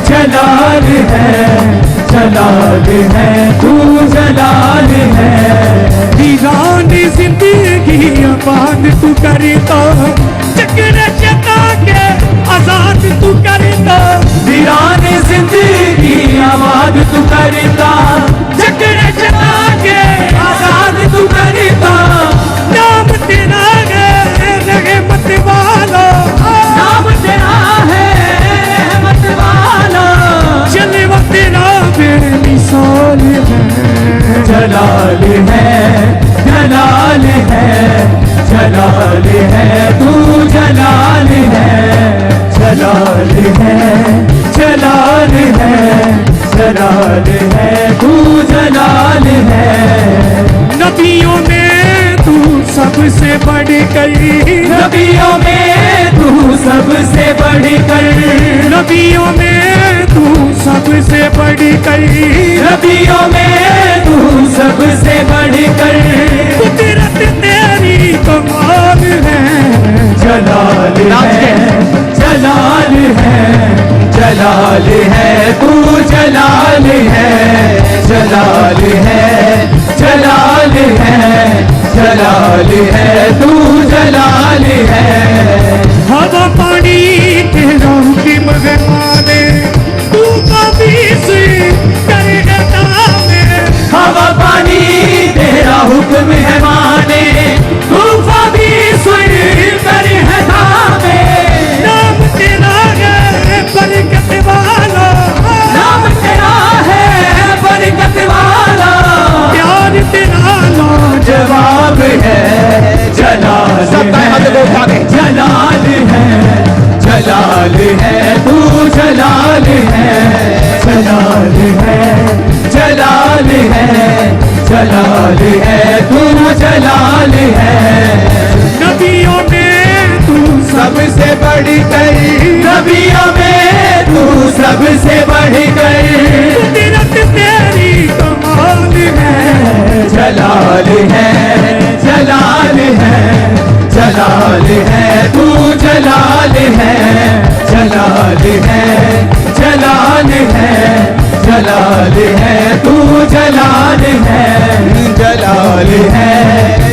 जलाल है, जलाल है, तू जलाल है। वीरान जिंदगी आबाद तू करता, चक्र चता के आजाद तू करता। वीरान जिंदगी आबाद तू करता, चक्र चता के आजाद तू करता। नाम तेरा है रहमत वाला, नाम तेरा है रहमत वाला। जलवा तेरा बेमिसाल है। जलाल है, जलाल है, जलाल है, तू जलाल है। जलाल है, जलाल है, जलाल है, तू जलाल है। नबियों में तू सबसे बढ़कर, नबियों में तू सबसे बढ़कर, नबियों में तू सबसे बढ़कर, नबियों में तू सबसे बढ़कर। कुदरत तेरी कमाल है। जलाल है, जलाल है, जलाल है, तू जलाल है। जलाल है, जलाल है, जलाल है, तू जलाल है। हवा पानी तेरा हुक्म है माने, तू काबिज करेगा में। हवा पानी तेरा हुक्म है माने, तूफान भी सुन कर है थामे। नाम तेरा है बरकत वाला, नाम तेरा है बरकत वाला। प्यार तेरा जवाब है। जलाल है, जलाल है, जलाल है, तू जलाल है। जलाल है, जलाल है, जलाल है, तू जलाल है। नबियों में तू सबसे बढ़कर, नबियों में तू सबसे बढ़कर। कुदरत तेरी कमाल है। जलाल है, जलाल है, जलाल है, तू जलाल है। जलाल है, जलाल है, जलाल है, तू जलाल है। जलाल है,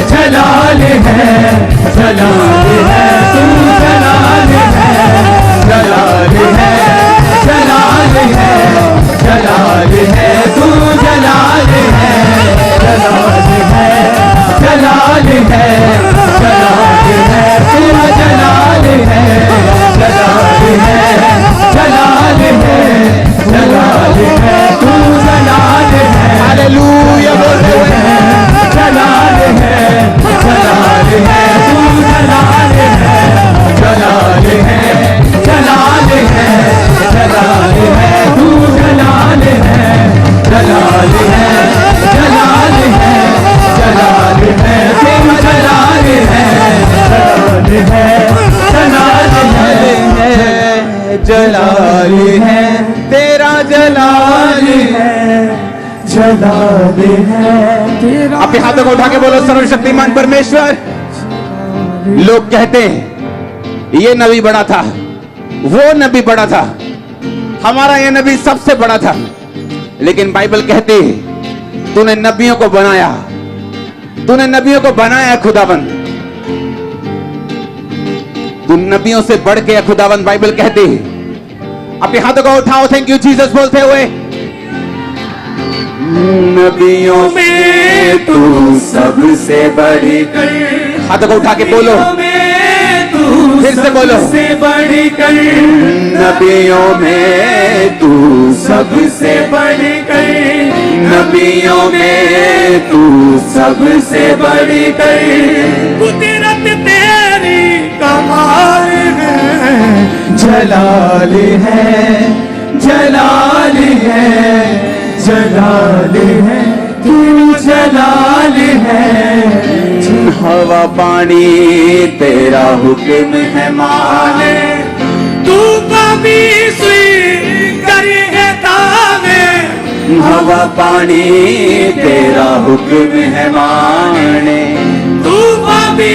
जलाल है, जलाल है, तू जलाल है। जलाल है, जलाल है, जलाल है, तू जलाल है। जलाल है, जलाल है, जलाल है, तू जलाल है। जलाल है, जलाल है, जलाल है, तू जलाल है। हालेलुया बोलते हुए। जलाल है, जलाल है, तू जलाल है। जलाल है, जलाल है, जलाल है, तू जलाल है। जलाल है, जलाल है, जलाल है, तू जलाल है। जलाल है, जलाल है, जलाल है, तेरा जलाल है। जलाल है तेरा। अपने हाथों को उठा के बोलो सर्वशक्तिमान परमेश्वर। लोग कहते हैं ये नबी बड़ा था, वो नबी बड़ा था, हमारा ये नबी सबसे बड़ा था। लेकिन बाइबल कहती है तूने नबियों को बनाया, तूने नबियों को बनाया खुदाबंद, तू नबियों से बढ़ के खुदाबंद। बाइबल कहती है, अपने हाथों को उठाओ, थैंक यू जीसस बोलते हुए। नबियों में तू सबसे बढ़कर, हाथों को उठा के बोलो, फिर से बोलो, सबसे बढ़कर। नबियों में तू सबसे बढ़कर, नबियों में तू सबसे बढ़कर। कुदरत तेरी कमाल है। जलाल है, जलाल है, जलाल है, तू जलाल है। हवा पानी तेरा हुक्म है माने, तू कभी करेगा तावे। हवा पानी तेरा हुक्म है माने, तू कभी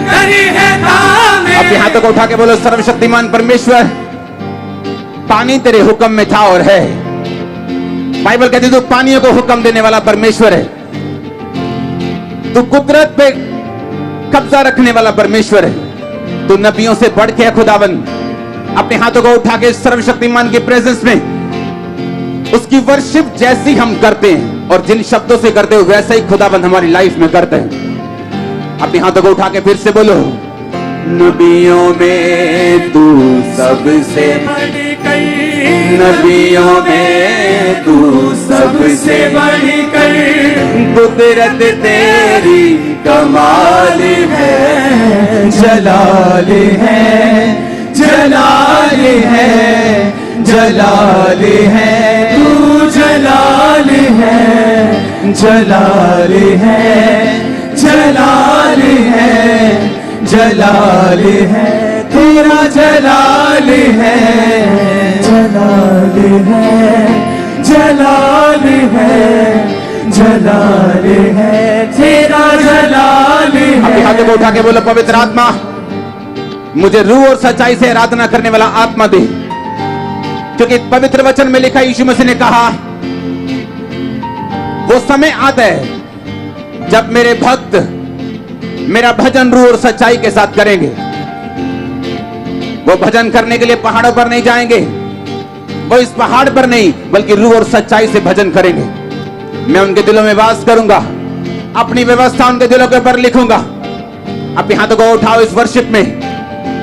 करेगा तावे। अपने हाथों को उठा के बोलो सर्वशक्तिमान परमेश्वर। पानी तेरे हुक्म में था और है। बाइबल कहती है तू पानियों को हुक्म देने वाला परमेश्वर है, तू कुदरत पे कब्जा रखने वाला परमेश्वर है, तू नबियों से बढ़ के है खुदावन। अपने हाथों को उठा के सर्वशक्तिमान के प्रेजेंस में उसकी वर्शिप जैसी हम करते हैं और जिन शब्दों से करते हो वैसा ही खुदावन हमारी लाइफ में करते हैं। अपने हाथों को उठा के फिर से बोलो, नबियों में तू सबसे बढ़ कर, नबियों में तू सबसे बढ़ कर, कुदरत तेरी कमाल है, जलाल है, जलाल है, जलाल है, तू जलाल है, जलाल है, जलाल है, जलाल है, तेरा जलाल है, जलाल है, जलाल है, जलाल है, तेरा जलाल है। अपने हाथों को उठा के बोलो, पवित्र आत्मा मुझे रूह और सच्चाई से आराधना करने वाला आत्मा दे, क्योंकि पवित्र वचन में लिखा यीशु मसीह ने कहा वो समय आता है जब मेरे भक्त मेरा भजन रूह और सच्चाई के साथ करेंगे। वो भजन करने के लिए पहाड़ों पर नहीं जाएंगे, वो इस पहाड़ पर नहीं बल्कि रूह और सच्चाई से भजन करेंगे। मैं उनके दिलों में वास करूंगा, अपनी व्यवस्था उनके दिलों के ऊपर लिखूंगा। अपने हाथों को उठाओ इस वर्शिप में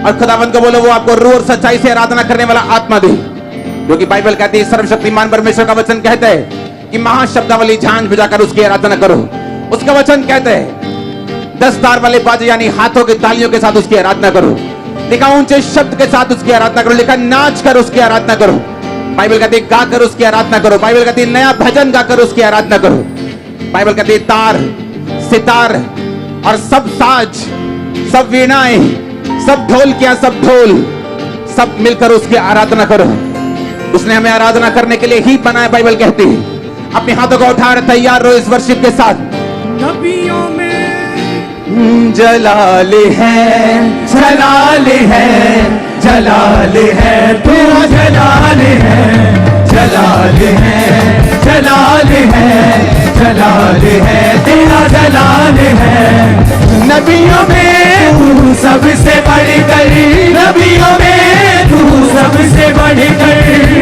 और खुदावंद को बोलो वो आपको रूह और सच्चाई से आराधना करने वाला आत्मा दे, क्योंकि बाइबल कहती है, सर्वशक्तिमान परमेश्वर का वचन कहता है कि महाशब्दावली झांझ बजाकर उसकी आराधना करो। उसका वचन कहता है 10 तार वाले बाजे यानी हाथों की तालियों के साथ उसकी आराधना करो। लिखा ऊंचे शब्द के साथ उसकी आराधना करो, लिखा नाच कर उसकी आराधना करो। बाइबल कहती है गाकर उसकी आराधना करो। बाइबल कहती है नया भजन गाकर उसकी आराधना करो। बाइबल कहती है तार, सितार और सब साज, सब वीणाएं, सब ढोलकियां, सब ढोल, सब मिलकर उसकी आराधना करो। उसने हमें आराधना करने के लिए ही बनाया। बाइबल कहती है अपने हाथों को उठा रहे तैयार रहो इस वर्शिप के साथ। नबियों में जलाल है, जलाल है, जलाल है, तेरा जलाल है, जलाल है, जलाल है, जलाल है, तेरा जलाल है। नबियों में तू सबसे बढ़कर, नबियों में तू सबसे बढ़कर,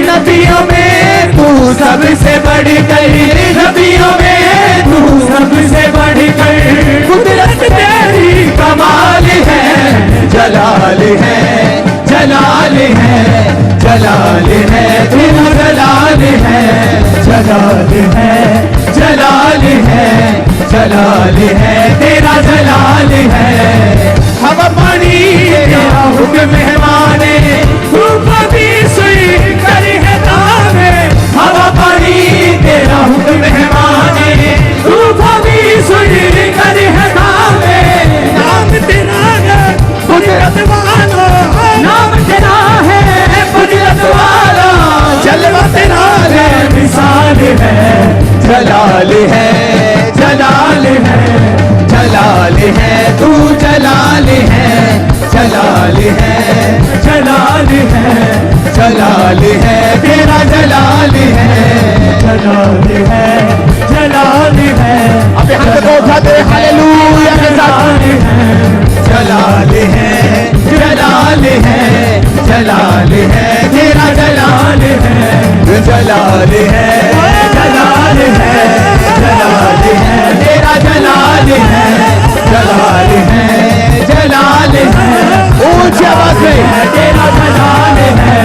नबियों में तू सबसे बढ़कर, नबियों में तू सबसे बढ़कर, कुदरत तेरी कमाल है, जलाल है, जलाल है, जलाल है, तेरा जलाल है, जलाल है, जलाल है, जलाल है, तेरा जलाल है। हवा पानी तेरा हुक्म मेहमाने, धूप भी सुई करी है तावे। हवा पानी तेरा हुक्म मेहमाने, धूप भी सुई करी है तावे। नाम तेरा है कुदरत वाला, नाम तेरा है कुदरत वाला, जलवा तेरा है मिसाल है, जलाल है, जलाल है, जलाल है, तू जलाल है, जलाल है, जलाल है, जलाल है, तेरा जलाल है, जलाल है, जलाल है। अपने हाथ को उठाते हुए हालेलुया के साथ जलाल है, जलाल है, जलाल है, तेरा जलाल है, जलाल है, जलाल है, जलाल है, तेरा जलाल है, जलाल है, जलाल है, ऊंची आवाज में तेरा जलाल है,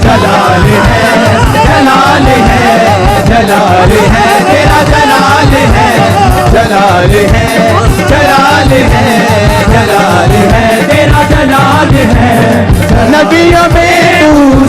जलाल है, जलाल है, जलाल है, तेरा जलाल है, जलाल है, जलाल है, जलाल है, तेरा जलाल है। नबियों में तू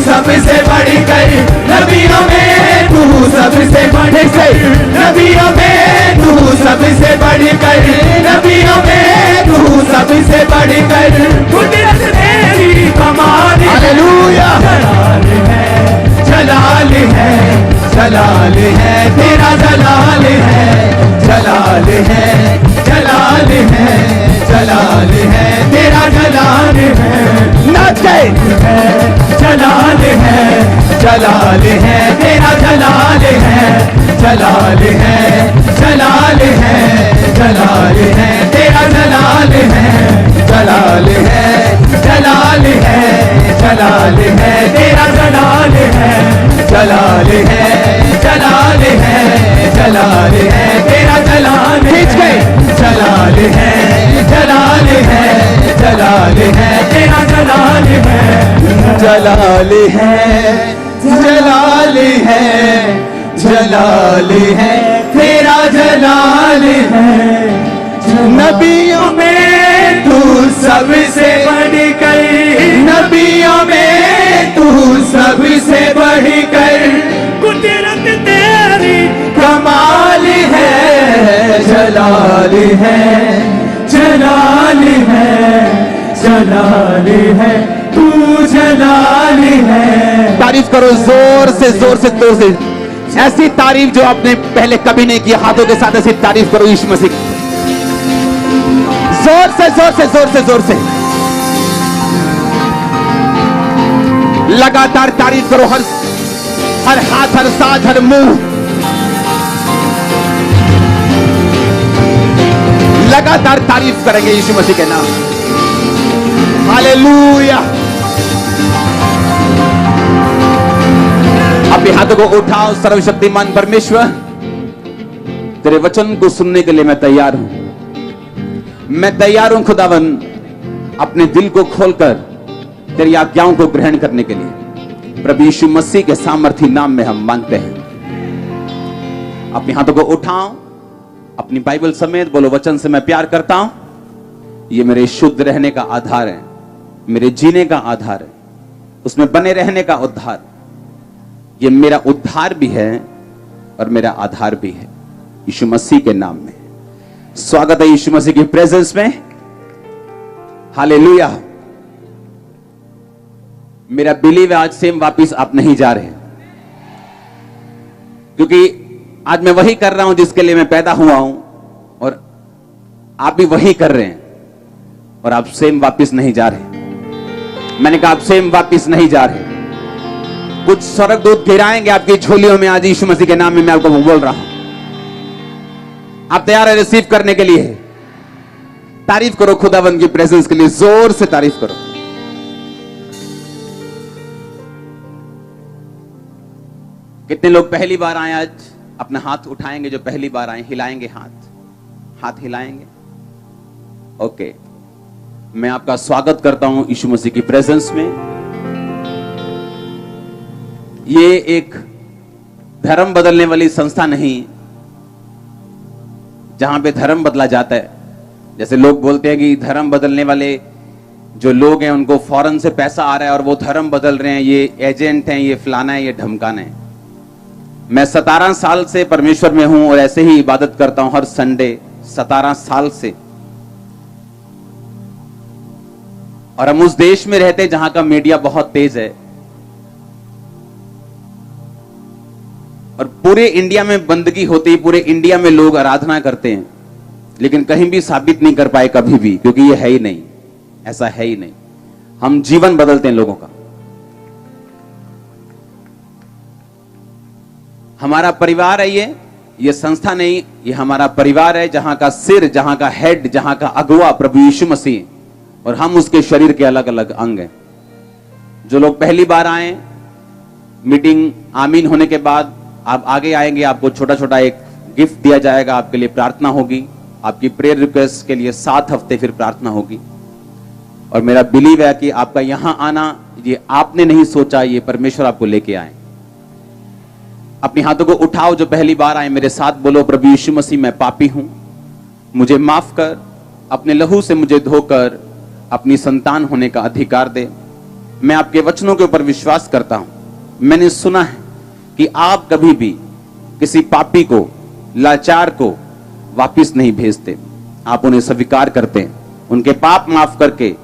जलाल है तेरा जलाल है, जलाल है, जलाल है, जलाल है तेरा जलाल है, जलाल है, जलाल है, जलाल है तेरा जलाल है, जलाल है, जलाल है, जलाल है तेरा जलाल है, जलाल है, जलाल है, जलाल है तेरा जलाल है, जलाल है, जलाल है, जलाल है तेरा जलाल है। नबियों में तू सबसे बढ़कर, नबियों में तू सबसे बढ़कर, कुदरत तेरी कमाल है, जलाल है, जलाल है, जलाल है तू जलाल है। तारीफ करो जोर से जोर से जोर से, ऐसी तारीफ जो आपने पहले कभी नहीं की। हाथों के साथ ऐसी तारीफ करो यीशु मसीह, जोर से जोर से जोर से जोर से लगातार तारीफ करो। हर हाथ, हर सांस, हर मुंह लगातार तारीफ करेंगे यीशु मसीह के नाम। हालेलुया। अपने हाथों को उठाओ। सर्वशक्तिमान परमेश्वर, तेरे वचन को सुनने के लिए मैं तैयार हूं। मैं तैयार हूं खुदावन, अपने दिल को खोलकर तेरी आज्ञाओं को ग्रहण करने के लिए। प्रभु यीशु मसीह के सामर्थी नाम में हम मांगते हैं। अपने हाथों को उठाओ, अपनी बाइबल समेत बोलो, वचन से मैं प्यार करता हूं। ये मेरे शुद्ध रहने का आधार है, मेरे जीने का आधार है, उसमें बने रहने का उद्धार। ये मेरा उद्धार भी है और मेरा आधार भी है, यीशु मसीह के नाम में। स्वागत है यीशु मसीह की प्रेजेंस में। हालेलुया। मेरा बिलीव है आज सेम वापिस आप नहीं जा रहे, क्योंकि आज मैं वही कर रहा हूं जिसके लिए मैं पैदा हुआ हूं, और आप भी वही कर रहे हैं, और आप सेम वापिस नहीं जा रहे। मैंने कहा आप सेम वापिस नहीं जा रहे। कुछ स्वर्गदूत गिराएंगे आपकी झोलियों में आज यीशु मसीह के नाम में। मैं आपको बोल रहा हूं, आप तैयार है रिसीव करने के लिए? तारीफ करो खुदावंद की प्रेजेंस के लिए, जोर से तारीफ करो। कितने लोग पहली बार आए आज? अपना हाथ उठाएंगे जो पहली बार आए, हिलाएंगे हाथ हिलाएंगे। ओके, मैं आपका स्वागत करता हूं यीशु मसीह की प्रेजेंस में। ये एक धर्म बदलने वाली संस्था नहीं जहां पे धर्म बदला जाता है। जैसे लोग बोलते हैं कि धर्म बदलने वाले जो लोग हैं उनको फौरन से पैसा आ रहा है और वो धर्म बदल रहे हैं, ये एजेंट हैं, ये फलाना है, ये ढमकाना है। मैं 17 साल से परमेश्वर में हूं और ऐसे ही इबादत करता हूं हर संडे, 17 साल से। और हम उस देश में रहते हैं जहां का मीडिया बहुत तेज है, और पूरे इंडिया में बंदगी होती है, पूरे इंडिया में लोग आराधना करते हैं, लेकिन कहीं भी साबित नहीं कर पाए कभी भी, क्योंकि ये है ही नहीं, ऐसा है ही नहीं। हम जीवन बदलते हैं लोगों का। हमारा परिवार है ये संस्था नहीं, ये हमारा परिवार है, जहां का सिर, जहां का हेड, जहां का अगुवा प्रभु यीशु मसीह, और हम उसके शरीर के अलग अलग अंग हैं। जो लोग पहली बार आए, मीटिंग आमीन होने के बाद आप आगे आएंगे, आपको छोटा छोटा एक गिफ्ट दिया जाएगा, आपके लिए प्रार्थना होगी, आपकी प्रेयर रिक्वेस्ट के लिए 7 हफ्ते फिर प्रार्थना होगी। और मेरा बिलीव है कि आपका यहां आना ये आपने नहीं सोचा, ये परमेश्वर आपको लेके आए। अपने हाथों को उठाओ जो पहली बार आए, मेरे साथ बोलो, प्रभु यीशु मसीह मैं पापी हूं, मुझे माफ कर, अपने लहू से मुझे धोकर अपनी संतान होने का अधिकार दे। मैं आपके वचनों के ऊपर विश्वास करता हूं। मैंने सुना है कि आप कभी भी किसी पापी को, लाचार को वापिस नहीं भेजते, आप उन्हें स्वीकार करते हैं, उनके पाप माफ करके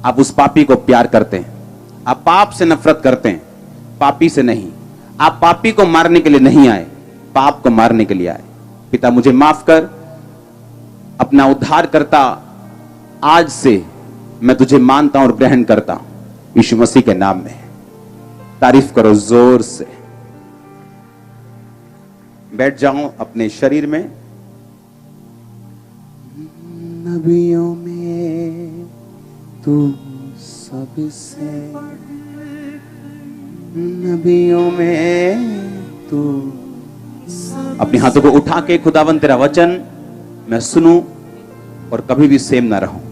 आप उस पापी को प्यार करते हैं। आप पाप से नफरत करते हैं, पापी से नहीं। आप पापी को मारने के लिए नहीं आए, पाप को मारने के लिए आए। पिता मुझे माफ कर, अपना उद्धार करता, आज से मैं तुझे मानता हूं और ग्रहण करता हूं यीशु मसीह के नाम में। तारीफ करो जोर से। बैठ जाओ अपने शरीर में। नबियों में तू सबसे, नबियों में तू। अपने हाथों को उठा के खुदावन तेरा वचन मैं सुनूं और कभी भी सेम ना रहूं।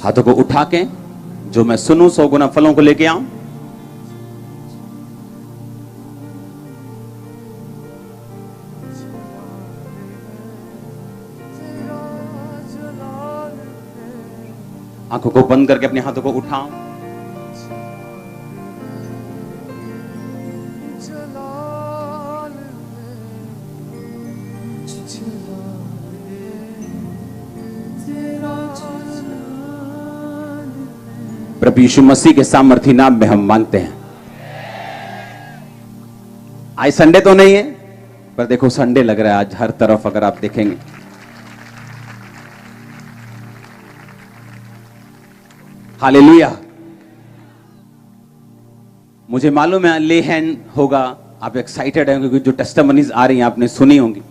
हाथों को उठा के जो मैं सुनूं 100 गुना फलों को लेके आऊं। आंखों को बंद करके अपने हाथों को उठाओ। प्रभु यीशु मसीह के सामर्थी नाम में हम मांगते हैं। आज संडे तो नहीं है, पर देखो संडे लग रहा है आज हर तरफ। अगर आप देखेंगे हालेलुया। मुझे मालूम है ले हैंड होगा, आप एक्साइटेड हैं क्योंकि जो टेस्टिमनीज आ रही हैं आपने सुनी होंगी।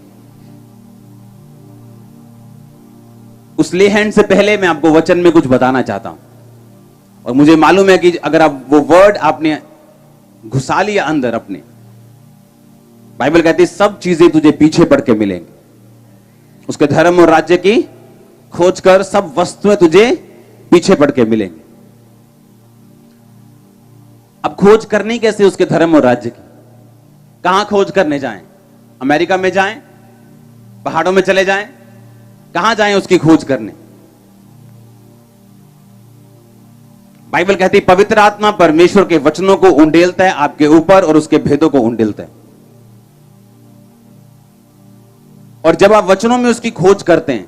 उस ले हैंड से पहले मैं आपको वचन में कुछ बताना चाहता हूं। और मुझे मालूम है कि अगर आप वो वर्ड आपने घुसा लिया अंदर अपने, बाइबल कहती है सब चीजें तुझे पीछे पड़ के मिलेंगी। उसके धर्म और राज्य की खोज कर, सब वस्तुएं तुझे पीछे पड़ के मिलेंगी। अब खोज करनी कैसे उसके धर्म और राज्य की? कहां खोज करने जाएं? अमेरिका में जाएं? पहाड़ों में चले जाएं? कहां जाएं उसकी खोज करने? बाइबल कहती है पवित्र आत्मा परमेश्वर के वचनों को उंडेलता है आपके ऊपर और उसके भेदों को उंडेलता है। और जब आप वचनों में उसकी खोज करते हैं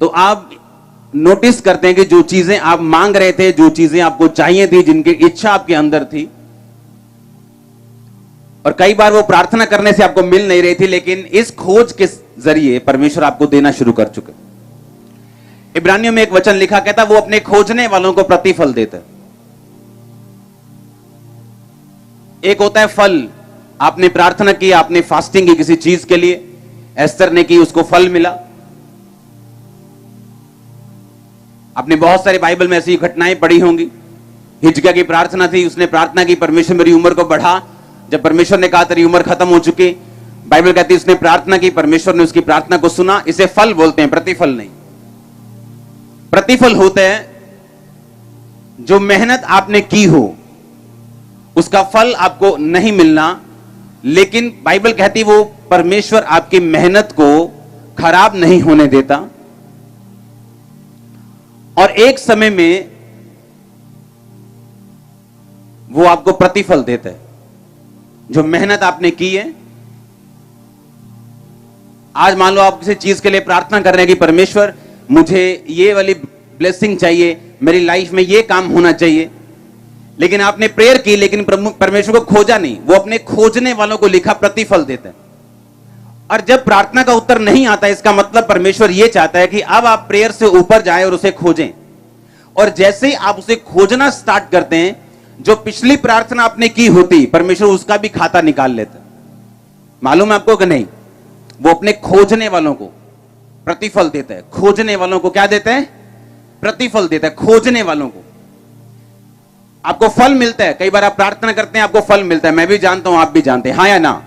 तो आप नोटिस करते हैं कि जो चीजें आप मांग रहे थे, जो चीजें आपको चाहिए थी, जिनकी इच्छा आपके अंदर थी, और कई बार वो प्रार्थना करने से आपको मिल नहीं रही थी, लेकिन इस खोज के जरिए परमेश्वर आपको देना शुरू कर चुके। इब्रानियों में एक वचन लिखा कहता वो अपने खोजने वालों को प्रतिफल देता है। एक होता है फल, आपने प्रार्थना की, आपने फास्टिंग की किसी चीज के लिए, एस्तर ने की, उसको फल मिला। आपने बहुत सारी बाइबल में ऐसी घटनाएं पढ़ी होंगी। हिजकिया की प्रार्थना थी, उसने प्रार्थना की परमेश्वर मेरी उम्र को बढ़ा। जब परमेश्वर ने कहा तेरी उम्र खत्म हो चुकी, बाइबल कहती है उसने प्रार्थना की, परमेश्वर ने उसकी प्रार्थना को सुना। इसे फल बोलते हैं, प्रतिफल नहीं। प्रतिफल होता है जो मेहनत आपने की हो उसका फल आपको नहीं मिलना, लेकिन बाइबल कहती वो परमेश्वर आपकी मेहनत को खराब नहीं होने देता और एक समय में वो आपको प्रतिफल देता है। जो मेहनत आपने की है, आज मान लो आप किसी चीज के लिए प्रार्थना कर रहे हैं कि परमेश्वर मुझे ये वाली ब्लेसिंग चाहिए, मेरी लाइफ में ये काम होना चाहिए, लेकिन आपने प्रेयर की लेकिन परमेश्वर को खोजा नहीं। वो अपने खोजने वालों को लिखा प्रतिफल देता है। और जब प्रार्थना का उत्तर नहीं आता, इसका मतलब परमेश्वर ये चाहता है कि अब आप प्रेयर से ऊपर जाएं और उसे खोजें। और जैसे ही आप उसे खोजना स्टार्ट करते हैं, जो पिछली प्रार्थना आपने की होती, परमेश्वर उसका भी खाता निकाल लेता है। मालूम है आपको कि नहीं? वो अपने खोजने वालों को प्रतिफल देता है। खोजने वालों को क्या देता है? प्रतिफल देता है। खोजने वालों को आपको फल मिलता है। कई बार आप प्रार्थना करते हैं, आपको फल मिलता है। मैं भी जानता हूं, आप भी जानते हैं, हाँ या ना?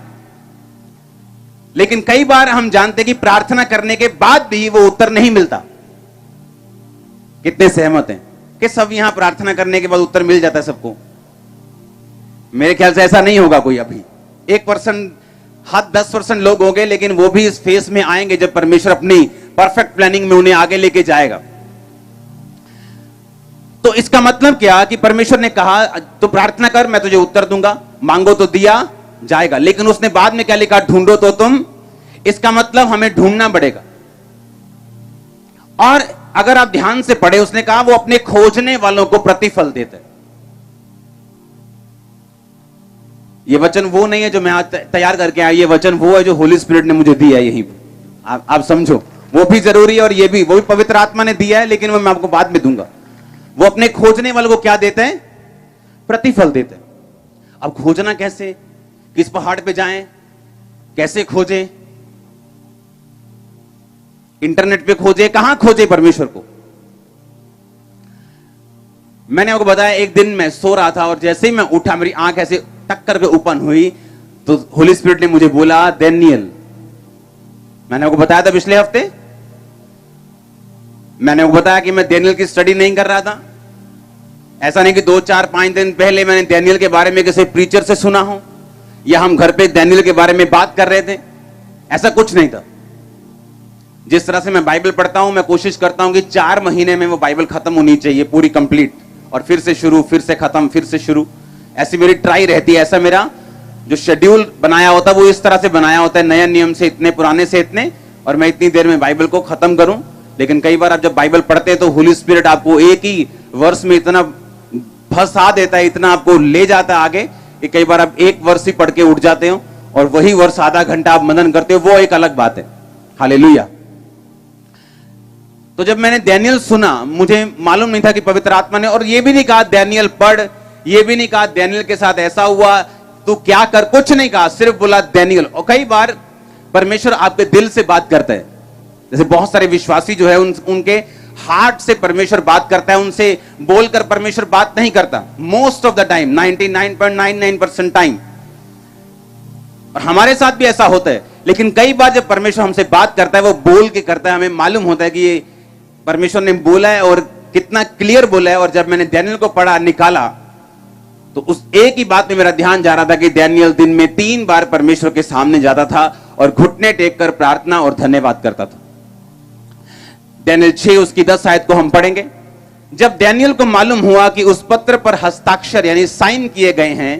लेकिन कई बार हम जानते हैं कि प्रार्थना करने के बाद भी वो उत्तर नहीं मिलता। कितने सहमत हैं कि सब यहां प्रार्थना करने के बाद उत्तर मिल जाता है सबको? मेरे ख्याल से ऐसा नहीं होगा कोई। अभी 1% 10% लोग होंगे, लेकिन वो भी इस फेस में आएंगे जब परमेश्वर अपनी परफेक्ट प्लानिंग में उन्हें आगे लेके जाएगा। तो इसका मतलब क्या कि परमेश्वर ने कहा तो प्रार्थना कर, मैं तुझे उत्तर दूंगा, मांगो तो दिया जाएगा। लेकिन उसने बाद में क्या लिखा? ढूंढो तो तुम। इसका मतलब हमें ढूंढना पड़ेगा। और अगर आप ध्यान से पढ़े, उसने कहा वो अपने खोजने वालों को प्रतिफल देते। ये वचन वो नहीं है जो मैं आज तैयार करके आया, ये वचन वो है जो होली स्पिरिट ने मुझे दिया है। यही आप समझो, वो भी जरूरी है और ये भी, वो भी पवित्र आत्मा ने दिया है, लेकिन वो मैं आपको बाद में दूंगा। वो अपने खोजने वालों को क्या देते हैं? प्रतिफल देते हैं। अब खोजना कैसे? किस पहाड़ पे जाएं? कैसे खोजें? इंटरनेट पे खोजे? कहां खोजे परमेश्वर को? मैंने आपको बताया, एक दिन मैं सो रहा था और जैसे ही मैं उठा, मेरी आंख ऐसे टक करके ओपन हुई तो होली स्पिरिट ने मुझे बोला, डैनियल। मैंने आपको बताया था पिछले हफ्ते, मैंने आपको बताया कि मैं डैनियल की स्टडी नहीं कर रहा था। ऐसा नहीं कि 2, 4, 5 दिन पहले मैंने डैनियल के बारे में किसी प्रीचर से सुना हो या हम घर पे डैनियल के बारे में बात कर रहे थे। ऐसा कुछ नहीं था। जिस तरह से मैं बाइबल पढ़ता हूं, मैं कोशिश करता हूं कि 4 महीने में वो बाइबल खत्म होनी चाहिए, पूरी कंप्लीट, और फिर से शुरू, फिर से खत्म, फिर से शुरू। ऐसी मेरी ट्राई रहती है। ऐसा मेरा जो शेड्यूल बनाया होता है वो इस तरह से बनाया होता है, नया नियम से इतने, पुराने से इतने, और मैं इतनी देर में बाइबल को खत्म करूं। लेकिन कई बार आप जब बाइबल पढ़ते हैं तो होली स्पिरिट आपको एक ही वर्ष में इतना फंसा देता है, इतना आपको ले जाता है आगे, कि कई बार आप एक वर्ष ही पढ़ के उठ जाते हो और वही वर्ष आधा घंटा आप मनन करते हो। वो एक अलग बात है। हालेलुया। तो जब मैंने डैनियल सुना, मुझे मालूम नहीं था कि पवित्र आत्मा ने, और ये भी नहीं कहा डैनियल पढ़, ये भी नहीं कहा डैनियल के साथ ऐसा हुआ तू क्या कर, कुछ नहीं कहा, सिर्फ बोला डैनियल। और कई बार परमेश्वर आपके दिल से बात करता है। जैसे बहुत सारे विश्वासी जो है उनके हार्ट से परमेश्वर बात करता है, उनसे बोलकर परमेश्वर बात नहीं करता most of the time, 99.99% time. और हमारे साथ भी ऐसा होता है। लेकिन कई बार जब परमेश्वर हमसे बात करता है, वो बोल के करता है, हमें मालूम होता है कि ये परमेश्वर ने बोला है और कितना क्लियर बोला है। और जब मैंने डैनियल को पढ़ा, निकाला, तो उस एक ही बात में मेरा ध्यान जा रहा था कि डैनियल दिन में 3 बार परमेश्वर के सामने जाता था और घुटने टेक कर प्रार्थना और धन्यवाद करता था। डैनियल 6 उसकी 10 आयत को हम पढ़ेंगे। जब डैनियल को मालूम हुआ कि उस पत्र पर हस्ताक्षर यानी साइन किए गए हैं,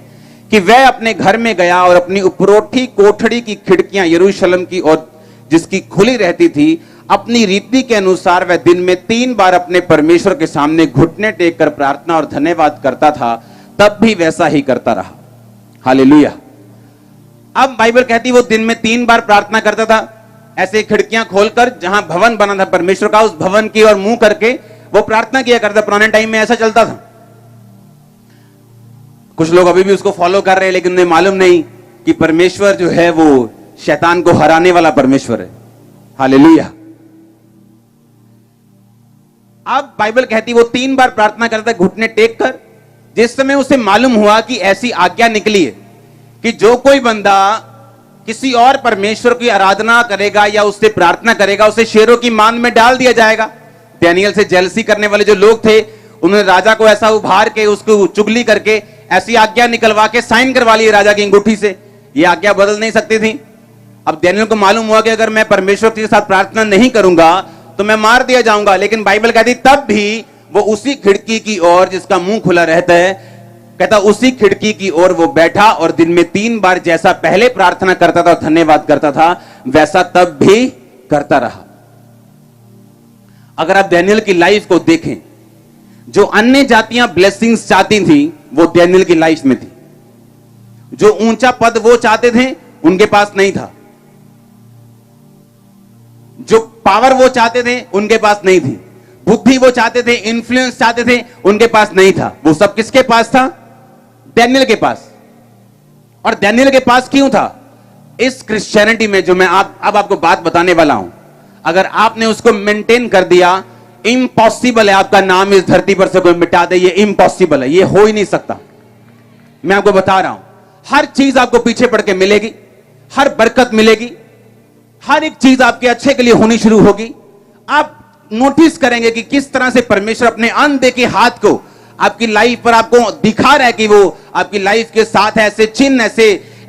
कि वह अपने घर में गया और अपनी उपरोठी कोठड़ी की खिड़कियां यरूशलेम की और जिसकी खुली रहती थी, अपनी रीति के अनुसार वह दिन में 3 बार अपने परमेश्वर के सामने घुटने टेक कर प्रार्थना और धन्यवाद करता था, तब भी वैसा ही करता रहा। हालेलुया। अब बाइबल कहती वो दिन में 3 बार प्रार्थना करता था, ऐसे खिड़कियां खोलकर, जहां भवन बना था परमेश्वर का, उस भवन की ओर मुंह करके वो प्रार्थना किया करता। पुराने टाइम में ऐसा चलता था। कुछ लोग अभी भी उसको फॉलो कर रहे हैं, लेकिन उन्हें मालूम नहीं कि परमेश्वर जो है वो शैतान को हराने वाला परमेश्वर है। हालेलुया। अब बाइबल कहती वो 3 बार प्रार्थना करता है घुटने टेक कर। जिस समय उसे मालूम हुआ कि ऐसी आज्ञा निकली है कि जो कोई बंदा किसी और परमेश्वर की आराधना करेगा या उससे प्रार्थना करेगा, उसे शेरों की मान में डाल दिया जाएगा। डैनियल से जेलसी करने वाले जो लोग थे, उन्होंने राजा को ऐसा उभार के, उसको चुगली करके ऐसी आज्ञा निकलवा के साइन करवा ली राजा की अंगूठी से। यह आज्ञा बदल नहीं सकती थी। अब डैनियल को मालूम हुआ कि अगर मैं परमेश्वर के साथ प्रार्थना नहीं करूंगा तो मैं मार दिया जाऊंगा। लेकिन बाइबल कहती तब भी वो उसी खिड़की की ओर जिसका मुंह खुला रहता है, कहता उसी खिड़की की ओर वो बैठा और दिन में 3 बार जैसा पहले प्रार्थना करता था, धन्यवाद करता था, वैसा तब भी करता रहा। अगर आप डैनियल की लाइफ को देखें, जो अन्य जातियां ब्लेसिंग्स चाहती थी वो डैनियल की लाइफ में थी। जो ऊंचा पद वो चाहते थे उनके पास नहीं था। जो पावर वो चाहते थे उनके पास नहीं थी। बुद्धि वो चाहते थे, इन्फ्लुएंस चाहते थे, उनके पास नहीं था। वो सब किसके पास था? डैनियल के पास। और डैनियल के पास क्यों था? इस क्रिश्चियनिटी में जो मैं अब आपको बात बताने वाला हूं, अगर आपने उसको मेंटेन कर दिया, इम्पॉसिबल है आपका नाम इस धरती पर से कोई मिटा दे। ये इम्पॉसिबल है, ये हो ही नहीं सकता। मैं आपको बता रहा हूं, हर चीज आपको पीछे पड़ के मिलेगी, हर बरकत मिलेगी, हर एक चीज आपके अच्छे के लिए होनी शुरू होगी। आप नोटिस करेंगे कि किस तरह से परमेश्वर अपने अनदेखे हाथ को आपकी लाइफ पर आपको दिखा रहा है कि वो आपकी लाइफ के साथ ऐसे चिन्ह,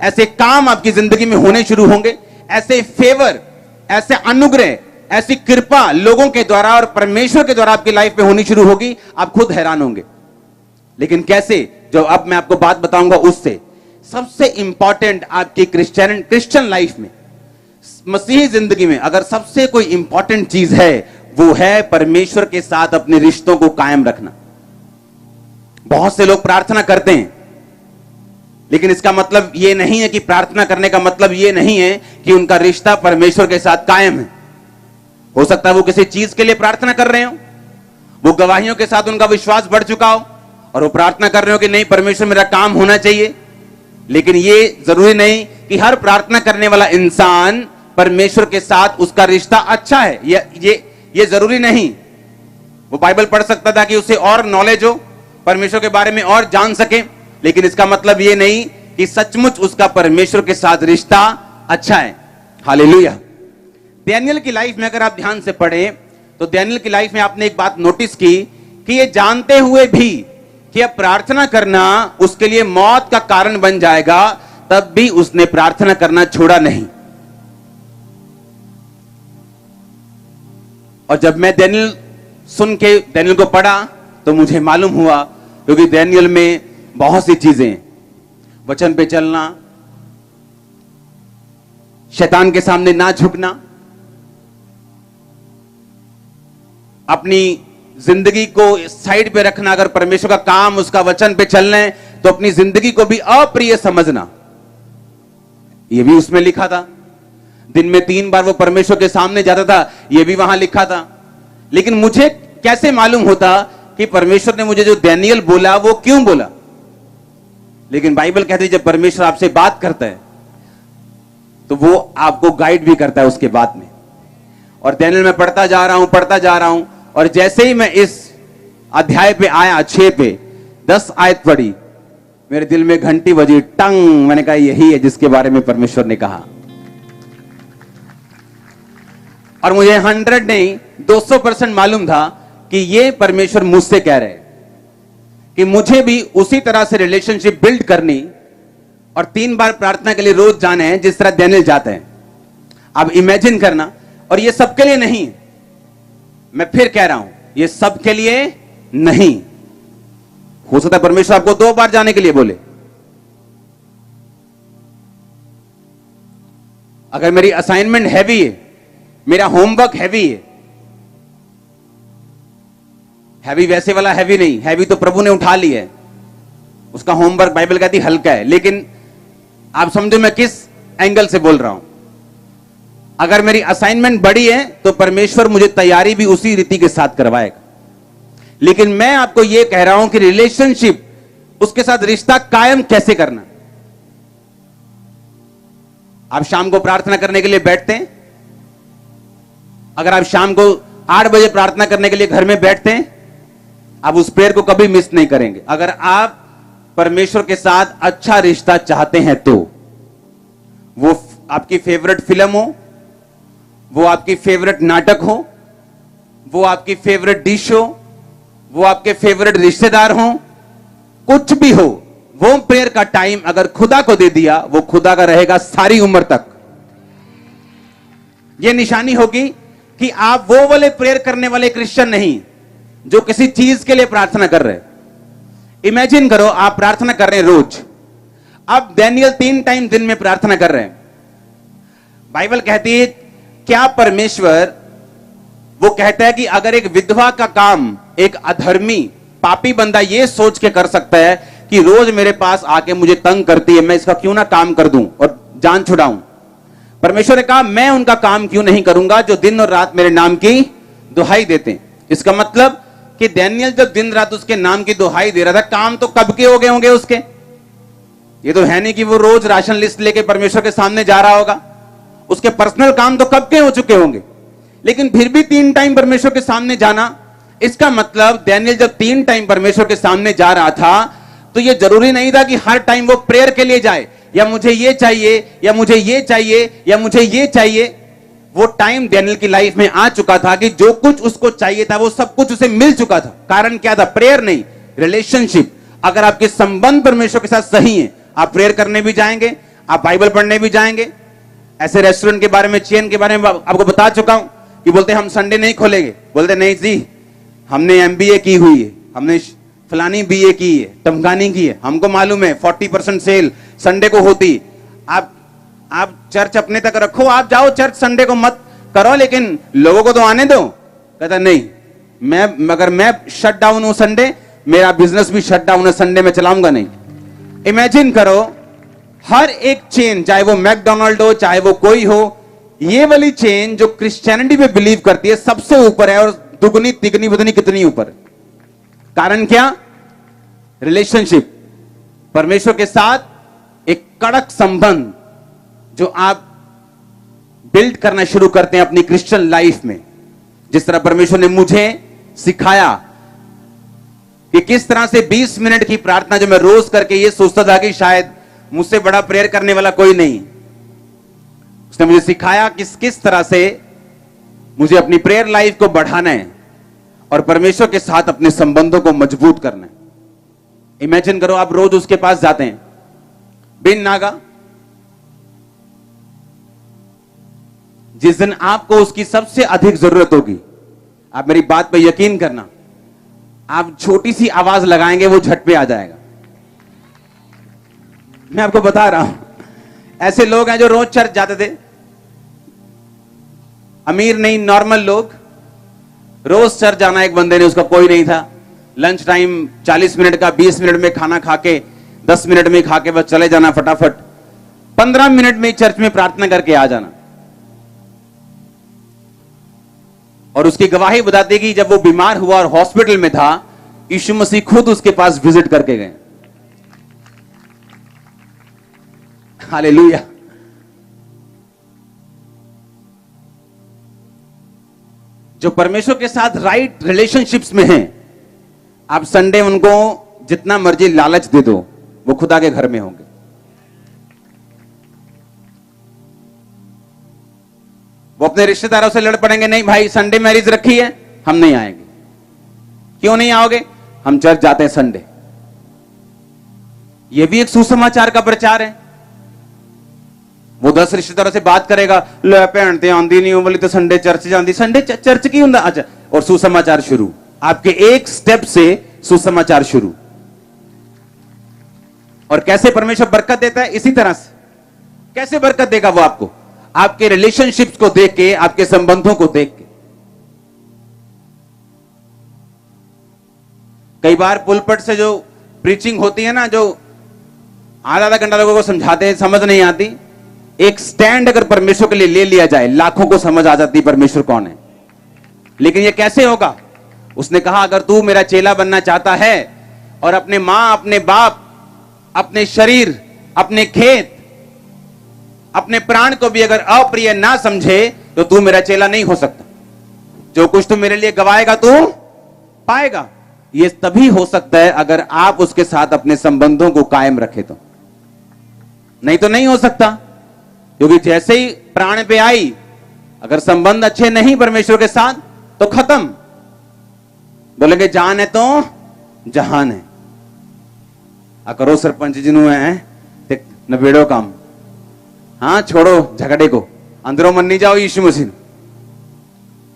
ऐसे काम आपकी जिंदगी में होने शुरू होंगे, ऐसे फेवर, ऐसे अनुग्रह, ऐसी कृपा लोगों के द्वारा और परमेश्वर के द्वारा आपकी लाइफ में होनी शुरू होगी। आप खुद हैरान होंगे। लेकिन कैसे? जो अब मैं आपको बात बताऊंगा उससे। सबसे इंपॉर्टेंट आपकी क्रिश्चियन लाइफ में, मसीही जिंदगी में अगर सबसे कोई इंपॉर्टेंट चीज है वो है परमेश्वर के साथ अपने रिश्तों को कायम रखना। बहुत से लोग प्रार्थना करते हैं, लेकिन इसका मतलब यह नहीं है कि प्रार्थना करने का मतलब यह नहीं है कि उनका रिश्ता परमेश्वर के साथ कायम है। हो सकता है वो किसी चीज के लिए प्रार्थना कर रहे हो, वो गवाहियों के साथ उनका विश्वास बढ़ चुका हो और वो प्रार्थना कर रहे हो कि नहीं परमेश्वर मेरा काम होना चाहिए, लेकिन ये जरूरी नहीं कि हर प्रार्थना करने वाला इंसान परमेश्वर के साथ उसका रिश्ता अच्छा है। ये जरूरी नहीं। वो बाइबल पढ़ सकता था कि उसे और नॉलेज हो, परमेश्वर के बारे में और जान सके, लेकिन इसका मतलब ये नहीं कि सचमुच उसका परमेश्वर के साथ रिश्ता अच्छा है। हालेलुया। डैनियल की लाइफ में अगर आप ध्यान से पढ़ें तो डैनियल की लाइफ में आपने एक बात नोटिस की कि ये जानते हुए भी कि अब प्रार्थना करना उसके लिए मौत का कारण बन जाएगा, तब भी उसने प्रार्थना करना छोड़ा नहीं। और जब मैं डैनियल सुन के डैनियल को पढ़ा तो मुझे मालूम हुआ, क्योंकि डैनियल में बहुत सी चीजें, वचन पे चलना, शैतान के सामने ना झुकना, अपनी जिंदगी को साइड पे रखना, अगर परमेश्वर का काम उसका वचन पे चलना है तो अपनी जिंदगी को भी अप्रिय समझना, यह भी उसमें लिखा था। दिन में 3 बार वो परमेश्वर के सामने जाता था, यह भी वहां लिखा था। लेकिन मुझे कैसे मालूम होता कि परमेश्वर ने मुझे जो डैनियल बोला वो क्यों बोला? लेकिन बाइबल कहती है जब परमेश्वर आपसे बात करता है तो वो आपको गाइड भी करता है उसके बाद में। और डैनियल में पढ़ता जा रहा हूं, और जैसे ही मैं इस अध्याय पे आया 6 पे 10 आयत पढ़ी, मेरे दिल में घंटी बजी, टंग। मैंने कहा यही है जिसके बारे में परमेश्वर ने कहा। और मुझे 100 नहीं 200% मालूम था कि ये परमेश्वर मुझसे कह रहे हैं कि मुझे भी उसी तरह से रिलेशनशिप बिल्ड करनी और 3 बार प्रार्थना के लिए रोज जाना है जिस तरह डैनियल जाते हैं। अब इमेजिन करना, और ये सबके लिए नहीं, मैं फिर कह रहा हूं ये सबके लिए नहीं। हो सकता है परमेश्वर आपको 2 बार जाने के लिए बोले। अगर मेरी असाइनमेंट हैवी है, मेरा होमवर्क हैवी है, हैवी वैसे वाला हैवी नहीं, हैवी तो प्रभु ने उठा लिया है, उसका होमवर्क बाइबल कहती हल्का है। लेकिन आप समझो मैं किस एंगल से बोल रहा हूं। अगर मेरी असाइनमेंट बड़ी है तो परमेश्वर मुझे तैयारी भी उसी रीति के साथ करवाएगा। लेकिन मैं आपको यह कह रहा हूं कि रिलेशनशिप, उसके साथ रिश्ता कायम कैसे करना। आप शाम को प्रार्थना करने के लिए बैठते हैं, अगर आप शाम को 8 बजे प्रार्थना करने के लिए घर में बैठते हैं, आप उस प्रेयर को कभी मिस नहीं करेंगे। अगर आप परमेश्वर के साथ अच्छा रिश्ता चाहते हैं तो वो आपकी फेवरेट फिल्म हो, वो आपकी फेवरेट नाटक हो, वो आपकी फेवरेट डिश हो, वो आपके फेवरेट रिश्तेदार हो, कुछ भी हो, वो प्रेयर का टाइम अगर खुदा को दे दिया, वो खुदा का रहेगा सारी उम्र तक। यह निशानी होगी कि आप वो वाले प्रेयर करने वाले क्रिश्चियन नहीं जो किसी चीज के लिए प्रार्थना कर रहे। इमेजिन करो आप प्रार्थना कर रहे हैं रोज। अब डैनियल 3 टाइम दिन में प्रार्थना कर रहे हैं। बाइबल कहती है क्या परमेश्वर, वो कहता है कि अगर एक विधवा का काम एक अधर्मी पापी बंदा ये सोच के कर सकता है कि रोज मेरे पास आके मुझे तंग करती है, मैं इसका क्यों ना काम कर दूं और जान छुड़ाऊं। परमेश्वर ने कहा मैं उनका काम क्यों नहीं करूंगा जो दिन और रात मेरे नाम की दुहाई देते हैं। इसका मतलब कि डैनियल जब दिन रात उसके नाम की दुहाई दे रहा था, काम तो कब के हो गए होंगे उसके। ये तो है नहीं कि वो रोज राशन लिस्ट लेके परमेश्वर के सामने जा रहा होगा, उसके पर्सनल काम तो कब के हो चुके होंगे। लेकिन फिर भी 3 टाइम परमेश्वर के सामने जाना, इसका मतलब डैनियल जब 3 टाइम परमेश्वर के सामने जा रहा था तो यह जरूरी नहीं था कि हर टाइम वो प्रेयर के लिए जाए, या मुझे ये चाहिए, या मुझे ये चाहिए, या मुझे ये चाहिए। वो टाइम डैनियल की लाइफ में आ चुका था कि जो कुछ उसको चाहिए था वो सब कुछ उसे मिल चुका था। कारण क्या था? प्रेयर नहीं, रिलेशनशिप। अगर आपके संबंध परमेश्वर के साथ सही है, आप प्रेयर करने भी जाएंगे, आप बाइबल पढ़ने भी जाएंगे। ऐसे रेस्टोरेंट के बारे में, चेन के बारे में आपको बता चुका हूं कि बोलते हम संडे नहीं खोलेंगे, बोलते नहीं जी हमने MBA की हुई है, हमने फलानी BA की है, टमकानी की है, हमको मालूम है 40% सेल संडे को होती। आप चर्च अपने तक रखो, आप जाओ चर्च, संडे को मत करो, लेकिन लोगों को तो आने दो। कहता नहीं, मगर मैं शट डाउन हूं संडे, मेरा बिजनेस भी शट डाउन है, संडे में चलाऊंगा नहीं। इमेजिन करो, हर एक चेन, चाहे वो मैकडोनाल्ड हो, चाहे वो कोई हो, ये वाली चेन जो क्रिश्चियनिटी पे बिलीव करती है सबसे ऊपर है, और दुगनी तिगनी बुदनी कितनी ऊपर। कारण क्या? रिलेशनशिप, परमेश्वर के साथ एक कड़क संबंध जो आप बिल्ड करना शुरू करते हैं अपनी क्रिश्चियन लाइफ में। जिस तरह परमेश्वर ने मुझे सिखाया कि किस तरह से 20 मिनट की प्रार्थना जो मैं रोज करके ये सोचता था कि शायद मुझसे बड़ा प्रेयर करने वाला कोई नहीं, उसने मुझे सिखाया किस तरह से मुझे अपनी प्रेयर लाइफ को बढ़ाना है और परमेश्वर के साथ अपने संबंधों को मजबूत करना है। इमेजिन करो, आप रोज उसके पास जाते हैं बिन नागा, जिस दिन आपको उसकी सबसे अधिक जरूरत होगी, आप मेरी बात पे यकीन करना, आप छोटी सी आवाज लगाएंगे वो झट पे आ जाएगा। मैं आपको बता रहा हूं, ऐसे लोग हैं जो रोज चर्च जाते थे, अमीर नहीं, नॉर्मल लोग, रोज चर्च जाना एक बंदे ने, उसका कोई नहीं था, लंच टाइम 40 मिनट का, 20 मिनट में खाना खा के 10 मिनट में खा के बस चले जाना फटाफट, 15 मिनट में चर्च में प्रार्थना करके आ जाना। और उसकी गवाही बताती कि जब वो बीमार हुआ और हॉस्पिटल में था, यीशु मसीह खुद उसके पास विजिट करके गए। हालेलुया। जो परमेश्वर के साथ राइट रिलेशनशिप्स में हैं, आप संडे उनको जितना मर्जी लालच दे दो, वो खुदा के घर में होंगे। वो अपने रिश्तेदारों से लड़ पड़ेंगे, नहीं भाई संडे मैरिज रखी है, हम नहीं आएंगे। क्यों नहीं आओगे? हम चर्च जाते हैं संडे। यह भी एक सुसमाचार का प्रचार है। वो 10 रिश्तेदारों से बात करेगा, ले भैन ते आंदी नहीं, बोली तो संडे चर्च जाती, संडे चर्च की हुंदा, अच्छा, और सुसमाचार शुरू। आपके एक स्टेप से सुसमाचार शुरू। और कैसे परमेश्वर बरकत देता है? इसी तरह से। कैसे बरकत देगा वो आपको? आपके रिलेशनशिप्स को देख के, आपके संबंधों को देख के। कई बार पुलपट से जो प्रीचिंग होती है ना, जो आधा घंटा लोगों को समझाते हैं, समझ नहीं आती। एक स्टैंड अगर परमेश्वर के लिए ले लिया जाए, लाखों को समझ आ जाती परमेश्वर कौन है। लेकिन यह कैसे होगा? उसने कहा, अगर तू मेरा चेला बनना चाहता है और अपने मां, अपने बाप, अपने शरीर, अपने खेत, अपने प्राण को भी अगर अप्रिय ना समझे, तो तू मेरा चेला नहीं हो सकता। जो कुछ तू मेरे लिए गवाएगा तू पाएगा। यह तभी हो सकता है अगर आप उसके साथ अपने संबंधों को कायम रखें, तो नहीं तो नहीं हो सकता। क्योंकि जैसे ही प्राण पे आई, अगर संबंध अच्छे नहीं परमेश्वर के साथ, तो खत्म। बोलेंगे जान है तो जहान है। करो सरपंच जी है नबेड़ो काम, हाँ छोड़ो झगड़े को, अंदरों मन नहीं जाओ। यीशु मसीह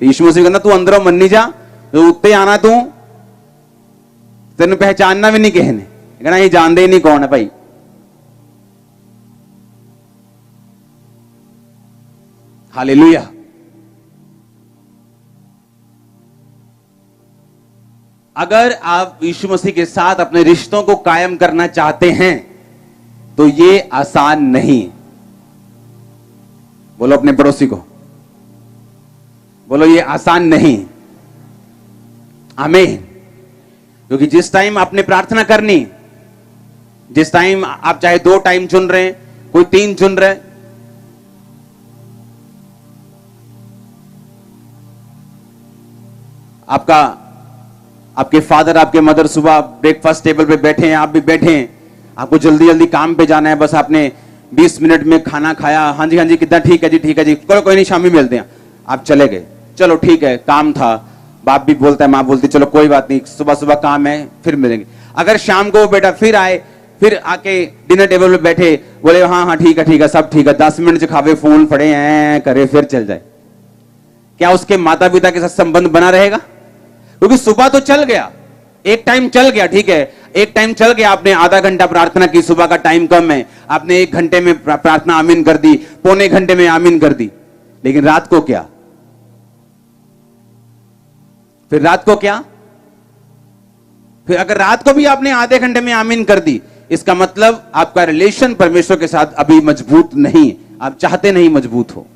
कहना, तू अंदरों मन नहीं जा, तो उत्ते आना, तू तेन पहचानना भी नहीं किसी ने, कहना ये जानते ही नहीं कौन है भाई। हालेलुया। अगर आप यीशु मसीह के साथ अपने रिश्तों को कायम करना चाहते हैं, तो ये आसान नहीं। बोलो अपने पड़ोसी को, बोलो ये आसान नहीं। आमीन। क्योंकि जिस टाइम आपने प्रार्थना करनी, जिस टाइम आप चाहे 2 टाइम चुन रहे हैं, कोई 3 चुन रहे, आपके फादर, आपके मदर सुबह ब्रेकफास्ट टेबल पे बैठे हैं, आप भी बैठे हैं, आपको जल्दी जल्दी काम पे जाना है, बस आपने 20 मिनट में खाना खाया, हाँ जी कितना ठीक है जी, ठीक है जी, कोई नहीं शाम में मिलते हैं, आप चले गए, चलो ठीक है, काम था, बाप भी बोलता है, माँ बोलती, चलो कोई बात नहीं, सुबह सुबह काम है, फिर मिलेंगे। अगर शाम को बेटा फिर आए, फिर आके डिनर टेबल पे बैठे, बोले हाँ ठीक है, सब ठीक है, 10 मिनट से खावे, फोन फड़े हैं करे, फिर चल जाए, क्या उसके माता पिता के साथ संबंध बना रहेगा? क्योंकि सुबह तो चल गया, एक टाइम चल गया, ठीक है, एक टाइम चल गया, आपने आधा घंटा प्रार्थना की, सुबह का टाइम कम है, आपने 1 घंटे में प्रार्थना आमीन कर दी, पौने घंटे में आमीन कर दी, लेकिन रात को क्या? फिर रात को क्या? फिर अगर रात को भी आपने आधे घंटे में आमीन कर दी, इसका मतलब आपका रिलेशन परमेश्वर के साथ अभी मजबूत नहीं, आप चाहते नहीं मजबूत हो।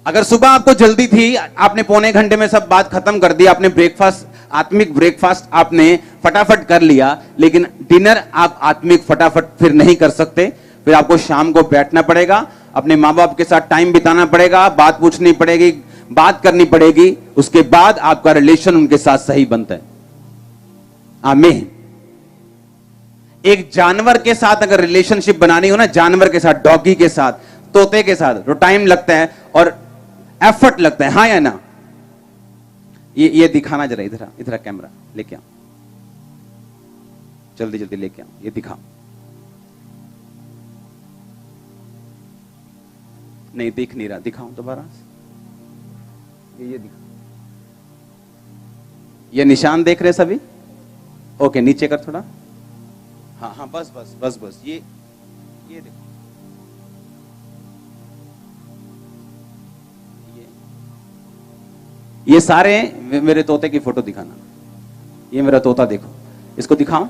अगर सुबह आपको जल्दी थी, आपने पौने घंटे में सब बात खत्म कर दी, आपने ब्रेकफास्ट, आत्मिक ब्रेकफास्ट आपने फटाफट कर लिया, लेकिन डिनर आप आत्मिक फटाफट फिर नहीं कर सकते। फिर आपको शाम को बैठना पड़ेगा, अपने माँ बाप के साथ टाइम बिताना पड़ेगा, बात पूछनी पड़ेगी, बात करनी पड़ेगी, उसके बाद आपका रिलेशन उनके साथ सही बनता है। आमीन। एक जानवर के साथ अगर रिलेशनशिप बनानी हो ना, जानवर के साथ, डॉगी के साथ, तोते के साथ, तो टाइम लगता है और एफर्ट लगता है, हाँ या ना? ये दिखाना जरा, इधर इधर कैमरा लेके आओ, जल्दी जल्दी लेके आओ, ये दिखाओ। नहीं दिख नहीं रहा, दिखाओ दोबारा। ये दिखा, ये निशान देख रहे सभी? ओके, नीचे कर थोड़ा, हाँ हाँ, बस बस बस बस, ये देखो, ये सारे मेरे तोते की फोटो दिखाना। ये मेरा तोता देखो, इसको दिखाओ,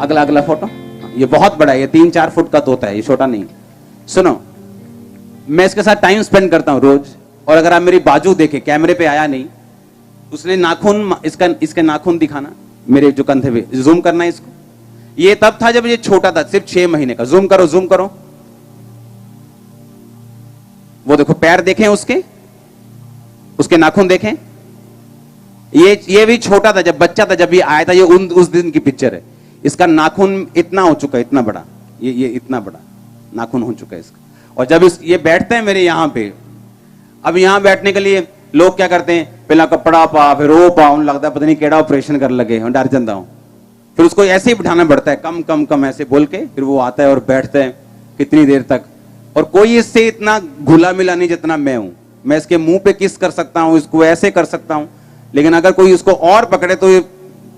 अगला अगला फोटो। ये बहुत बड़ा है, ये 3-4 फुट का तोता है, ये छोटा नहीं। सुनो, मैं इसके साथ टाइम स्पेंड करता हूं रोज, और अगर आप मेरी बाजू देखे, कैमरे पे आया नहीं, उसने नाखून, इसके नाखून दिखाना, मेरे जो कंधे पे, जूम करना है इसको। ये तब था जब ये छोटा था, सिर्फ 6 महीने का। जूम करो, जूम करो, वो देखो पैर देखें उसके नाखून देखें। ये भी छोटा था, जब बच्चा था, जब ये आया था, ये उस दिन की पिक्चर है। इसका नाखून इतना हो चुका है, इतना बड़ा, ये इतना बड़ा नाखून हो चुका है इसका। और जब ये बैठते हैं मेरे यहां पे, अब यहां बैठने के लिए लोग क्या करते हैं, पहला कपड़ा पा, फिर वो पा, उन लगता है पता नहीं केड़ा ऑपरेशन कर लगे, डर जाता हूं। फिर उसको ऐसे ही बिठाना पड़ता है, कम कम कम ऐसे बोल के, फिर वो आता है और बैठते हैं कितनी देर तक। और कोई इससे इतना घुला मिला नहीं जितना मैं हूं। मैं इसके मुंह पे किस कर सकता हूं, इसको ऐसे कर सकता हूं, लेकिन अगर कोई उसको और पकड़े तो ये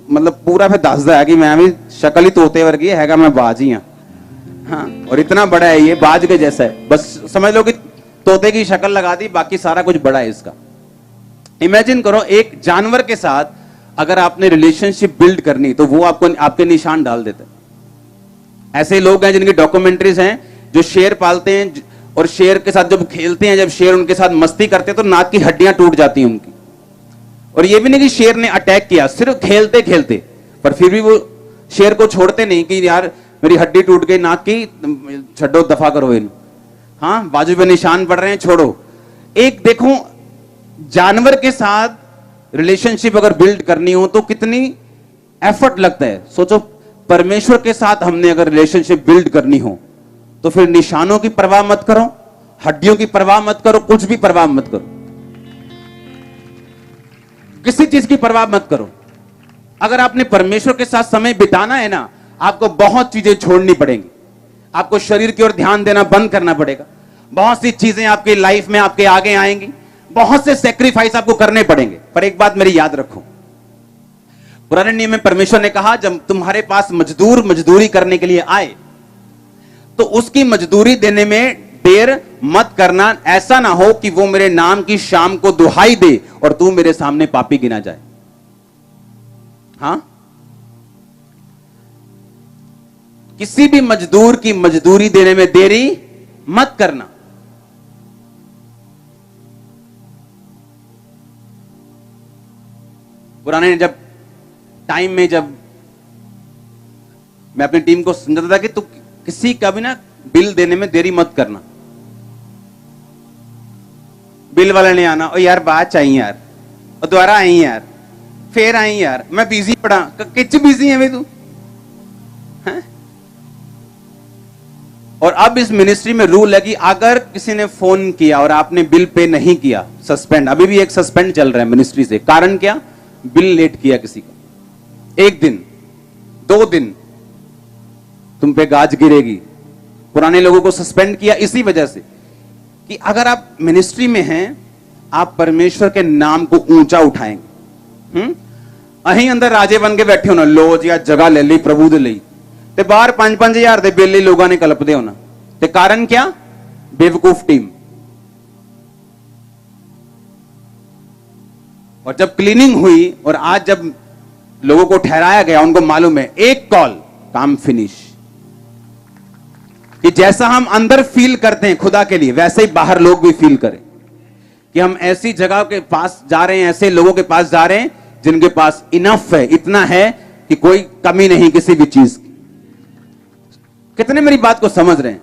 मतलब पूरा फिर दसदा है कि मैं भी शक्ल ही तोते वर्गी है, मैं बाज ही हाँ। और इतना बड़ा है ये, बाज के जैसा है, बस समझ लो कि तोते की शक्ल लगा दी, बाकी सारा कुछ बड़ा है इसका। इमेजिन करो, एक जानवर के साथ अगर आपने रिलेशनशिप बिल्ड करनी, तो वो आपको आपके निशान डाल देते हैं। ऐसे लोग हैं जिनकी डॉक्यूमेंट्रीज हैं, जो शेर पालते हैं, और शेर के साथ जब खेलते हैं, जब शेर उनके साथ मस्ती करते हैं, तो नाक की हड्डियां टूट जाती हैं उनकी। और ये भी नहीं कि शेर ने अटैक किया, सिर्फ खेलते खेलते, पर फिर भी वो शेर को छोड़ते नहीं कि यार मेरी हड्डी टूट गई नाक की, छड्डो, दफा करो इन, हाँ बाजू पे निशान पड़ रहे हैं, छोड़ो। एक देखो, जानवर के साथ रिलेशनशिप अगर बिल्ड करनी हो तो कितनी एफर्ट लगता है। सोचो, परमेश्वर के साथ हमने अगर रिलेशनशिप बिल्ड करनी हो, तो फिर निशानों की परवाह मत करो, हड्डियों की परवाह मत करो, कुछ भी परवाह मत करो, किसी चीज की परवाह मत करो। अगर आपने परमेश्वर के साथ समय बिताना है ना, आपको बहुत चीजें छोड़नी पड़ेंगी। आपको शरीर की ओर ध्यान देना बंद करना पड़ेगा। बहुत सी चीजें आपकी लाइफ में आपके आगे आएंगी, बहुत से सेक्रीफाइस आपको करने पड़ेंगे। पर एक बात मेरी याद रखो, पुराने नियम में परमेश्वर ने कहा, जब तुम्हारे पास मजदूर मजदूरी करने के लिए आए, तो उसकी मजदूरी देने में देर मत करना। ऐसा ना हो कि वो मेरे नाम की शाम को दुहाई दे और तू मेरे सामने पापी गिना जाए। हाँ, किसी भी मजदूर की मजदूरी देने में देरी मत करना। पुराने जब टाइम में, जब मैं अपनी टीम को समझाता था कि तू किसी का भी ना बिल देने में देरी मत करना। बिल वाले ने आना, ओ यार बात चाहिए यार, और दोबारा आई यार, फिर आई यार, मैं बिजी पड़ा, किच बिजी है तू हैं? और अब इस मिनिस्ट्री में रूल है कि अगर किसी ने फोन किया और आपने बिल पे नहीं किया, सस्पेंड। अभी भी एक सस्पेंड चल रहा है मिनिस्ट्री से। कारण क्या? बिल लेट किया किसी का, 1 दिन 2 दिन तुम पे गाज गिरेगी। पुराने लोगों को सस्पेंड किया इसी वजह से कि अगर आप मिनिस्ट्री में हैं, आप परमेश्वर के नाम को ऊंचा उठाएंगे। अहीं अंदर राजे बन के बैठे होना, लो जी आज जगह ले ली प्रभु दे ਲਈ, ਤੇ ਬਾਹਰ 5-5 ਹਜ਼ਾਰ ਦੇ ਬਿੱਲ ਹੀ ਲੋਕਾਂ ਨੇ ਕਲਪਦੇ ਹੋਣਾ। ਤੇ ਕਾਰਨ क्या? बेवकूफ टीम। और जब क्लीनिंग हुई और आज जब लोगों को ठहराया गया, उनको मालूम है एक कॉल काम फिनिश। कि जैसा हम अंदर फील करते हैं खुदा के लिए, वैसे ही बाहर लोग भी फील करें कि हम ऐसी जगह के पास जा रहे हैं, ऐसे लोगों के पास जा रहे हैं जिनके पास इनफ है, इतना है कि कोई कमी नहीं किसी भी चीज की। कितने मेरी बात को समझ रहे हैं?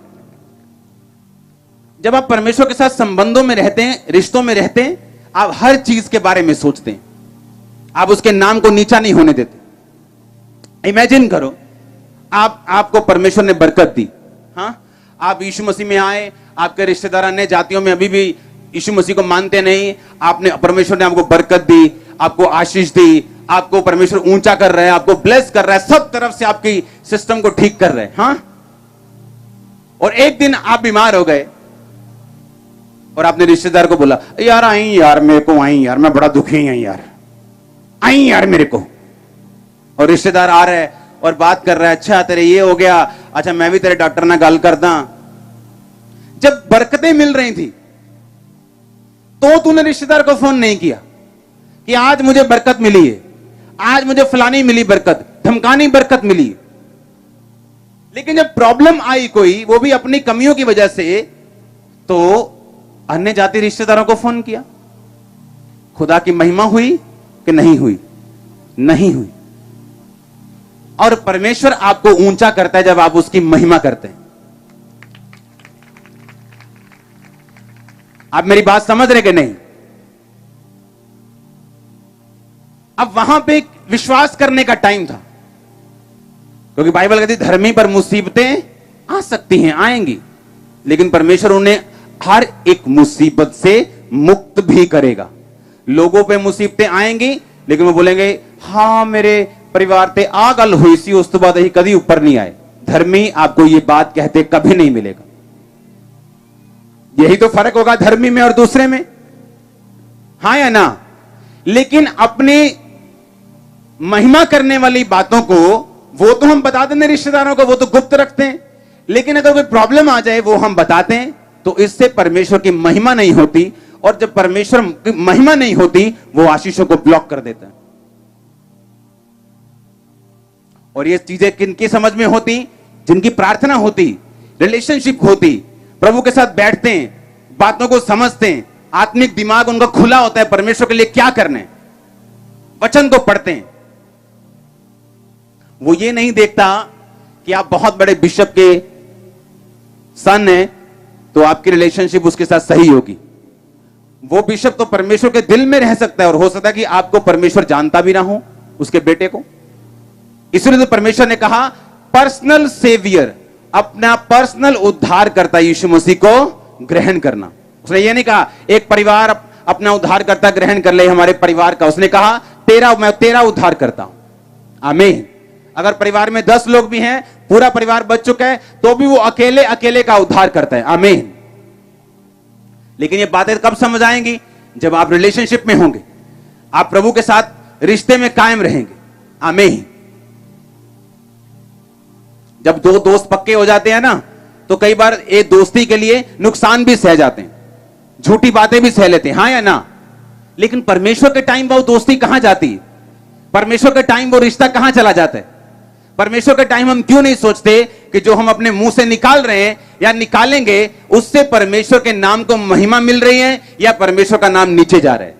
जब आप परमेश्वर के साथ संबंधों में रहते हैं, रिश्तों में रहते हैं, आप हर चीज के बारे में सोचते हैं, आप उसके नाम को नीचा नहीं होने देते। इमेजिन करो, आपको परमेश्वर ने बरकत दी, हाँ, आप यीशु मसीह में आए, आपके रिश्तेदार अन्य जातियों में अभी भी यीशु मसीह को मानते नहीं, आपने परमेश्वर ने आपको बरकत दी, आपको आशीष दी, आपको परमेश्वर ऊंचा कर रहा है, आपको ब्लेस कर रहा है, सब तरफ से आपकी सिस्टम को ठीक कर रहे हैं, हाँ। और एक दिन आप बीमार हो गए और आपने रिश्तेदार को बोला, यार आई यार, मेरे को आई यार, मैं बड़ा दुखी हूं यार, आई यार मेरे को। और रिश्तेदार आ रहा है और बात कर रहा है, अच्छा तेरे ये हो गया, अच्छा मैं भी तेरे डॉक्टर ना गल करदा। जब बरकतें मिल रही थी तो तूने रिश्तेदार को फोन नहीं किया कि आज मुझे बरकत मिली है, आज मुझे फलानी मिली बरकत, धमकानी बरकत मिली। लेकिन जब प्रॉब्लम आई कोई, वो भी अपनी कमियों की वजह से, तो अन्य जाति रिश्तेदारों को फोन किया। खुदा की महिमा हुई कि नहीं हुई? नहीं हुई। और परमेश्वर आपको ऊंचा करता है जब आप उसकी महिमा करते हैं। आप मेरी बात समझ रहे कि नहीं? अब वहां पे विश्वास करने का टाइम था, क्योंकि बाइबल कहती धर्मी पर मुसीबतें आ सकती हैं, आएंगी, लेकिन परमेश्वर उन्हें हर एक मुसीबत से मुक्त भी करेगा। लोगों पे मुसीबतें आएंगी, लेकिन वो बोलेंगे हाँ मेरे परिवार ते आ गल हुई सी, उस तो बाद ही कभी ऊपर नहीं आए। धर्मी आपको ये बात कहते कभी नहीं मिलेगा। यही तो फर्क होगा धर्मी में और दूसरे में, हाँ या ना? लेकिन अपनी महिमा करने वाली बातों को वो तो हम बता देंगे रिश्तेदारों को, वो तो गुप्त रखते हैं, लेकिन अगर कोई प्रॉब्लम आ जाए वो हम बताते हैं, तो इससे परमेश्वर की महिमा नहीं होती। और जब परमेश्वर की महिमा नहीं होती, वो आशीषों को ब्लॉक कर देता है। और ये चीजें किनकी समझ में होती? जिनकी प्रार्थना होती, रिलेशनशिप होती, प्रभु के साथ बैठते हैं, बातों को समझते हैं, आत्मिक दिमाग उनका खुला होता है परमेश्वर के लिए क्या करना है, वचन को पढ़ते हैं। वो ये नहीं देखता कि आप बहुत बड़े बिशप के सन हैं तो आपकी रिलेशनशिप उसके साथ सही होगी। वो बिशप तो परमेश्वर के दिल में रह सकता है, और हो सकता है कि आपको परमेश्वर जानता भी ना हो, उसके बेटे को। इसलिए तो परमेश्वर ने कहा पर्सनल सेवियर, अपना पर्सनल उद्धार करता यीशु मसीह को ग्रहण करना। उसने ये नहीं कहा एक परिवार अपना उद्धार करता ग्रहण कर ले हमारे परिवार का, उसने कहा मैं तेरा उद्धार करता हूं। आमीन। अगर परिवार में 10 लोग भी हैं, पूरा परिवार बच चुका है, तो भी वो अकेले अकेले का उद्धार करता है। आमीन। लेकिन ये बातें कब समझ आएंगी? जब आप रिलेशनशिप में होंगे, आप प्रभु के साथ रिश्ते में कायम रहेंगे। आमीन। जब दो दोस्त पक्के हो जाते हैं ना, तो कई बार एक दोस्ती के लिए नुकसान भी सह जाते हैं, झूठी बातें भी सह लेते हैं, हाँ या ना? लेकिन परमेश्वर के टाइम वो दोस्ती कहां जाती है? परमेश्वर के टाइम वो रिश्ता कहां चला जाता है? परमेश्वर के टाइम हम क्यों नहीं सोचते कि जो हम अपने मुंह से निकाल रहे हैं या निकालेंगे, उससे परमेश्वर के नाम को महिमा मिल रही है या परमेश्वर का नाम नीचे जा रहा है?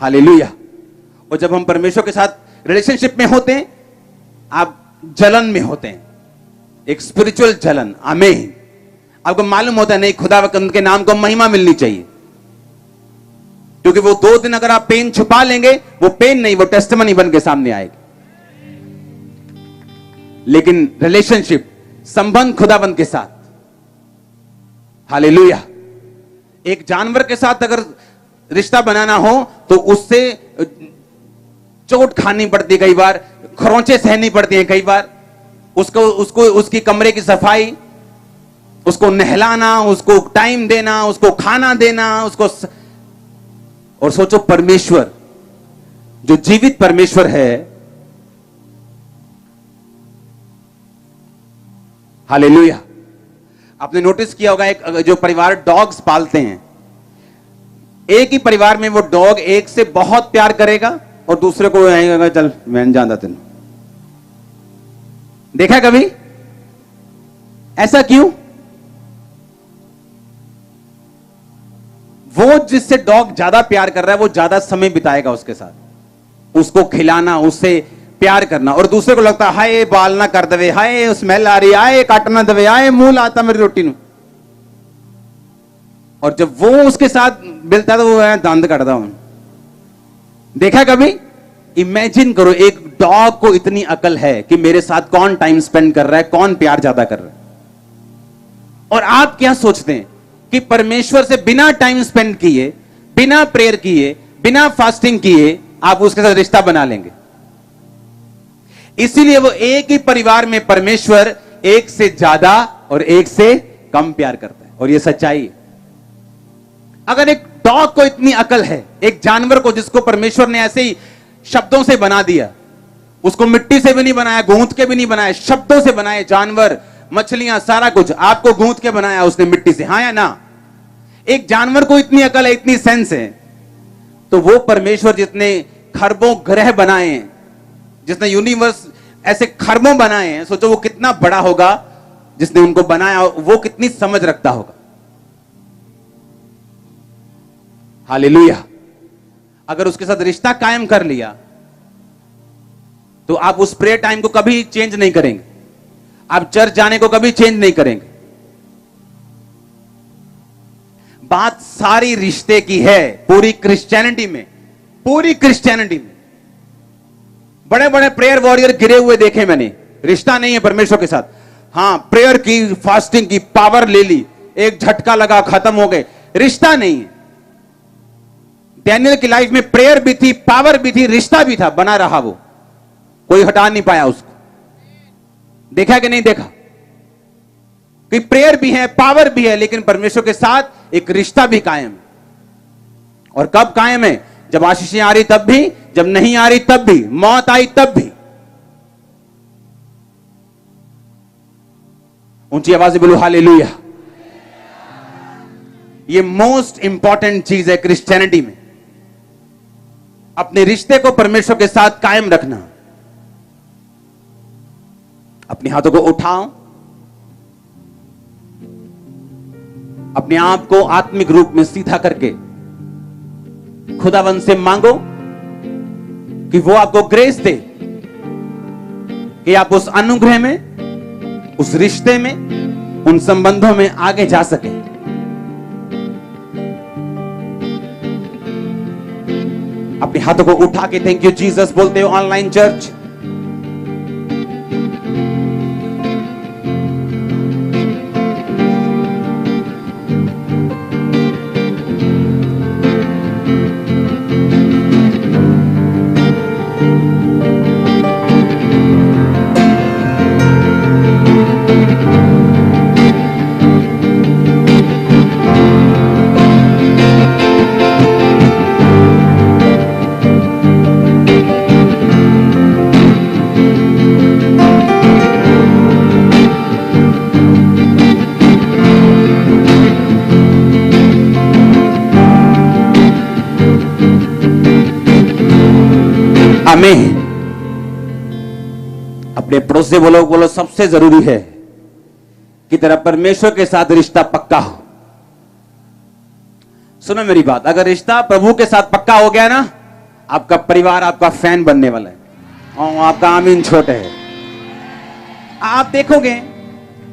हालेलुया। और जब हम परमेश्वर के साथ रिलेशनशिप में होते हैं, आप जलन में होते हैं, एक स्पिरिचुअल जलन। आमीन। आपको मालूम होता है नहीं, खुदा के नाम को महिमा मिलनी चाहिए, क्योंकि वो 2 दिन अगर आप पेन छुपा लेंगे, वो पेन नहीं, वो टेस्टिमनी बन के सामने आएगी। लेकिन रिलेशनशिप, संबंध खुदाबंद के साथ, हालेलुया। एक जानवर के साथ अगर रिश्ता बनाना हो तो उससे चोट खानी पड़ती है, कई बार खरोंचे सहनी पड़ती हैं, कई बार उसको उसकी कमरे की सफाई, उसको नहलाना, उसको टाइम देना, उसको खाना देना, उसको। और सोचो परमेश्वर, जो जीवित परमेश्वर है, हालेलुया। आपने नोटिस किया होगा, एक जो परिवार डॉग्स पालते हैं, एक ही परिवार में वो डॉग एक से बहुत प्यार करेगा और दूसरे को कहेगा चल मैं जानता तेन। देखा कभी ऐसा क्यों? वो जिससे डॉग ज्यादा प्यार कर रहा है वो ज्यादा समय बिताएगा उसके साथ, उसको खिलाना, उससे प्यार करना, और दूसरे को लगता है हाय बाल ना कर दे, हाय स्मेल आ रही, हाय काटना दे, हाय मुंह लाता मेरी रोटी नु। और जब वो उसके साथ मिलता है तो वो दंद काटता हूं। देखा कभी? इमेजिन करो एक डॉग को इतनी अकल है कि मेरे साथ कौन टाइम स्पेंड कर रहा है, कौन प्यार ज्यादा कर रहा है। और आप क्या सोचते हैं कि परमेश्वर से बिना टाइम स्पेंड किए, बिना प्रेयर किए, बिना फास्टिंग किए आप उसके साथ रिश्ता बना लेंगे? इसीलिए वो एक ही परिवार में परमेश्वर एक से ज्यादा और एक से कम प्यार करता है, और यह सच्चाई है। अगर एक डॉग को इतनी अकल है, एक जानवर को जिसको परमेश्वर ने ऐसे ही शब्दों से बना दिया, उसको मिट्टी से भी नहीं बनाया, गूंथ के भी नहीं बनाया, शब्दों से बनाए, जानवर, मछलियां, सारा कुछ आपको गूंथ के बनाया उसने मिट्टी से, हाँ या ना? एक जानवर को इतनी अकल है, इतनी सेंस है, तो वो परमेश्वर जितने खरबों ग्रह बनाए हैं, जिसने यूनिवर्स ऐसे खरबों बनाए हैं, सोचो वो कितना बड़ा होगा जिसने उनको बनाया, वो कितनी समझ रखता होगा। हालेलुया। अगर उसके साथ रिश्ता कायम कर लिया तो आप उस प्रेयर टाइम को कभी चेंज नहीं करेंगे, आप चर्च जाने को कभी चेंज नहीं करेंगे। बात सारी रिश्ते की है, पूरी क्रिश्चियनिटी में, पूरी क्रिश्चियनिटी में बड़े बड़े प्रेयर वॉरियर गिरे हुए देखे मैंने, रिश्ता नहीं है परमेश्वर के साथ। हां, प्रेयर की, फास्टिंग की, पावर ले ली, एक झटका लगा, खत्म हो गए, रिश्ता नहीं है। डैनियल की लाइफ में प्रेयर भी थी, पावर भी थी, रिश्ता भी था, बना रहा वो, कोई हटा नहीं पाया उसको। देखा कि नहीं देखा? कि प्रेयर भी है, पावर भी है, लेकिन परमेश्वर के साथ एक रिश्ता भी कायम है। और कब कायम है? जब आशीषें आ रही तब भी, जब नहीं आ रही तब भी, मौत आई तब भी। ऊंची आवाज से बोलो हालेलुया। ये मोस्ट इंपॉर्टेंट चीज है क्रिश्चियनिटी में, अपने रिश्ते को परमेश्वर के साथ कायम रखना। अपने हाथों को उठाओ, अपने आप को आत्मिक रूप में सीधा करके खुदावन से मांगो कि वो आपको ग्रेस दे कि आप उस अनुग्रह में, उस रिश्ते में, उन संबंधों में आगे जा सके। अपने हाथों को उठा के थैंक यू जीसस बोलते हो ऑनलाइन चर्च। आमीन। अपने पड़ोस से बोलो, बोलो सबसे जरूरी है कि तेरा परमेश्वर के साथ रिश्ता पक्का हो। सुनो मेरी बात, अगर रिश्ता प्रभु के साथ पक्का हो गया ना, आपका परिवार आपका फैन बनने वाला है, और आपका आमीन छोटे है। आप देखोगे,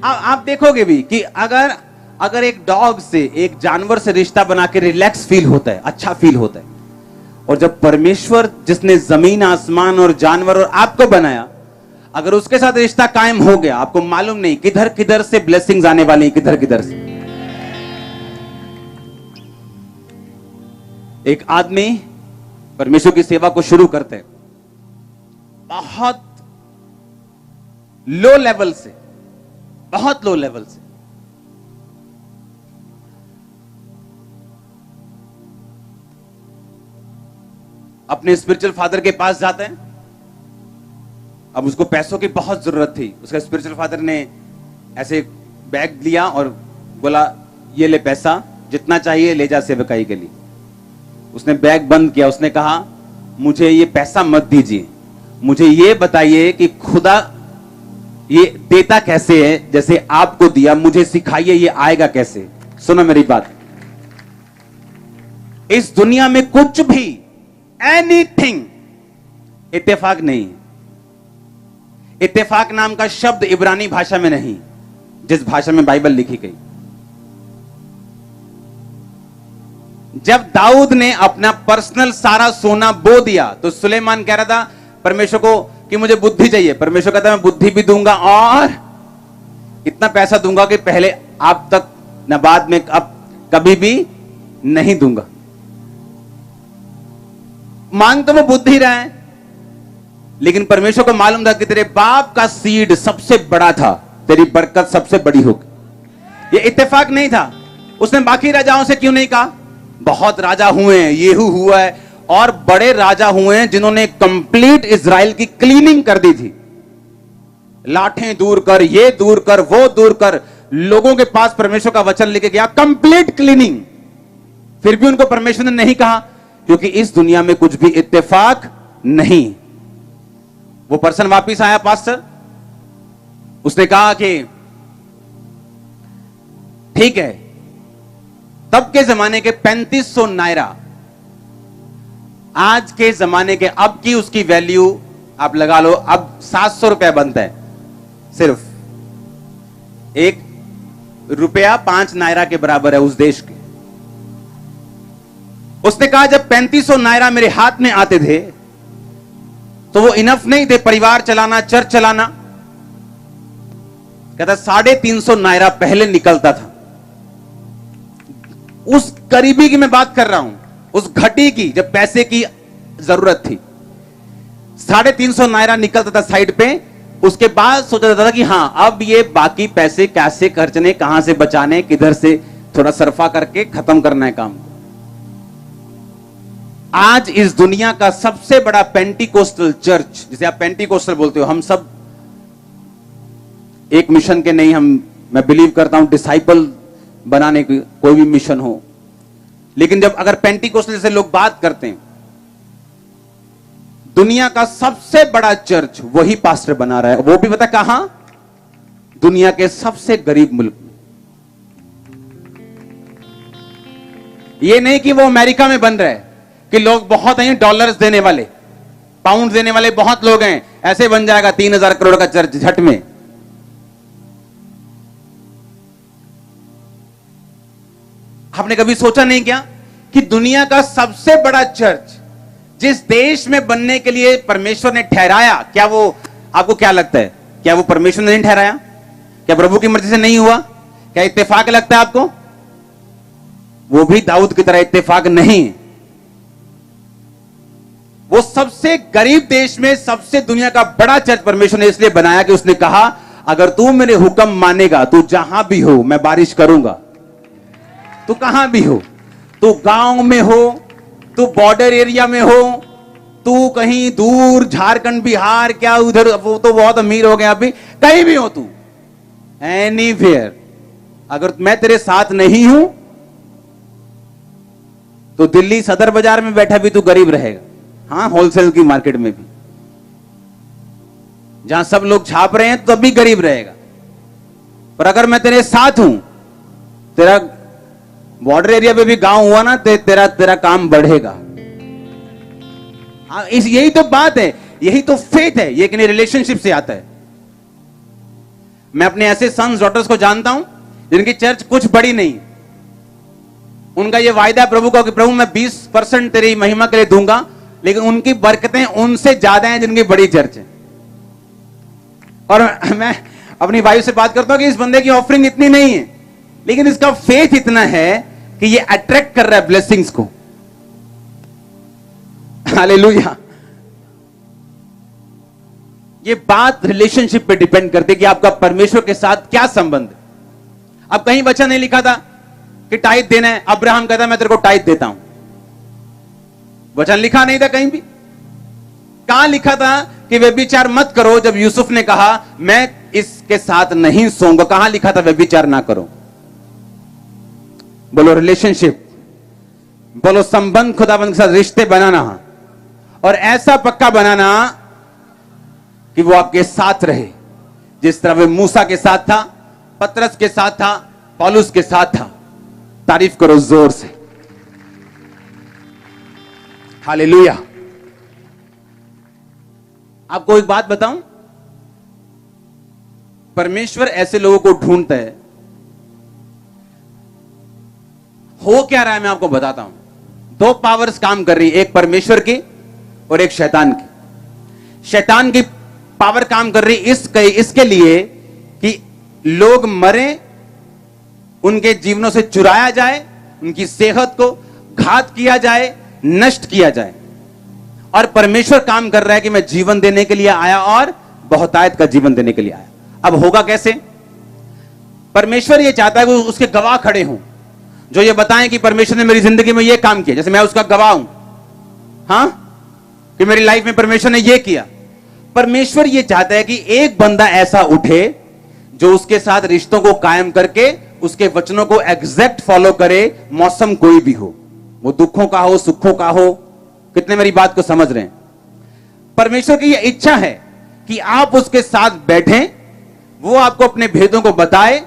आप देखोगे भी कि अगर एक डॉग से, एक जानवर से रिश्ता बना के रिलैक्स फील होता है, अच्छा फील होता है। और जब परमेश्वर जिसने जमीन, आसमान और जानवर और आपको बनाया, अगर उसके साथ रिश्ता कायम हो गया, आपको मालूम नहीं किधर किधर से ब्लेसिंग्स आने वाली, किधर किधर से। एक आदमी परमेश्वर की सेवा को शुरू करते हैं, बहुत लो लेवल से, बहुत लो लेवल से, अपने स्पिरिचुअल फादर के पास जाते हैं। अब उसको पैसों की बहुत जरूरत थी। उसका स्पिरिचुअल फादर ने ऐसे बैग लिया और बोला ये ले पैसा, जितना चाहिए ले जा सेवकाई के लिए। उसने बैग बंद किया, उसने कहा मुझे ये पैसा मत दीजिए, मुझे ये बताइए कि खुदा ये देता कैसे है, जैसे आपको दिया मुझे सिखाइए ये आएगा कैसे। सुनो मेरी बात, इस दुनिया में कुछ भी एनीथिंग इत्तेफाक नहीं। इत्तेफाक नाम का शब्द इब्रानी भाषा में नहीं, जिस भाषा में बाइबल लिखी गई। जब दाऊद ने अपना पर्सनल सारा सोना बो दिया तो सुलेमान कह रहा था परमेश्वर को कि मुझे बुद्धि चाहिए। परमेश्वर कहता मैं बुद्धि भी दूंगा और इतना पैसा दूंगा कि पहले आप तक न बाद में अब कभी भी नहीं दूंगा। मांग तो वो बुद्धि रहा है, लेकिन परमेश्वर को मालूम था कि तेरे बाप का सीड सबसे बड़ा था, तेरी बरकत सबसे बड़ी होगी। ये इत्तेफाक नहीं था। उसने बाकी राजाओं से क्यों नहीं कहा? बहुत राजा हुए हैं, येहू हुआ है और बड़े राजा हुए हैं जिन्होंने कंप्लीट इजराइल की क्लीनिंग कर दी थी। लाठें दूर कर, ये दूर कर, वो दूर कर, लोगों के पास परमेश्वर का वचन लेके गया, कंप्लीट क्लीनिंग। फिर भी उनको परमेश्वर ने नहीं कहा, क्योंकि इस दुनिया में कुछ भी इत्तेफाक नहीं। वो पर्सन वापिस आया पास्टर, उसने कहा कि ठीक है, तब के जमाने के 3500 नायरा आज के जमाने के अब की उसकी वैल्यू आप लगा लो, अब 700 रुपया बनता है। सिर्फ एक रुपया 5 नायरा के बराबर है उस देश के। उसने कहा जब 3500 नायरा मेरे हाथ में आते थे तो वो इनफ नहीं थे परिवार चलाना, चर्च चलाना। कहता 350 नायरा पहले निकलता था। उस करीबी की मैं बात कर रहा हूं, उस घटी की जब पैसे की जरूरत थी। 350 नायरा निकलता था साइड पे। उसके बाद सोचा जाता था कि हां अब ये बाकी पैसे कैसे खर्चने, कहां से बचाने, किधर से थोड़ा सरफा करके खत्म करना है काम को। आज इस दुनिया का सबसे बड़ा पेंटिकोस्टल चर्च, जिसे आप पेंटिकोस्टल बोलते हो, हम सब एक मिशन के नहीं, मैं बिलीव करता हूं डिसाइपल बनाने की कोई भी मिशन हो, लेकिन जब अगर पेंटिकोस्टल जैसे लोग बात करते हैं, दुनिया का सबसे बड़ा चर्च वही पास्टर बना रहा है। वो भी पता कहां? दुनिया के सबसे गरीब मुल्क में। ये नहीं कि वो अमेरिका में बन रहा है कि लोग बहुत हैं डॉलर्स देने वाले, पाउंड देने वाले बहुत लोग हैं, ऐसे बन जाएगा 3000 करोड़ का चर्च झट में। आपने कभी सोचा नहीं क्या कि दुनिया का सबसे बड़ा चर्च जिस देश में बनने के लिए परमेश्वर ने ठहराया, क्या वो आपको क्या लगता है, क्या वो परमेश्वर ने नहीं ठहराया? क्या प्रभु की मर्जी से नहीं हुआ? क्या इत्तेफाक लगता है आपको? वो भी दाऊद की तरह इत्तेफाक नहीं। वो सबसे गरीब देश में सबसे दुनिया का बड़ा चर्च परमेश्वर ने इसलिए बनाया कि उसने कहा अगर तू मेरे हुक्म मानेगा, तू जहां भी हो मैं बारिश करूंगा। तू कहां भी हो, तू गांव में हो, तू बॉर्डर एरिया में हो, तू कहीं दूर झारखंड बिहार, क्या उधर वो तो बहुत अमीर हो गया अभी, कहीं भी हो तू, एनीवेयर, अगर मैं तेरे साथ नहीं हूं तो दिल्ली सदर बाजार में बैठा भी तू गरीब रहेगा। हां, होलसेल की मार्केट में भी जहां सब लोग छाप रहे हैं तब भी गरीब रहेगा। पर अगर मैं तेरे साथ हूं, तेरा बॉर्डर एरिया पे भी गांव हुआ ना, तेरा काम बढ़ेगा। यही तो बात है, यही तो फेथ है, ये कि रिलेशनशिप से आता है। मैं अपने ऐसे सन्स डॉटर्स को जानता हूं जिनकी चर्च कुछ बड़ी नहीं, उनका ये वायदा है प्रभु का कि प्रभु मैं 20% तेरी महिमा के लिए दूंगा, लेकिन उनकी बरकतें उनसे ज्यादा हैं जिनकी बड़ी चर्च है। और मैं अपनी वाइफ से बात करता हूं कि इस बंदे की ऑफरिंग इतनी नहीं है, लेकिन इसका फेथ इतना है कि ये अट्रैक्ट कर रहा है ब्लेसिंग्स को। हालेलुया। ये बात रिलेशनशिप पे डिपेंड करती है कि आपका परमेश्वर के साथ क्या संबंध है। अब कहीं वचन नहीं लिखा था कि टाइट देना है, अब्राहम कहता मैं तेरे को टाइट देता हूं, वचन लिखा नहीं था कहीं भी। कहां लिखा था कि व्यभिचार मत करो, जब यूसुफ ने कहा मैं इसके साथ नहीं सोऊंगा, कहां लिखा था व्यभिचार ना करो? बोलो रिलेशनशिप। बोलो संबंध खुदाबंद के साथ रिश्ते बनाना और ऐसा पक्का बनाना कि वो आपके साथ रहे, जिस तरह वे मूसा के साथ था, पतरस के साथ था, पौलुस के साथ था। तारीफ करो जोर से, हालेलुया। आपको एक बात बताऊं, परमेश्वर ऐसे लोगों को ढूंढता है। हो क्या रहा है मैं आपको बताता हूं। दो पावर्स काम कर रही है, एक परमेश्वर की और एक शैतान की। शैतान की पावर काम कर रही इसके लिए कि लोग मरे, उनके जीवनों से चुराया जाए, उनकी सेहत को घात किया जाए, नष्ट किया जाए। और परमेश्वर काम कर रहा है कि मैं जीवन देने के लिए आया और बहुतायत का जीवन देने के लिए आया। अब होगा कैसे? परमेश्वर ये चाहता है कि उसके गवाह खड़े हों, जो ये बताएं कि परमेश्वर ने मेरी जिंदगी में ये काम किया, जैसे मैं उसका गवाह हूं, हां, कि मेरी लाइफ में परमेश्वर ने ये किया। परमेश्वर ये चाहता है कि एक बंदा ऐसा उठे जो उसके साथ रिश्तों को कायम करके उसके वचनों को एग्जैक्ट फॉलो करे, मौसम कोई भी हो, वो दुखों का हो, सुखों का हो। कितने मेरी बात को समझ रहे हैं? परमेश्वर की यह इच्छा है कि आप उसके साथ बैठें, वो आपको अपने भेदों को बताए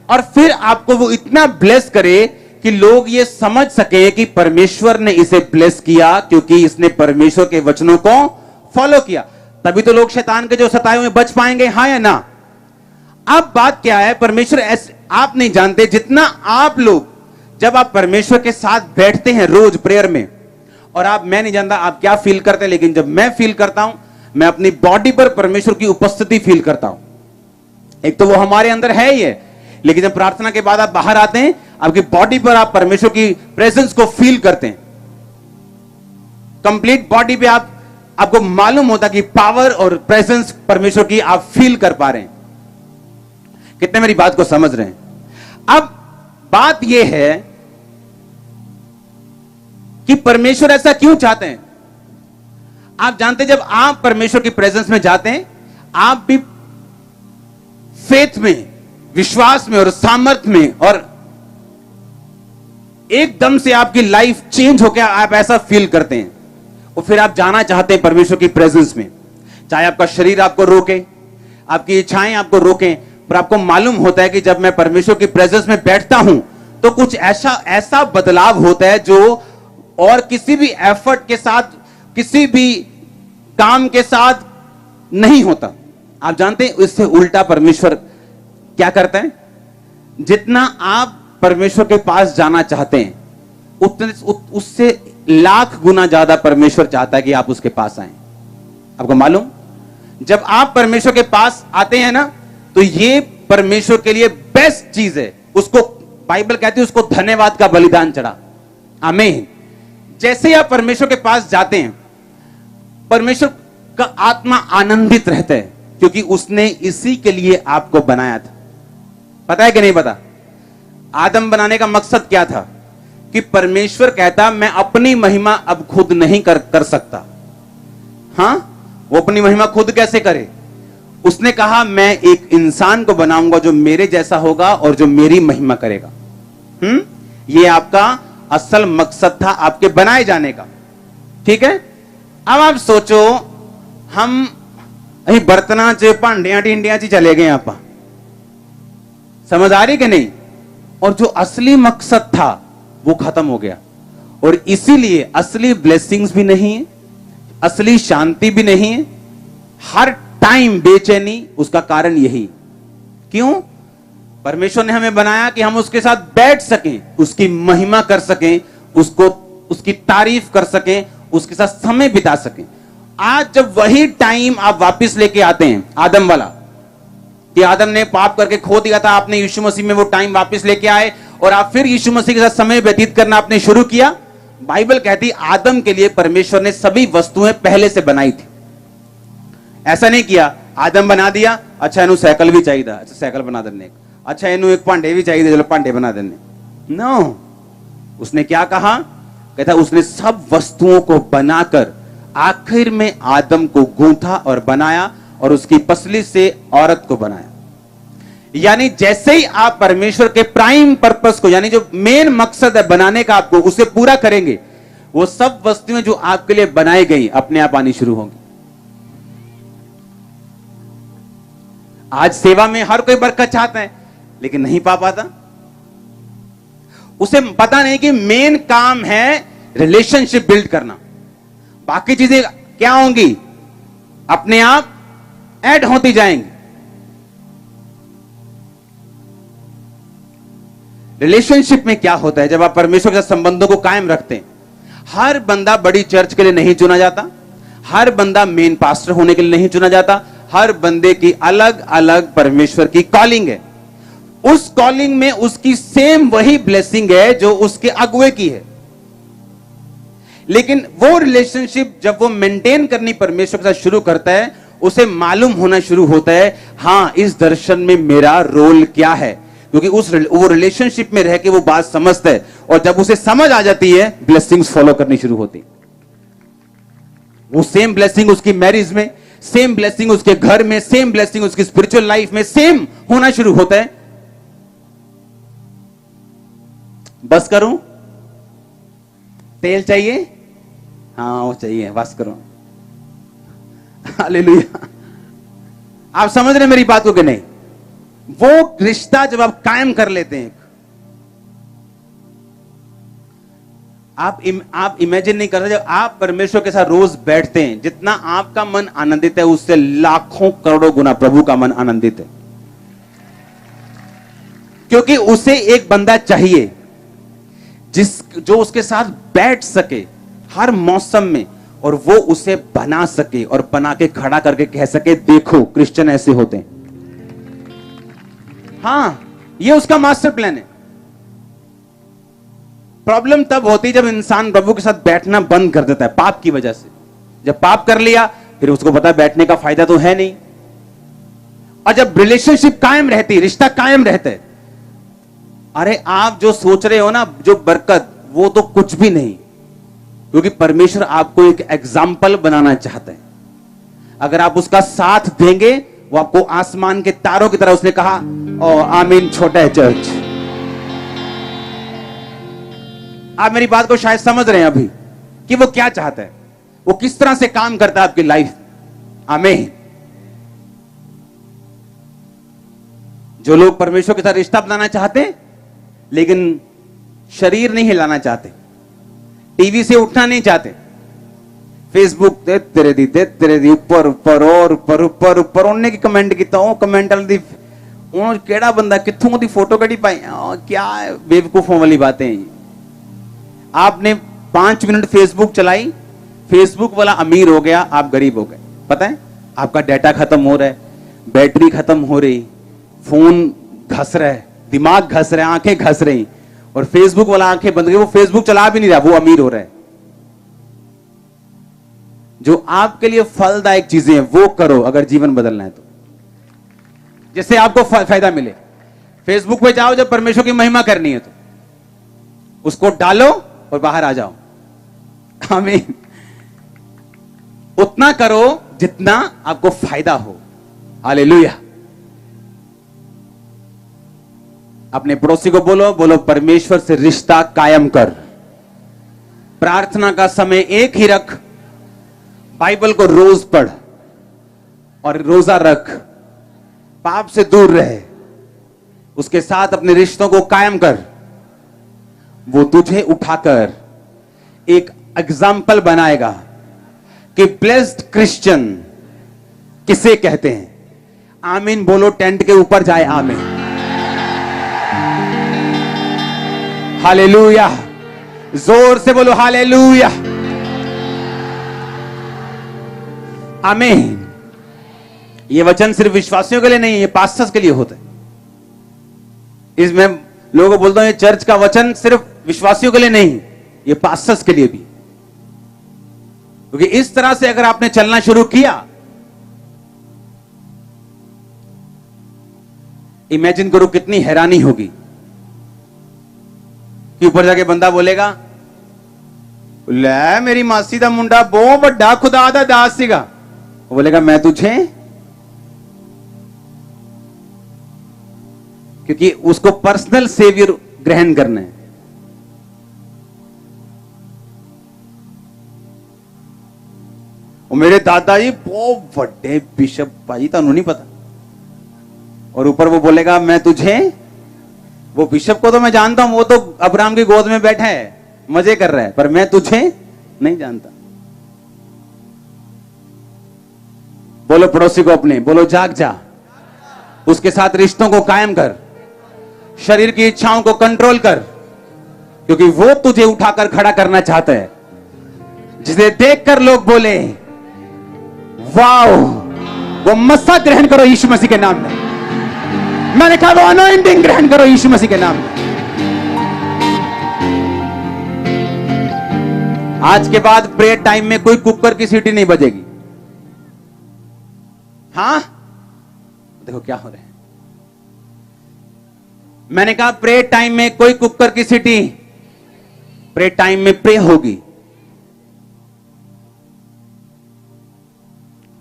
और फिर आपको वो इतना ब्लेस करे कि लोग ये समझ सके कि परमेश्वर ने इसे ब्लेस किया क्योंकि इसने परमेश्वर के वचनों को फॉलो किया। तभी तो लोग शैतान के जो सताए हुए बच पाएंगे, हां या ना? अब बात क्या है, परमेश्वर ऐसे आप नहीं जानते जितना आप लोग, जब आप परमेश्वर के साथ बैठते हैं रोज प्रेयर में, और आप, मैं नहीं जानता आप क्या फील करते हैं, लेकिन जब मैं फील करता हूं, मैं अपनी बॉडी पर परमेश्वर की उपस्थिति फील करता हूं। एक तो वो हमारे अंदर है ही है, लेकिन जब प्रार्थना के बाद आप बाहर आते हैं, आपकी बॉडी पर आप परमेश्वर की प्रेजेंस को फील करते हैं। कंप्लीट बॉडी पे आपको मालूम होता कि पावर और प्रेजेंस परमेश्वर की आप फील कर पा रहे हैं। कितने मेरी बात को समझ रहे हैं? अब बात यह है कि परमेश्वर ऐसा क्यों चाहते हैं। आप जानते हैं, जब आप परमेश्वर की प्रेजेंस में जाते हैं, आप भी फेथ में, विश्वास में और सामर्थ में, और एकदम से आपकी लाइफ चेंज होकर आप ऐसा फील करते हैं, और फिर आप जाना चाहते हैं परमेश्वर की प्रेजेंस में। चाहे आपका शरीर आपको रोके, आपकी इच्छाएं आपको रोकें, पर आपको मालूम होता है कि जब मैं परमेश्वर की प्रेजेंस में बैठता हूं तो कुछ ऐसा बदलाव होता है जो और किसी भी एफर्ट के साथ, किसी भी काम के साथ नहीं होता। आप जानते हैं, इससे उल्टा परमेश्वर क्या करता है? जितना आप परमेश्वर के पास जाना चाहते हैं, उतने उससे लाख गुना ज्यादा परमेश्वर चाहता है कि आप उसके पास आए। आपको मालूम, जब आप परमेश्वर के पास आते हैं ना, तो ये परमेश्वर के लिए बेस्ट चीज है। उसको बाइबल कहती है, उसको धन्यवाद का बलिदान चढ़ा। आमीन। जैसे ही आप परमेश्वर के पास जाते हैं, परमेश्वर का आत्मा आनंदित रहता है, क्योंकि उसने इसी के लिए आपको बनाया था। पता है कि नहीं पता? आदम बनाने का मकसद क्या था? कि परमेश्वर कहता, मैं अपनी महिमा अब खुद नहीं कर सकता। हां, वो अपनी महिमा खुद कैसे करे? उसने कहा, मैं एक इंसान को बनाऊंगा जो मेरे जैसा होगा और जो मेरी महिमा करेगा। ये आपका असल मकसद था आपके बनाए जाने का। ठीक है? अब आप सोचो, हम बर्तना च भांडिया टिंडिया च चले गए, आप समझ आ रही कि नहीं? और जो असली मकसद था वो खत्म हो गया, और इसीलिए असली ब्लेसिंग्स भी नहीं है, असली शांति भी नहीं है, हर टाइम बेचैनी। उसका कारण यही। क्यों? परमेश्वर ने हमें बनाया कि हम उसके साथ बैठ सकें, उसकी महिमा कर सकें, उसकी तारीफ कर सकें, उसके साथ समय बिता सकें। आज जब वही टाइम आप वापस लेके आते हैं, आदम वाला, कि आदम ने पाप करके खो दिया था, आपने यीशु मसीह में वो टाइम वापस लेके आए और आप फिर यीशु मसीह के साथ समय व्यतीत करना आपने शुरू किया। बाइबल कहती आदम के लिए परमेश्वर ने सभी वस्तुएं पहले से बनाई थी। ऐसा नहीं किया, आदम बना दिया, अच्छा इन्हें साइकिल भी चाहिए था, अच्छा साइकिल बना देने, अच्छा इन्हें एक भांडे भी चाहिए, चलो भांडे बना देने। नो, उसने क्या कहा? कहता उसने सब वस्तुओं को बनाकर आखिर में आदम को गूंथा और बनाया और उसकी पसली से औरत को बनाया। यानी जैसे ही आप परमेश्वर के प्राइम पर्पस को, यानी जो मेन मकसद है बनाने का आपको, उसे पूरा करेंगे, वो सब वस्तुएं जो आपके लिए बनाई गई अपने आप आनी शुरू होंगी। आज सेवा में हर कोई बरकत चाहता है लेकिन नहीं पा पाता। उसे पता नहीं कि मेन काम है रिलेशनशिप बिल्ड करना। बाकी चीजें क्या होंगी, अपने आप ऐड होती जाएंगी। रिलेशनशिप में क्या होता है, जब आप परमेश्वर के साथ संबंधों को कायम रखते हैं, हर बंदा बड़ी चर्च के लिए नहीं चुना जाता, हर बंदा मेन पास्टर होने के लिए नहीं चुना जाता। हर बंदे की अलग अलग परमेश्वर की कॉलिंग है। उस कॉलिंग में उसकी सेम वही ब्लेसिंग है जो उसके अगुए की है, लेकिन वो रिलेशनशिप जब वो मेंटेन करनी परमेश्वर के साथ शुरू करता है, उसे मालूम होना शुरू होता है, हां इस दर्शन में मेरा रोल क्या है, क्योंकि वो रिलेशनशिप में रह के वो बात समझता है। और जब उसे समझ आ जाती है, ब्लेसिंग्स फॉलो करनी शुरू होती। वो सेम ब्लेसिंग उसकी मैरिज में, सेम ब्लेसिंग उसके घर में, सेम ब्लेसिंग उसकी स्पिरिचुअल लाइफ में सेम होना शुरू होता है। बस करूं, तेल चाहिए, हाँ वो चाहिए, बस करो। हालेलुया। आप समझ रहे मेरी बात को कि नहीं? वो रिश्ता जब आप कायम कर लेते हैं, आप इमेजिन नहीं कर रहे, जब आप परमेश्वर के साथ रोज बैठते हैं, जितना आपका मन आनंदित है उससे लाखों करोड़ों गुना प्रभु का मन आनंदित है। क्योंकि उसे एक बंदा चाहिए जो उसके साथ बैठ सके हर मौसम में, और वो उसे बना सके और बना के खड़ा करके कह सके, देखो क्रिश्चियन ऐसे होते हैं। हां, ये उसका मास्टर प्लान है। प्रॉब्लम तब होती जब इंसान प्रभु के साथ बैठना बंद कर देता है, पाप की वजह से। जब पाप कर लिया फिर उसको पता है बैठने का फायदा तो है नहीं। और जब रिलेशनशिप कायम रहती, रिश्ता कायम रहता है, अरे आप जो सोच रहे हो ना, जो बरकत, वो तो कुछ भी नहीं, क्योंकि परमेश्वर आपको एक एग्जाम्पल बनाना चाहता है। अगर आप उसका साथ देंगे, वो आपको आसमान के तारों की तरह, उसने कहा, ओ आमीन, छोटा है चर्च। आप मेरी बात को शायद समझ रहे हैं अभी कि वो क्या चाहता है, वो किस तरह से काम करता है आपकी लाइफ। आमीन। जो लोग परमेश्वर के साथ रिश्ता बनाना चाहते हैं लेकिन शरीर नहीं हिलाना चाहते, टीवी से उठना नहीं चाहते, फेसबुक ते तेरे दी ऊपर ऊपर और ऊपर ऊपर ऊपर उन्ने की कमेंट किया, ਉਹ कमेंट वाली ਉਹ ਕਿਹੜਾ ਬੰਦਾ ਕਿੱਥੋਂ ਦੀ फोटो कड़ी पाई, क्या बेवकूफों वाली बातें हैं। आपने 5 मिनट फेसबुक चलाई, फेसबुक वाला अमीर हो गया, आप गरीब हो गए। पता है, आपका डाटा खत्म हो रहा है, बैटरी खत्म हो रही, फोन घस रहा है, दिमाग घस रहा है, आंखें घस रही, और फेसबुक वाला आंखें बंद गई, वो फेसबुक चला भी नहीं रहा, वो अमीर हो रहा है। जो आपके लिए फलदायक चीजें हैं वो करो अगर जीवन बदलना है तो, जिससे आपको फायदा मिले। फेसबुक पे जाओ, जब परमेश्वर की महिमा करनी है तो उसको डालो और बाहर आ जाओ। आमीन। उतना करो जितना आपको फायदा हो। हालेलुया। अपने पड़ोसी को बोलो, बोलो परमेश्वर से रिश्ता कायम कर। प्रार्थना का समय एक ही रख, बाइबल को रोज पढ़ और रोजा रख, पाप से दूर रहे, उसके साथ अपने रिश्तों को कायम कर। वो तुझे उठाकर एक एग्जाम्पल बनाएगा कि ब्लेस्ड क्रिश्चियन किसे कहते हैं। आमीन बोलो, टेंट के ऊपर जाए। आमीन। हालेलुया। जोर से बोलो हालेलुया। आमीन। ये वचन सिर्फ विश्वासियों के लिए नहीं है, ये पास्टर्स के लिए होता है। इसमें लोगों को बोलता हूं, ये चर्च का वचन सिर्फ विश्वासियों के लिए नहीं, ये पास्टर्स के लिए भी। क्योंकि इस तरह से अगर आपने चलना शुरू किया, इमेजिन करो कितनी हैरानी होगी कि ऊपर जाके बंदा बोलेगा, ले मेरी मासी दा मुंडा बहुत बड़ा खुदा दा दास सीगा। वो बोलेगा, मैं तुझे क्योंकि उसको पर्सनल सेवियर ग्रहण करना है। और मेरे दादाजी बहुत बड़े बिशप, भाई तुहानू नहीं पता। और ऊपर वो बोलेगा मैं तुझे, वो बिशप को तो मैं जानता हूं, वो तो अब्राहम की गोद में बैठा है, मजे कर रहा है, पर मैं तुझे नहीं जानता। बोलो पड़ोसी को अपने, बोलो जाग जा, उसके साथ रिश्तों को कायम कर, शरीर की इच्छाओं को कंट्रोल कर, क्योंकि वो तुझे उठाकर खड़ा करना चाहता है, जिसे देखकर लोग बोले वाओ। वो मस्सा ग्रहण करो यीशु मसीह के नाम में। मैंने कहा वो अनॉइंटिंग ग्रहण करो यीशु मसीह के नाम में। आज के बाद प्रेयर टाइम में कोई कुकर की सीटी नहीं बजेगी। हाँ, देखो क्या हो रहा है। मैंने कहा प्रेयर टाइम में कोई कुकर की सीटी, प्रेयर टाइम में प्रे होगी।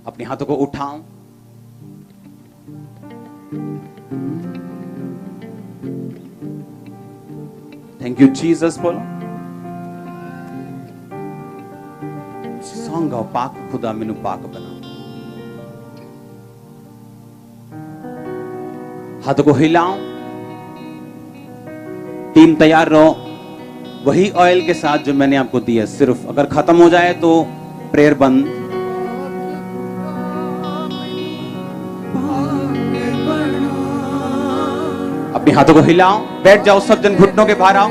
अपने हाथों को उठाओ, थैंक यू जीसस बोलो। सॉन्ग गाओ, पाक खुदा मैनू पाक बना। हाथों को हिलाओ, टीम तैयार रहो, वही ऑयल के साथ जो मैंने आपको दिया। सिर्फ अगर खत्म हो जाए तो प्रेयर बंद। अपने हाथों को हिलाओ, बैठ जाओ, सब जन घुटनों के बाहर आओ।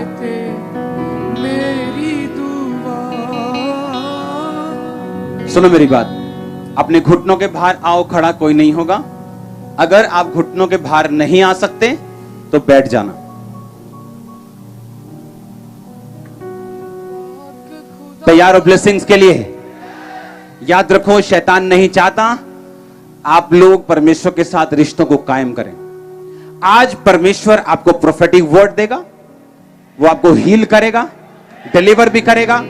सुनो मेरी बात, अपने घुटनों के बाहर आओ, खड़ा कोई नहीं होगा। अगर आप घुटनों के बाहर नहीं आ सकते तो बैठ जाना। तैयार हो ब्लेसिंग्स के लिए? याद रखो, शैतान नहीं चाहता आप लोग परमेश्वर के साथ रिश्तों को कायम करें। आज परमेश्वर आपको प्रोफेटिक वर्ड देगा, वो आपको हील करेगा, डिलीवर भी करेगा,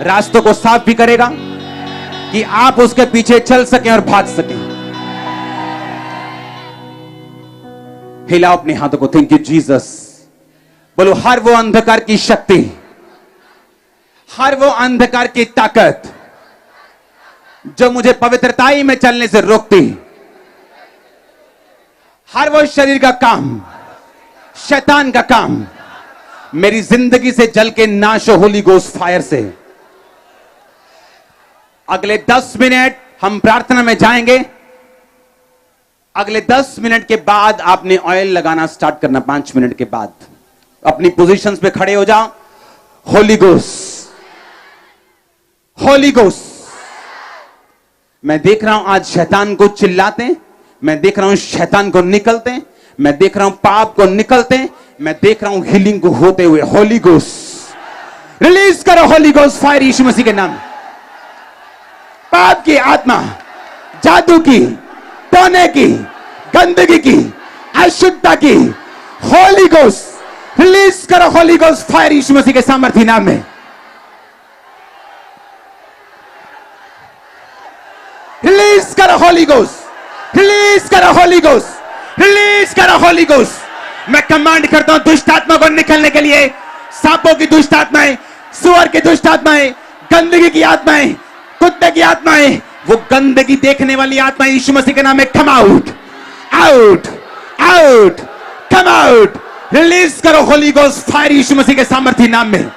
रास्तों को साफ भी करेगा कि आप उसके पीछे चल सकें और भाग सकें। हिलाओ अपने हाथों को, थैंक यू जीसस बोलो। हर वो अंधकार की शक्ति, हर वो अंधकार की ताकत जो मुझे पवित्रताई में चलने से रोकती, हर वो शरीर का काम, शैतान का काम, मेरी जिंदगी से जल के नाश हो होली गोस्ट फायर से। अगले 10 मिनट हम प्रार्थना में जाएंगे। अगले 10 मिनट के बाद आपने ऑयल लगाना स्टार्ट करना। 5 मिनट के बाद अपनी पोजीशंस पे खड़े हो जाओ। Holi ghost, Holi ghost. मैं देख रहा हूं आज शैतान को चिल्लाते, मैं देख रहा हूं शैतान को निकलते, मैं देख रहा हूं पाप को निकलते, मैं देख रहा हूं हीलिंग को होते हुए। होली गोस्ट रिलीज करो, होली गोस्ट फायर यीशु मसीह के नाम। पाप की आत्मा, जादू की, टोने की, गंदगी की, अशुद्धता की, होली गोस्ट रिलीज करो, होली गोस्ट फायर यीशु मसीह के सामर्थ्य नाम में। रिलीज करो होली गोस्ट, रिलीज करो होली गोस्ट, रिलीज करो होली गोस्ट। मैं कमांड करता हूं दुष्ट आत्मा को निकलने के लिए। सांपों की दुष्ट आत्माएं, सुअर की दुष्ट आत्माएं, गंदगी की आत्माएं, कुत्ते की आत्माएं, वो गंदगी देखने वाली आत्माएं यीशु मसीह के नाम में come out, out, out, come out. Release करो होली गोस्ट फायर यीशु मसीह के सामर्थ्य नाम में।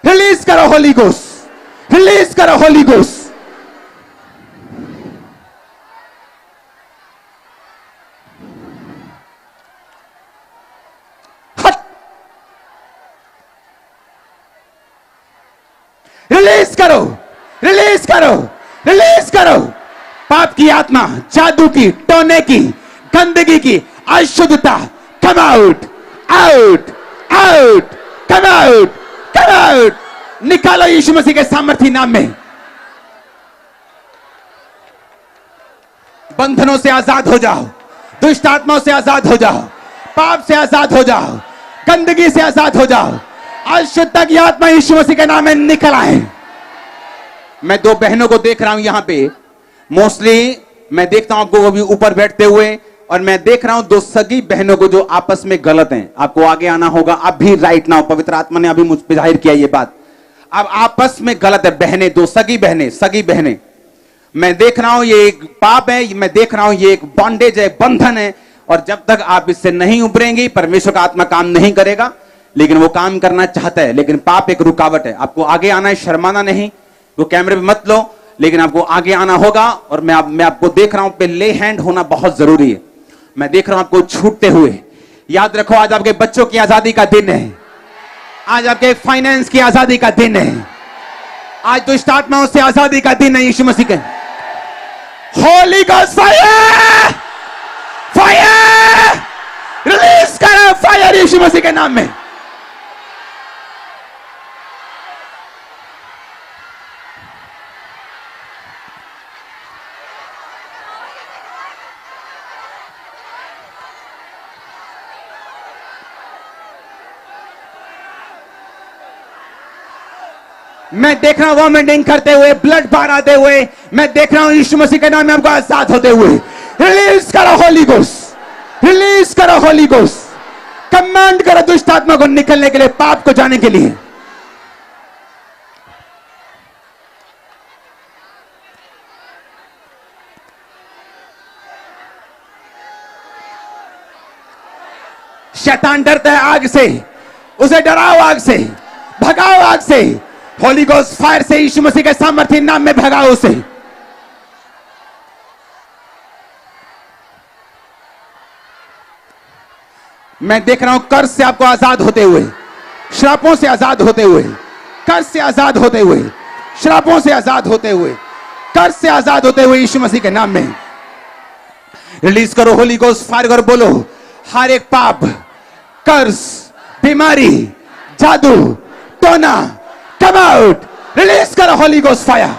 रिलीज करो होली गोस्ट, रिलीज करो होली गोस्ट। रिलीज करो, रिलीज करो, रिलीज करो। पाप की आत्मा, जादू की, टोने की, गंदगी की, अशुद्धता, come out, out, out, come out, come out. निकालो यीशु मसीह के सामर्थ्य नाम में। बंधनों से आजाद हो जाओ, दुष्ट आत्माओं से आजाद हो जाओ, पाप से आजाद हो जाओ, गंदगी से आजाद हो जाओ। अशुद्धता की आत्मा यीशु मसीह के नाम में निकल आए। मैं दो बहनों को देख रहा हूं यहां पे, मोस्टली मैं देखता हूं आपको अभी ऊपर बैठते हुए, और मैं देख रहा हूं दो सगी बहनों को जो आपस में गलत हैं। आपको आगे आना होगा अभी, राइट नाउ। पवित्र आत्मा ने अभी मुझ पे जाहिर किया ये बात। अब आपस में गलत है, बहनें, दो सगी बहनें। मैं देख रहा हूं ये एक पाप है, मैं देख रहा हूं ये एक बॉन्डेज है, बंधन है, और जब तक आप इससे नहीं उभरेंगे परमेश्वर का आत्मा काम नहीं करेगा। लेकिन वो काम करना चाहता है, लेकिन पाप एक रुकावट है। आपको आगे आना है, शर्माना नहीं, वो कैमरे पे मत लो, लेकिन आपको आगे आना होगा। और मैं आपको देख रहा हूं पे ले हैंड होना बहुत जरूरी है। मैं देख रहा हूं आपको छूटते हुए। याद रखो, आज आपके बच्चों की आजादी का दिन है, आज आपके फाइनेंस की आजादी का दिन है, आज तो स्टार्ट में उससे आजादी का दिन है यीशु मसीह के। Holi ghost fire, fire release करो, फायर यीशु मसीह के नाम में। मैं देख रहा हूं वॉमिटिंग करते हुए, ब्लड बाहर आते हुए, मैं देख रहा हूं यीशु मसीह के नाम में आपको आजाद होते हुए। रिलीज करो होली गोस्ट, रिलीज करो होली गोस्ट। कमांड करो दुष्ट आत्मा को निकलने के लिए, पाप को जाने के लिए। शैतान डरता है आग से, उसे डराओ आग से, भगाओ आग से। होली गोस्ट फायर से यीशु मसीह के सामर्थ्य नाम में भगाओ उसे। मैं देख रहा हूं कर्ज से आपको आजाद होते हुए, श्रापों से आजाद होते हुए, कर्ज से आजाद होते हुए, श्रापों से आजाद होते हुए, कर्ज से आजाद होते हुए यीशु मसीह के नाम में। रिलीज करो होली गोस्ट फायर करो, बोलो हर एक पाप, कर्ज, बीमारी, जादू, टोना, कम आउट। रिलीज करो होली गोस्ट फायर।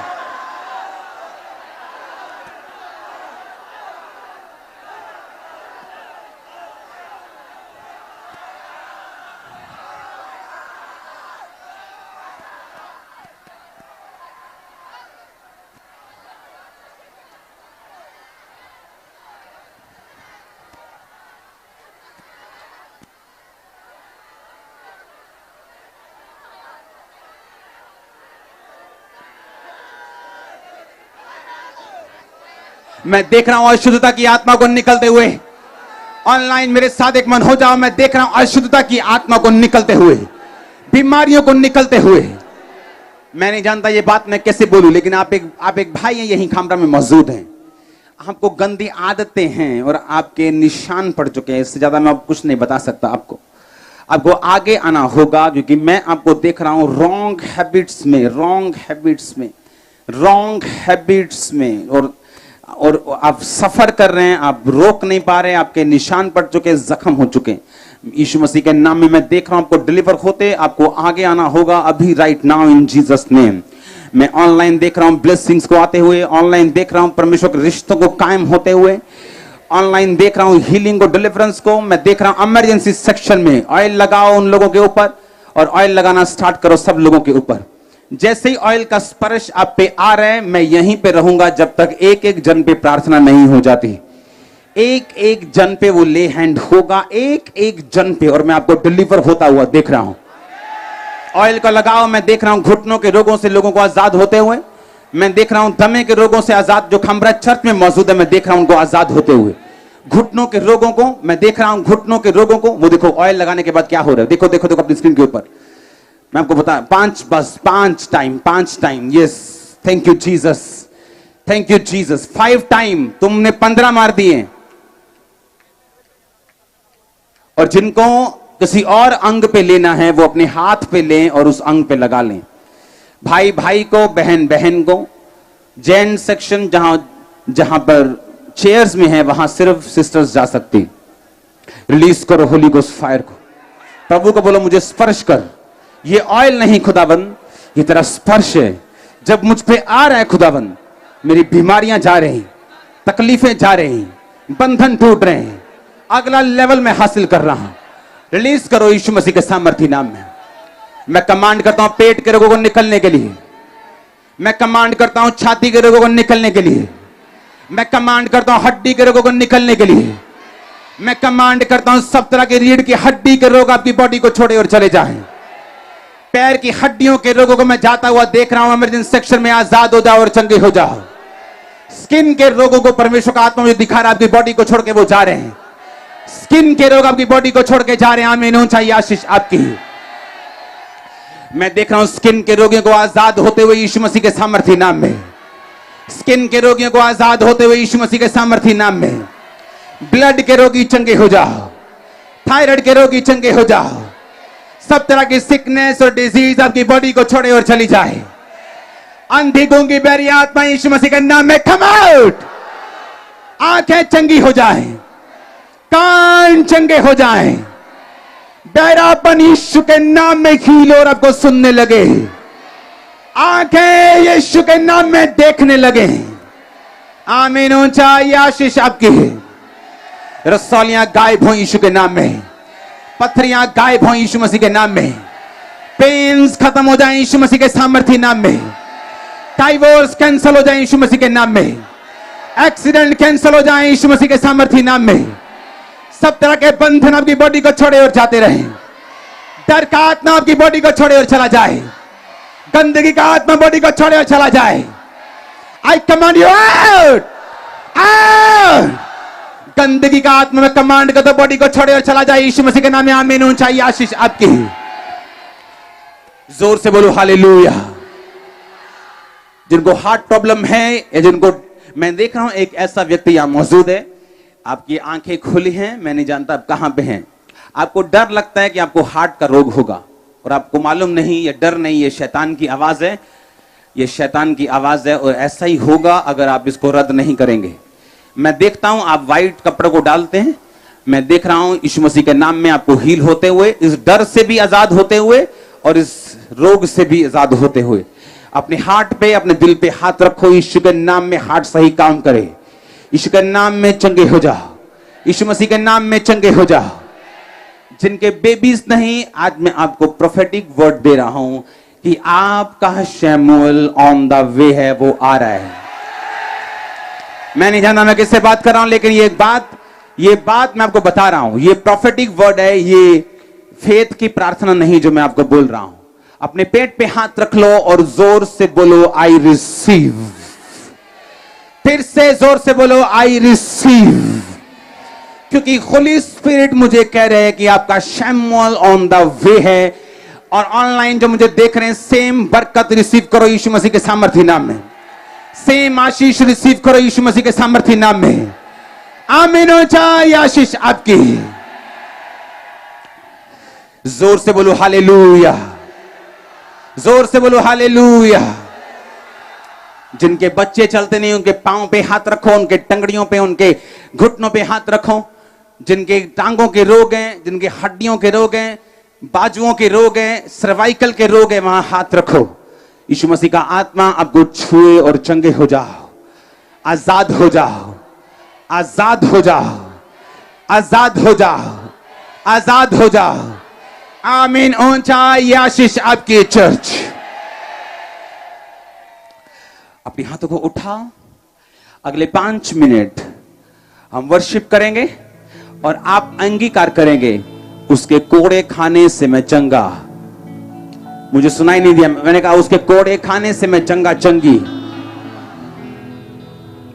मैं देख रहा हूं अशुद्धता की आत्मा को निकलते हुए। ऑनलाइन मेरे साथ एक मन हो जाओ। मैं देख रहा हूं अशुद्धता की आत्मा को निकलते हुए, बीमारियों को निकलते हुए। मैं नहीं जानता ये बात मैं कैसे बोलूं, लेकिन आप एक भाई हैं, यहीं खामरा में मौजूद हैं। आपको गंदी आदतें हैं और आपके निशान पड़ चुके हैं। इससे ज्यादा मैं कुछ नहीं बता सकता आपको आगे आना होगा, क्योंकि मैं आपको देख रहा हूं रॉन्ग हैबिट्स में, और आप सफर कर रहे हैं, आप रोक नहीं पा रहे, आपके निशान पड़ चुके, जख्म हो चुके। यीशु मसीह के नाम में मैं देख रहा हूं आपको डिलीवर होते, आपको आगे आना होगा अभी, right now in Jesus name. मैं ऑनलाइन देख रहा हूं ब्लेसिंग्स को आते हुए, ऑनलाइन देख रहा हूं परमेश्वर के रिश्तों को कायम होते हुए, ऑनलाइन देख रहा हूं हीलिंग और डिलीवरेंस को। मैं देख रहा हूं इमरजेंसी सेक्शन में ऑयल लगाओ उन लोगों के ऊपर, और ऑयल लगाना स्टार्ट करो सब लोगों के ऊपर। जैसे ही ऑयल का स्पर्श आप पे आ रहा है, मैं यहीं पे रहूंगा जब तक एक एक जन पे प्रार्थना नहीं हो जाती। एक एक जन पे वो ले हैंड होगा, एक एक जन पे, और मैं आपको डिलीवर होता हुआ देख रहा हूं। ऑयल का लगाओ। मैं देख रहा हूं घुटनों के रोगों से लोगों को आजाद होते हुए। मैं देख रहा हूं दमे के रोगों से आजाद, जो खमरा चर्च में मौजूद है, मैं देख रहा हूं उनको आजाद होते हुए। घुटनों के रोगों को मैं देख रहा हूं, घुटनों के रोगों को। वो देखो ऑयल लगाने के बाद क्या हो रहा है, देखो देखो देखो अपनी स्क्रीन के ऊपर। मैं आपको बता, पांच time. Yes, thank you Jesus, thank you Jesus. 5 time, तुमने 15 मार दिए। और जिनको किसी और अंग पे लेना है वो अपने हाथ पे लें और उस अंग पे लगा लें। भाई भाई को, बहन बहन को। जैन सेक्शन जहां पर चेयर्स में है वहां सिर्फ सिस्टर्स जा सकती। रिलीज करो होली गोस्ट फायर को। प्रभु को बोलो मुझे स्पर्श कर। ये ऑयल नहीं खुदाबंद, ये तेरा स्पर्श है। जब मुझ पे आ रहा है खुदाबंद, मेरी बीमारियां जा रही, तकलीफें जा रही, बंधन टूट रहे हैं, अगला लेवल में हासिल कर रहा हूं। रिलीज करो यीशु मसीह के सामर्थ्य नाम में। मैं कमांड करता हूं पेट के रोगों को निकलने के लिए। मैं कमांड करता हूं छाती के रोगों को निकलने के लिए, मैं कमांड करता हूं हड्डी के रोगों को निकलने के लिए, मैं कमांड करता हूं सब तरह के रीढ़ की हड्डी के रोग आपकी बॉडी को छोड़े और चले जाएं। पैर की हड्डियों के रोगों को मैं जाता हुआ देख रहा हूं, इमरजेंसी सेक्शन में आजाद हो जाओ और चंगे हो जाओ। स्किन के रोगों को परमेश्वर का आत्मा मुझे दिखा रहा है, आपकी बॉडी को छोड़ के वो जा रहे हैं। स्किन के रोग आपकी बॉडी को छोड़ के जा रहे हैं। आमीन। ऊंचाई आशीष आपकी। मैं देख रहा हूं स्किन के रोगियों को आजाद होते हुए यीशु मसीह के सामर्थी नाम में। स्किन के रोगियों को आजाद होते हुए यीशु मसीह के सामर्थी नाम में। ब्लड के रोगी चंगे हो जाओ, थायराइड के रोगी चंगे हो जाओ। सब तरह की सिकनेस और डिजीज आपकी बॉडी को छोड़े और चली जाए। अंधी गूंगी बहरी आत्मा यीशु मसीह के नाम में कम आउट। आंखें चंगी हो जाए, कान चंगे हो जाए। बहरापन यीशु के नाम में हील और आपको सुनने लगे। आंखें यीशु के नाम में देखने लगे। आमीन। ऊंचाई आशीष आपकी। रसौलियां गायब हो यीशु के नाम में। पत्थरियां गायब हो यीशु मसीह के नाम में। पेन्स खत्म हो जाए यीशु मसीह के सामर्थी नाम में। डाइवोर्स कैंसिल हो जाए यीशु मसीह के नाम में। एक्सीडेंट कैंसिल हो जाए यीशु मसीह के सामर्थी नाम में। सब तरह के बंधन आपकी बॉडी को छोड़े और जाते रहे। डर का आत्मा आपकी बॉडी को छोड़े और चला जाए। गंदगी का आत्मा बॉडी को छोड़े और चला जाए। आई कमांड यू आउट, आउट। गंदगी का आत्मा में कमांड कर दो, बॉडी को छोड़े और चला जाए यीशु मसीह के नाम में। आमीन। ऊंचाई आशीष आपकी। जोर से बोलो हालेलुया। जिनको हार्ट प्रॉब्लम है या जिनको, मैं देख रहा हूं एक ऐसा व्यक्ति यहां मौजूद है, आपकी आंखें खुली हैं, मैं नहीं जानता आप कहां पे हैं। आपको डर लगता है कि आपको हार्ट का रोग होगा और आपको मालूम नहीं, ये डर नहीं, ये शैतान की आवाज है, ये शैतान की आवाज है। और ऐसा ही होगा अगर आप इसको रद्द नहीं करेंगे। मैं देखता हूं आप व्हाइट कपड़ों को डालते हैं, मैं देख रहा हूं यीशु मसीह के नाम में आपको हील होते हुए, इस डर से भी आजाद होते हुए और इस रोग से भी आजाद होते हुए। अपने हार्ट पे, अपने दिल पे हाथ रखो। यीशु के नाम में हार्ट सही काम करे। यीशु के नाम में चंगे हो जाओ। यीशु मसीह के नाम में चंगे हो जाओ। जिनके बेबीज नहीं, आज मैं आपको प्रोफेटिक वर्ड दे रहा हूं कि आपका शैमुएल ऑन द वे है, वो आ रहा है। मैं नहीं जानता मैं किससे बात कर रहा हूं, लेकिन ये बात मैं आपको बता रहा हूं। ये प्रोफेटिक वर्ड है, ये फेथ की प्रार्थना नहीं जो मैं आपको बोल रहा हूं। अपने पेट पे हाथ रख लो और जोर से बोलो आई रिसीव। फिर से जोर से बोलो आई रिसीव। क्योंकि होली स्पिरिट मुझे कह रहे हैं कि आपका शैमुएल ऑन द वे है। और ऑनलाइन जो मुझे देख रहे हैं, सेम बरकत रिसीव करो यीशु मसीह के सामर्थी नाम में। सेम आशीष रिसीव करो यीशु मसीह के सामर्थी नाम में। आमीन। ऊंचाई आशीष आपकी। जोर से बोलो हालेलुया। जोर से बोलो हालेलुया। जिनके बच्चे चलते नहीं, उनके पांव पे हाथ रखो, उनके टंगड़ियों पे, उनके घुटनों पे हाथ रखो। जिनके टांगों के रोग हैं, जिनके हड्डियों के रोग हैं, बाजुओं के रोग हैं, सर्वाइकल के रोग हैं, वहां हाथ रखो। यीशु मसीह का आत्मा आपको छुए और चंगे हो जाओ। आजाद हो जाओ, आजाद हो जाओ, आजाद हो जाओ, आजाद हो जाओ। आमीन। ऊंचाई आशीष आपकी चर्च। अपने हाथों को उठाओ। अगले 5 मिनट हम वर्शिप करेंगे और आप अंगीकार करेंगे, उसके कोड़े खाने से मैं चंगा। मुझे सुनाई नहीं दिया, मैंने कहा उसके कोड़े खाने से मैं चंगा चंगी।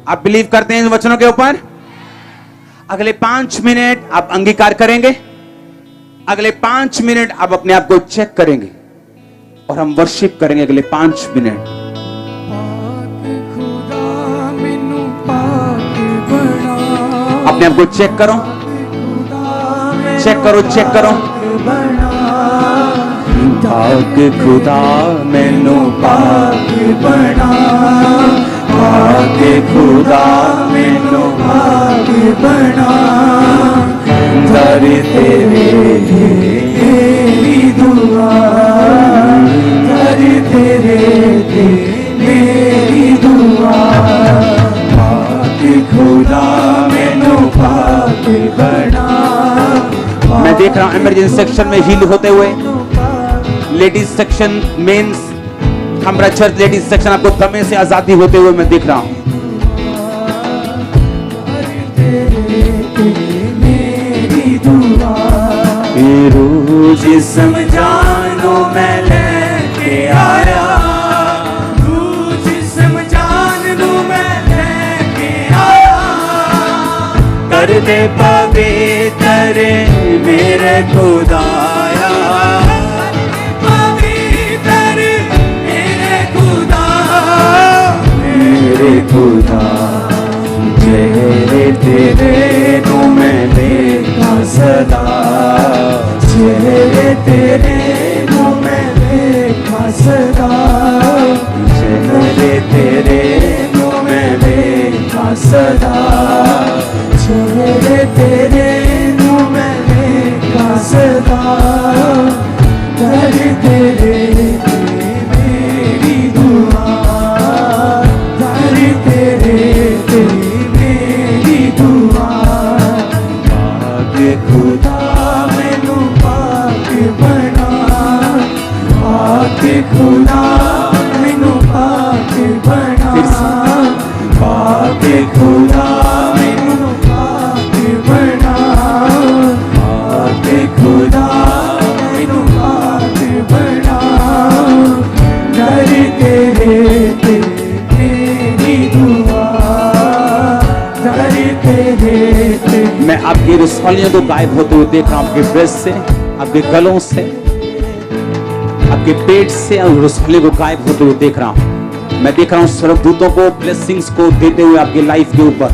आप बिलीव करते हैं इन वचनों के ऊपर? अगले 5 मिनट आप अंगीकार करेंगे। अगले 5 मिनट आप अपने आप को चेक करेंगे और हम वर्शिप करेंगे अगले 5 मिनट। अपने आप को चेक करो, चेक करो, चेक करो। पाक खुदा मैनू पाक बना, पाक खुदा मैनू पाक बना। दर तेरे मेरी दुआ, दर तेरे मेरी दुआ। पाक खुदा मैनू पाक बना। मैं देख रहा हूं इमरजेंसी सेक्शन में हील होते हुए, लेडीज सेक्शन, मेंस हमारा चर्च लेडीज सेक्शन आपको दमे से आजादी होते हुए मैं देख रहा हूं। मेरी दुआ जिस्म जानो मैं लेके आया, जिस्म जान दू मैं लेके आया, कर दे पवित्र मेरे खुदाया, पवित्र मेरे खुदा, मेरे खुदा, चेहरे तेरे नु मैं देखा सदा, चेहरे तेरे नु मैं देखा सदा, चेहरे तेरे नु मैं देखा सदा, चेहरे तेरे नु मैं देखा सदा, कर तेरे मेरी दुआ, कर तेरे मेरी दुआ, पाक खुदा मैनू पाक बना, पाक खुदा मैनू पाक बना, पाक खुदा मैनू पाक बना, पाक खुदा मैनू पाक बना, कर तेरे मेरी दुआ, कर तेरे। मैं आपकी रसौलियों को गायब होते हुए देख रहा हूं, आपके ब्रेस्ट से, आपके गलों से, आपके पेट से और रसौलियों को गायब होते हुए देख रहा हूं। मैं देख रहा हूं सर्वदूतों को ब्लेसिंग्स को देते हुए आपकी लाइफ के ऊपर।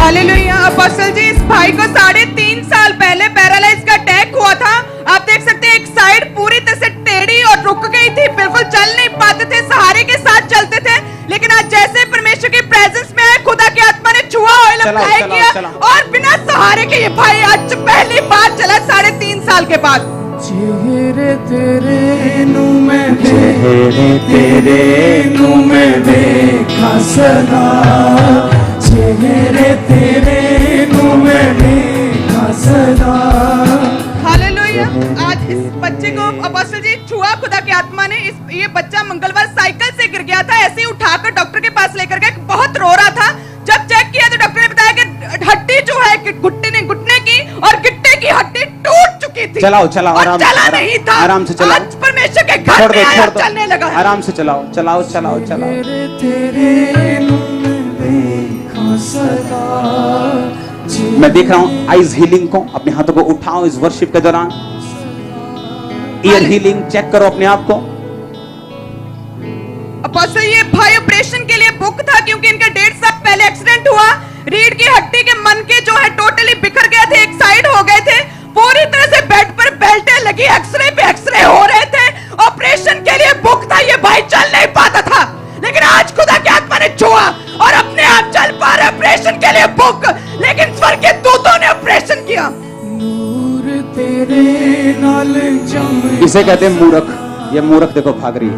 हालेलुया। अपोस्टल जी, इस भाई को 3.5 साल पहले पैरालाइज का अटैक हुआ था। आप देख सकते हैं एक साइड पूरी तरह से टेढ़ी और रुक गई थी, बिल्कुल चल नहीं पाते थे, सहारे के साथ चलते थे। लेकिन आज जैसे परमेश्वर की प्रेजेंस में आए, खुदा की आत्मा ने छुआ, ऑयल अप्लाई किया और बिना सहारे के ये भाई आज पहली बार चला 3.5 साल के बाद। चेहरे तेरे नु मैं, चेहरे तेरे नु मैं देखा सदा, चेहरे तेरे नु मैं देखा सदा। हालेलुया। आज इस बच्चे को अपोस्टल जी छुआ खुदा की आत्मा ने। ये बच्चा मंगलवार साइकिल से गिर गया था, ऐसे ही उठाकर डॉक्टर के पास लेकर गए, बहुत रो रहा था। जब चेक किया तो डॉक्टर ने बताया कि हड्डी जो है घुटने की और गिट्टे की हड्डी टूट चुकी थी। चलाओ चलाओ, आराम चला नहीं था, आराम से चलाओ। आज परमेश्वर के घर में आया, चलने लगा। आराम से चलाओ चलाओ चलाओ चलाओ। तेरे नु मैं देखा सदा। मैं देख रहा हूं आइज हीलिंग को। अपने हाथों को उठाओ इस वर्शिप के दौरान। ईयर हीलिंग चेक करो अपने आप को। अपोस्टल, ये भाई ऑपरेशन के लिए बुक था क्योंकि इनका 1.5 साल पहले एक्सीडेंट हुआ। रीढ़ की हड्डी के मन के जो है टोटली बिखर गए थे, एक साइड हो गए थे, पूरी तरह से बेड पर बेल्टें लगी, एक्सरे पे एक्सरे हो रहे थे। ऑपरेशन के लिए बुक था, ये भाई चल नहीं पाता था, लेकिन आज खुदा की आत्मा ने छुआ और अपने आप चल पा रहे। ऑपरेशन के लिए बुक, लेकिन स्वर्ग के दूतों ने ऑपरेशन किया। नूर तेरे नाल जम, इसे कहते हैं मूर्ख। ये मूर्ख देखो भाग रही है।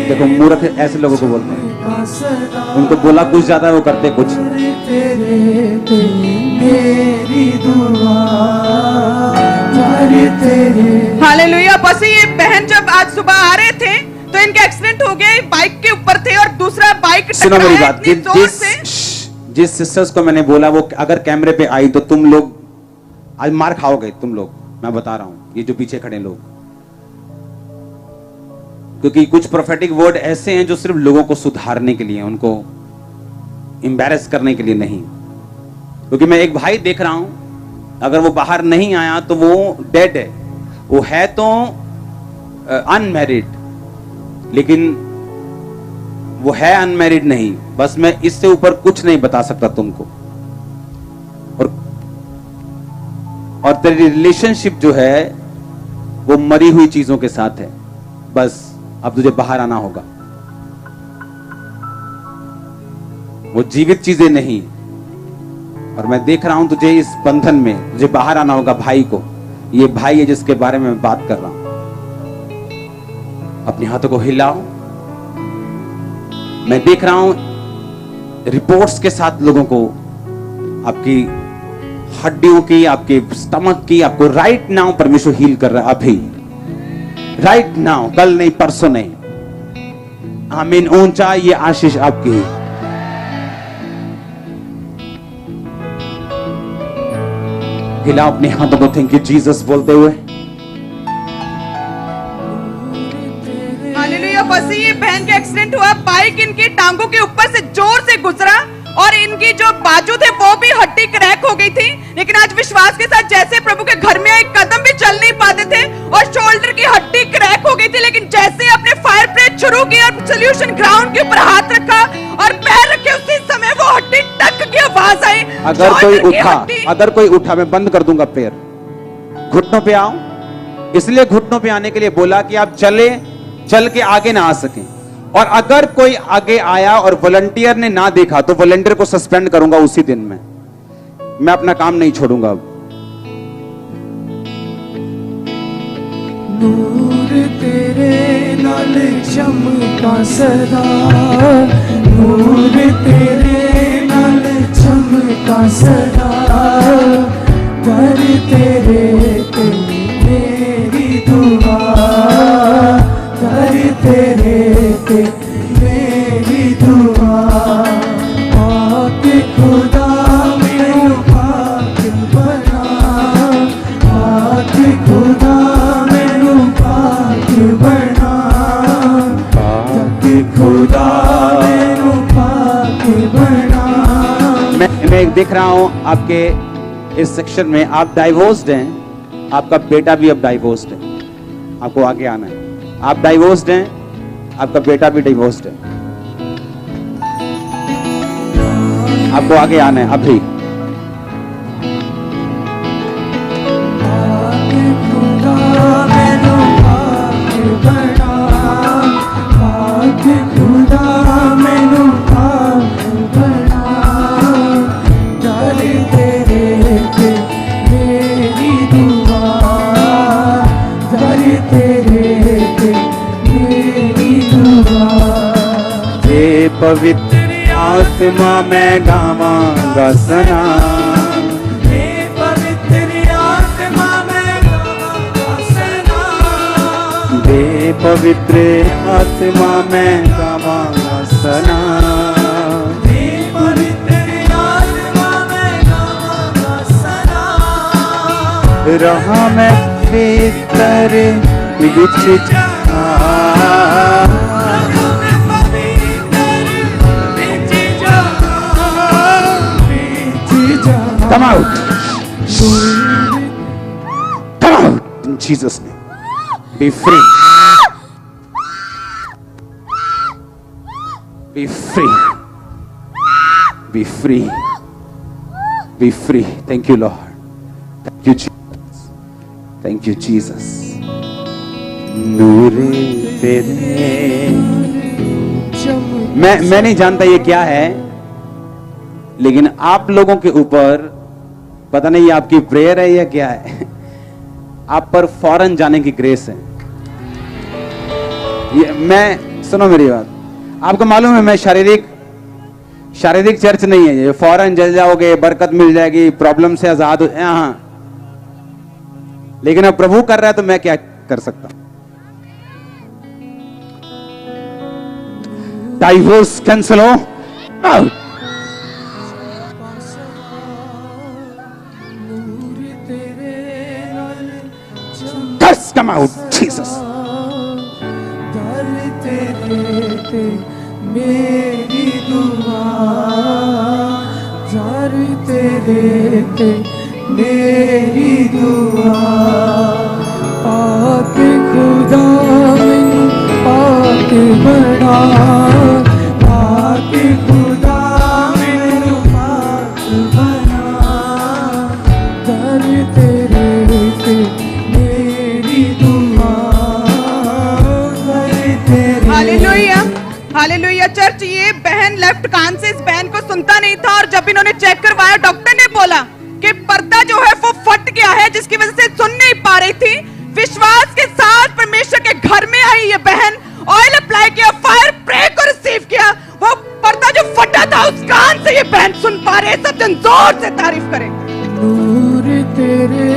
देखो मूर्ख ऐसे लोगों को बोलते हैं, उनको बोला कुछ ज्यादा, वो करते कुछ। हालेलुया। बस ये बहन जब आज सुबह आ रहे थे तो इनका एक्सीडेंट हो गया, बाइक के ऊपर थे और दूसरा बाइक सुनो मेरी टकराया बात। इतनी जोर से। जिस सिस्टर्स को मैंने बोला वो अगर कैमरे पे आई तो तुम लोग आज मार खाओगे तुम लोग। मैं बता रहा हूं, ये जो पीछे खड़े लोग, क्योंकि कुछ प्रोफेटिक वर्ड ऐसे हैं जो सिर्फ लोगों को सुधारने के लिए, उनको एम्बैरेस करने के लिए नहीं। क्योंकि मैं एक भाई देख रहा हूं, अगर वो बाहर नहीं आया तो वो डेड है। वो है तो अनमैरिड, लेकिन वो है अनमैरिड नहीं। बस मैं इससे ऊपर कुछ नहीं बता सकता तुमको। और तेरी रिलेशनशिप जो है वो मरी हुई चीजों के साथ है। बस अब तुझे बाहर आना होगा, वो जीवित चीजें नहीं। और मैं देख रहा हूं तुझे इस बंधन में, तुझे बाहर आना होगा भाई को। ये भाई है जिसके बारे में मैं बात कर रहा हूं। अपने हाथों को हिलाओ। मैं देख रहा हूं रिपोर्ट्स के साथ लोगों को, आपकी हड्डियों की, आपके स्टमक की, आपको राइट नाउ परमेश्वर हील कर रहा है। अभी राइट नाउ, कल नहीं परसों नहीं। आमीन। ऊंचा ये आशीष आपकी। हिलाओ अपने हाथों को थैंक यू जीसस बोलते हुए। हालेलुया। बस ये बहन का एक्सीडेंट हुआ, बाइक इनकी टांगों के ऊपर से जोर से गुजरा और इनकी जो बाजू थे वो भी हड्डी क्रैक हो गई थी। लेकिन आज विश्वास के साथ जैसे प्रभु के घर में एक कदम भी चल नहीं पाते थे और शोल्डर की हड्डी क्रैक हो गई थी, लेकिन जैसे आपने फायर प्रेयर शुरू किया और सॉल्यूशन ग्राउंड के ऊपर हाथ रखा और पैर रखे, उसी समय वो हड्डी टक की आवाज आई। अगर कोई उठा मैं बंद कर दूंगा पैर। घुटनों पे आओ, इसलिए घुटनों पे आने के लिए बोला कि आप चल के आगे ना आ सके। और अगर कोई आगे आया और वॉलंटियर ने ना देखा तो वॉलंटियर को सस्पेंड करूंगा उसी दिन में। मैं अपना काम नहीं छोड़ूंगा अब। नूर तेरे नाल चमका सदा, नूर तेरे नाल चमका सदा, कर तेरे ते मेरी दुआ, कर तेरे ते मेरी दुआ। पाक खुदा मेनू पाक बना, पाक खुदा मेनू पाक बना, पाक खुदा मेनू पाक बना। मैं देख रहा हूं आपके इस सेक्शन में आप डाइवोर्स्ड हैं, आपका बेटा भी अब डाइवोर्स्ड है, आपको आगे आना है। आप डाइवोर्स्ड हैं, आपका बेटा भी डिवोर्स्ड है, आपको आगे आना है अभी। पवित्र आत्मा मैं गावांगा सना, हे पवित्र आत्मा मैं गावांगा सना, हे पवित्र आत्मा मैं गावांगा सना, हे पवित्र आत्मा मैं गावांगा सना। रहा मैं भीतर विच जा, Come out. Come out in Jesus' name. Be free. Be free. Be free. Be free. Thank you, Lord. Thank you, Jesus. Thank you, Jesus. नूरे तेरे। मैं नहीं जानता ये क्या है, लेकिन आप लोगों के ऊपर पता नहीं ये आपकी प्रेयर है या क्या है, आप पर फौरन जाने की ग्रेस है। ये मैं सुनो मेरी बात, आपको मालूम है मैं शारीरिक चर्च नहीं है ये। फौरन जल जाओगे, बरकत मिल जाएगी, प्रॉब्लम से आजाद हो। हाँ, लेकिन अब प्रभु कर रहा है तो मैं क्या कर सकता हूं। डाइवोर्स कैंसिल हो। Come out, Jesus. दर तेरे ते मेरी दुआ, दर तेरे ते मेरी दुआ। पाक खुदा मैनू पाक बना, पाक खुदा मैनू पाक बना, दर तेरे ते हालेलुया चर्च। ये बहन लेफ्ट कान से इस बहन को सुनता नहीं था और जब इन्होंने चेक करवाया डॉक्टर ने बोला कि पर्दा जो है वो फट गया है, जिसकी वजह से सुन नहीं पा रही थी। विश्वास के साथ परमेश्वर के घर में आई ये बहन, ऑयल अप्लाई किया, फायर प्रे को रिसीव किया, वो पर्दा जो फटा था उस कान से ये बहन सुन पा रहे। सब जन जोर से तारीफ करें। नूर तेरे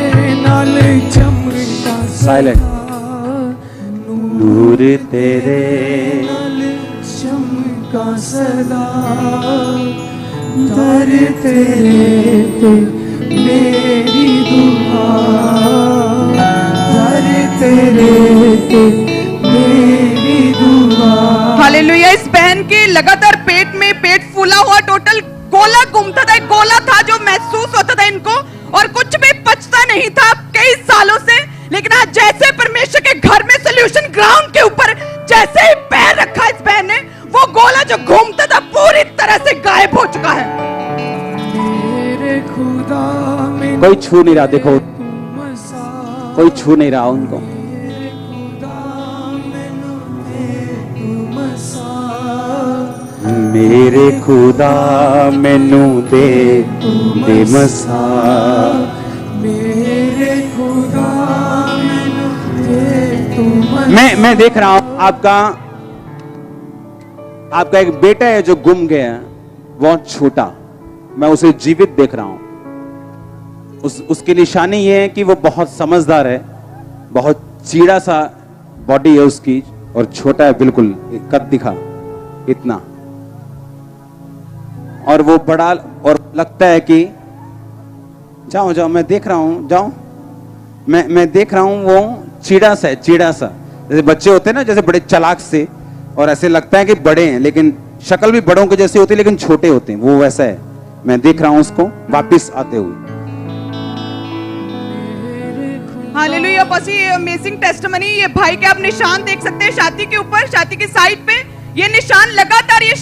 नाल चमका साइलेंट। नूर तेरे नल चमका सदा दर तेरे ते मेरी दुआ दर तेरे ते मेरी दुआ। हालेलुया। इस बहन के लगातार पेट फूला हुआ, टोटल गोला घूमता था, एक गोला था जो महसूस होता था इनको, और कुछ भी पचता नहीं था कई सालों से। लेकिन आज जैसे परमेश्वर के घर में सॉल्यूशन ग्राउंड के ऊपर जैसे ही पैर रखा इस बहन ने, वो गोला जो घूमता था पूरी तरह से गायब हो चुका है। मेरे खुदा में कोई छू नहीं रहा, देखो तुम सा कोई छू नहीं रहा उनको। मेरे खुदा मैनू दे तुम सा मेरे खुदा मैनू दे दे मसा। मेरे खुदा मैनू दे तुम मैं देख रहा हूं आपका एक बेटा है जो गुम गया है, बहुत छोटा। मैं उसे जीवित देख रहा हूं। उसकी निशानी ये है कि वो बहुत समझदार है, बहुत चीड़ा सा बॉडी है उसकी, और छोटा है बिल्कुल, कद दिखा इतना, और वो बड़ा, और लगता है कि जाओ जाओ, मैं देख रहा हूं, जाओ, मैं देख रहा हूं, वो चीड़ा सा है, चीड़ा सा, जैसे बच्चे होते हैं ना, जैसे बड़े चालाक से, और ऐसे लगता है कि बड़े हैं, लेकिन शक्ल भी बड़ों के जैसे होती है, लेकिन छोटे होते हैं, वो वैसा है। मैं देख रहा हूं उसको वापिस आते हुए। हालेलुया। बस ये अमेजिंग टेस्टिमनी। ये भाई के आप निशान देख सकते हैं छाती के ऊपर, छाती की साइड पे ये निशान लगातार, ये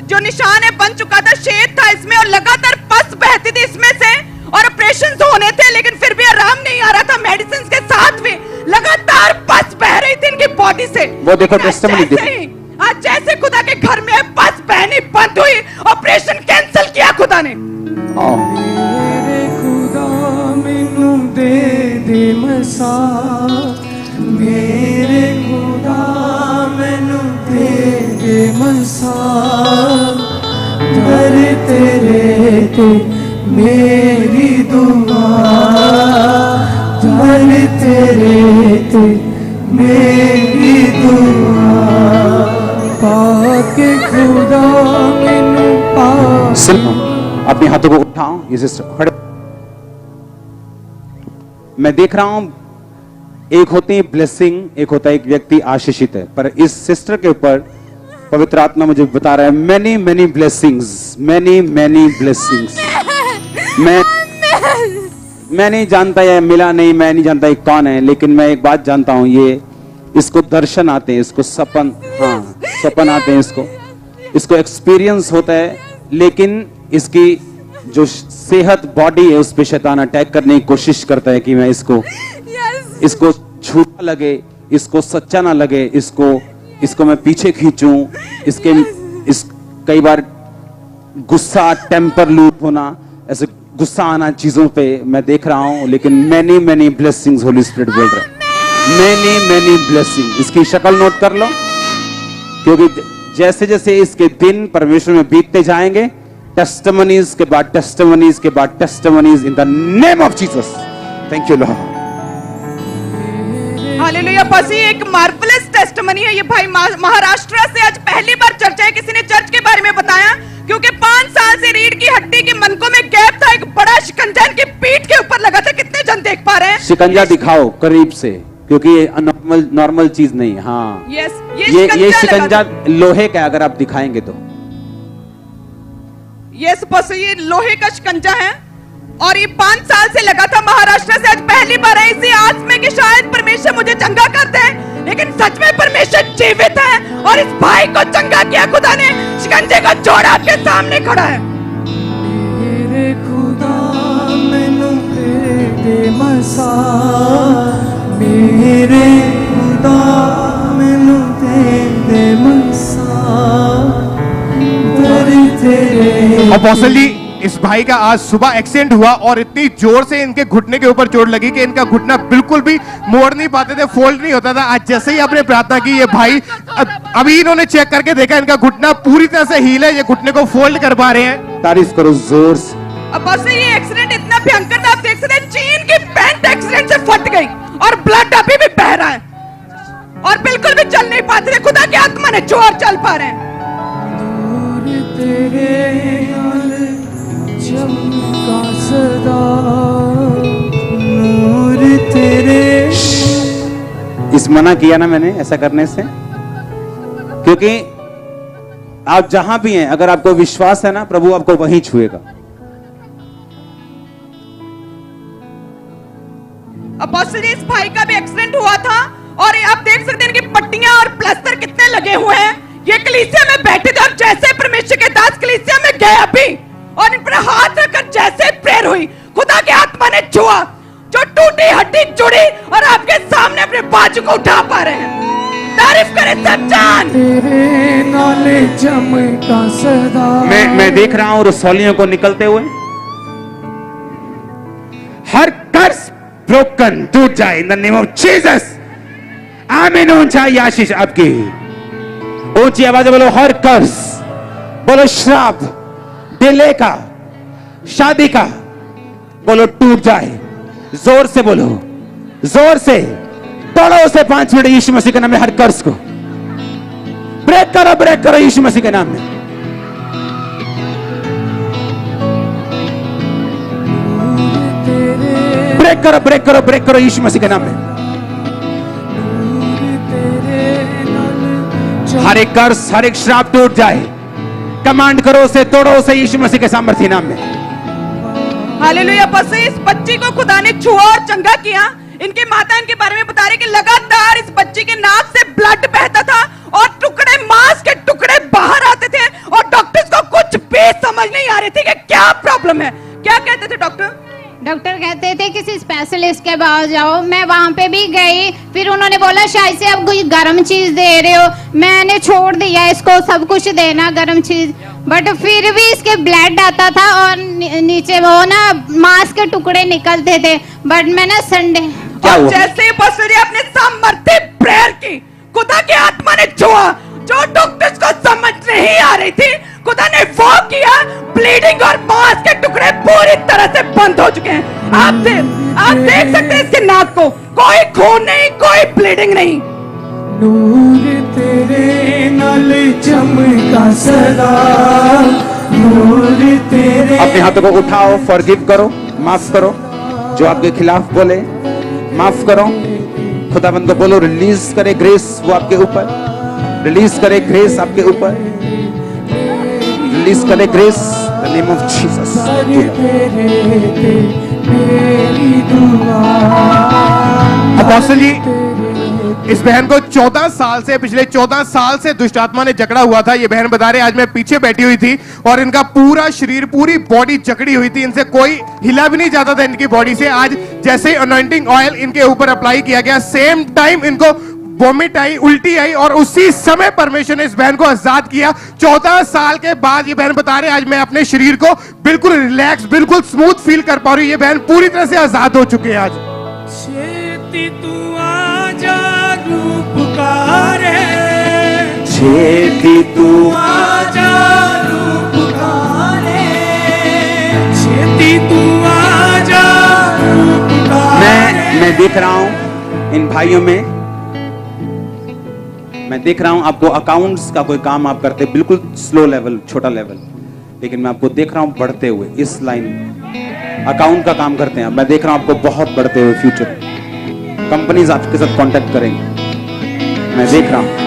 जो निशान है बन चुका था, छेद था इसमें, और लगातार पस बहती थी इसमें से, और ऑपरेशन होने थे लेकिन फिर भी आराम नहीं आ रहा था। मेडिसिन के साथ भी लगातार पस बह रही थी इनकी बॉडी से। वो देखो टेस्टिमनी देखो। आज जैसे खुदा के घर में पस बहनी बंद हुई, ऑपरेशन कैंसिल किया खुदा ने। मेरे खुदा मैनू दे दे मसा मेरे खुदा मैनू दे दे मसा दर तेरे ते मेरी दुआ दर तेरे ते मेरी दुआ पाके खुदा मैनू पा। अपने हाथों को उठाओ, ये सिस्टर खड़े। मैं देख रहा हूं एक होती है ब्लेसिंग, एक होता है एक व्यक्ति आशीषित है, पर इस सिस्टर के ऊपर पवित्र आत्मा मुझे बता रहा है many many blessings, many many blessings. मैं नहीं जानता ये मिला नहीं, मैं नहीं जानता ये कौन है, लेकिन मैं एक बात जानता हूं, ये इसको दर्शन आते हैं, इसको सपन, हाँ सपन आते हैं, इसको एक्सपीरियंस होता है, लेकिन इसकी जो सेहत बॉडी है उस पे शैतान अटैक करने की कोशिश करता है कि मैं इसको झूठा लगे, इसको सच्चा ना लगे, इसको मैं पीछे खींचूं, कई बार गुस्सा, टेम्पर लूप होना, ऐसे गुस्सा आना चीजों पे मैं देख रहा हूं, लेकिन many many blessings Holi spirit बोल रहा है, मैनी मैनी ब्लेसिंग। इसकी शक्ल नोट कर लो, क्योंकि जैसे जैसे इसके दिन परमेश्वर में बीतते जाएंगे, टेस्टिमनीज के बाद टेस्टिमनीज के बाद testimonies in the name of Jesus. Thank you Lord. Hallelujah. बस ये एक मार्वलस टेस्टिमनी है। ये भाई महाराष्ट्र से आज पहली बार चर्चा है, किसी ने चर्च के बारे में बताया, क्योंकि 5 साल से रीढ़ की हड्डी के मनकों में गैप था, एक बड़ा शिकंजा इनकी पीठ के ऊपर लगा था। कितने जन देख पा रहे हैं? शिकंजा दिखाओ करीब से, क्योंकि ये नॉर्मल चीज नहीं है। हाँ यस, ये शिकंजा लोहे का, अगर आप दिखाएंगे तो यस बस ये लोहे का शिकंजा है, और ये 5 साल से लगा था महाराष्ट्र से। आज पहली बार है इसी आस में कि शायद परमेश्वर मुझे चंगा कर दे, लेकिन सच में परमेश्वर जीवित है, और इस भाई को चंगा किया खुदा ने, शिकंजे को जोड़ा आपके सामने खड़ा है। मेरे खुदा मैनू दे दे मसा मेरे खुदा मैनू दे दे मसा दर तेरे। अपोस्टल जी, इस भाई का आज सुबह एक्सीडेंट हुआ और इतनी जोर से इनके घुटने के ऊपर चोट लगी कि इनका घुटना बिल्कुल भी मोड़ नहीं पाते थे, फोल्ड नहीं होता था। आज जैसे ही आपने प्रार्थना की, ये भाई अभी इन्होंने चेक करके देखा, इनका घुटना पूरी तरह से हील है, ये घुटने को फोल्ड कर पा रहे हैं। तारीफ करो जोर से। अब बस ये एक्सीडेंट इतना भयंकर था, आप देख सकते हैं चीन की पैंट एक्सीडेंट से फट गई और ब्लड अभी भी बह रहा है, और छुआ और चल पा रहे हैं। नूर तेरे नाल चमका सदा, नूर तेरे। इस मना किया ना मैंने ऐसा करने से, क्योंकि आप जहां भी हैं, अगर आपको विश्वास है ना, प्रभु आपको वहीं छुएगा। अपोस्टल जी, इस भाई का भी एक्सीडेंट हुआ था और ये आप देख सकते हैं इनकी पट्टियां और प्लास्टर कितने लगे हुए हैं। ये कलीसिया में बैठे थे और जैसे परमेश्वर के दास कलीसिया में गए अभी और इन पर हाथ रखकर जैसे प्रेयर हुई, खुदा की आत्मा ने छुआ, जो टूटी हड्डी जुड़ी और आपके सामने अपने बाजू को उठा पा रहे हैं। तारीफ करें सब जान। तेरे नाले चमका सदा। मैं देख रहा हूं रसौलियों को निकलते हुए। हर कर्ज ब्रोकन, टूट जाए इन द नेम ऑफ जीसस। आमीन। ऊंचाई आशीष आपकी, ऊंची आवाज बोलो। हर कर्ज, बोलो श्राप, डिले का, शादी का, बोलो टूट जाए। जोर से बोलो, जोर से तोड़ो उसे 5 मिनट यीशु मसीह के नाम में। हर कर्ज को ब्रेक करो यीशु मसीह के नाम में। ब्रेक करो यीशु मसीह के नाम में। हर एक कर्ज, हर एक श्राप टूट जाए। कमांड करो उसे, तोड़ो उसे यीशु मसीह के सामर्थ्य नाम में। हालेलुया। बस इस बच्ची को खुदा ने छुआ और चंगा किया। इनके माता इनके बारे में बता रही कि लगातार इस बच्ची के नाक से ब्लड बहता था और टुकड़े, मांस के टुकड़े बाहर आते थे और डॉक्टर्स को कुछ भी समझ नहीं आ रही थी कि क्या प्रॉब्लम है। क्या कहते थे डॉक्टर? डॉक्टर कहते थे किसी स्पेशलिस्ट के पास जाओ। मैं वहां पे भी गई, फिर उन्होंने बोला शायद से अब कोई गर्म चीज दे रहे हो। मैंने छोड़ दिया इसको सब कुछ देना गर्म चीज, बट फिर भी इसके ब्लड आता था और नीचे वो ना मांस के टुकड़े निकलते थे। बट मैं ना संडे और जैसे ही पास्टर जी अपने सामर्थ्य प्रेयर की, खुदा की आत्मा ने छुआ, जो डॉक्टर्स को समझ नहीं आ रही थी, खुदा ने वो किया। ब्लीडिंग और मांस के टुकड़े पूरी तरह से बंद हो चुके हैं। आप देख सकते हैं इसके नाक को, कोई खून नहीं, कोई ब्लीडिंग नहीं। नूर तेरे नाल चमका सदा, नूर तेरे। अपने हाथों को उठाओ, फॉरगिव करो, माफ करो। जो आपके खिलाफ बोले माफ करो। खुदाबंद को बोलो रिलीज करे ग्रेस वो आपके ऊपर, रिलीज करे ग्रेस आपके ऊपर, रिलीज करे grace the name of Jesus. Apostle ji, इस बहन को 14 साल से, पिछले 14 साल से दुष्ट आत्मा ने जकड़ा हुआ था। ये बहन बता रहे आज मैं पीछे बैठी हुई थी और इनका पूरा शरीर, पूरी बॉडी जकड़ी हुई थी। इनसे कोई हिला भी नहीं जाता था इनकी बॉडी से। आज जैसे ही अनॉइंटिंग ऑयल इनके ऊपर अप्लाई किया गया, सेम टाइम इनको वोमिट आई, उल्टी आई और उसी समय परमेश्वर ने इस बहन को आजाद किया। 14 साल के बाद ये बहन बता रहे आज मैं अपने शरीर को बिल्कुल रिलैक्स, बिल्कुल स्मूथ फील कर पा रही हूँ। ये बहन पूरी तरह से आजाद हो चुके हैं आज। छेती तू आजा रूपकारे, छेती तू आजा रूपकारे, छेती तू आजा रूपकारे। मैं देख रहा हूं इन भाइयों में, मैं देख रहा हूं आपको अकाउंट्स का कोई काम आप करते, बिल्कुल स्लो लेवल, छोटा लेवल, लेकिन मैं आपको देख रहा हूं बढ़ते हुए इस लाइन अकाउंट का काम करते हैं। मैं देख रहा हूं आपको बहुत बढ़ते हुए फ्यूचर कंपनीज आपके साथ कांटेक्ट करेंगे। मैं देख रहा हूं।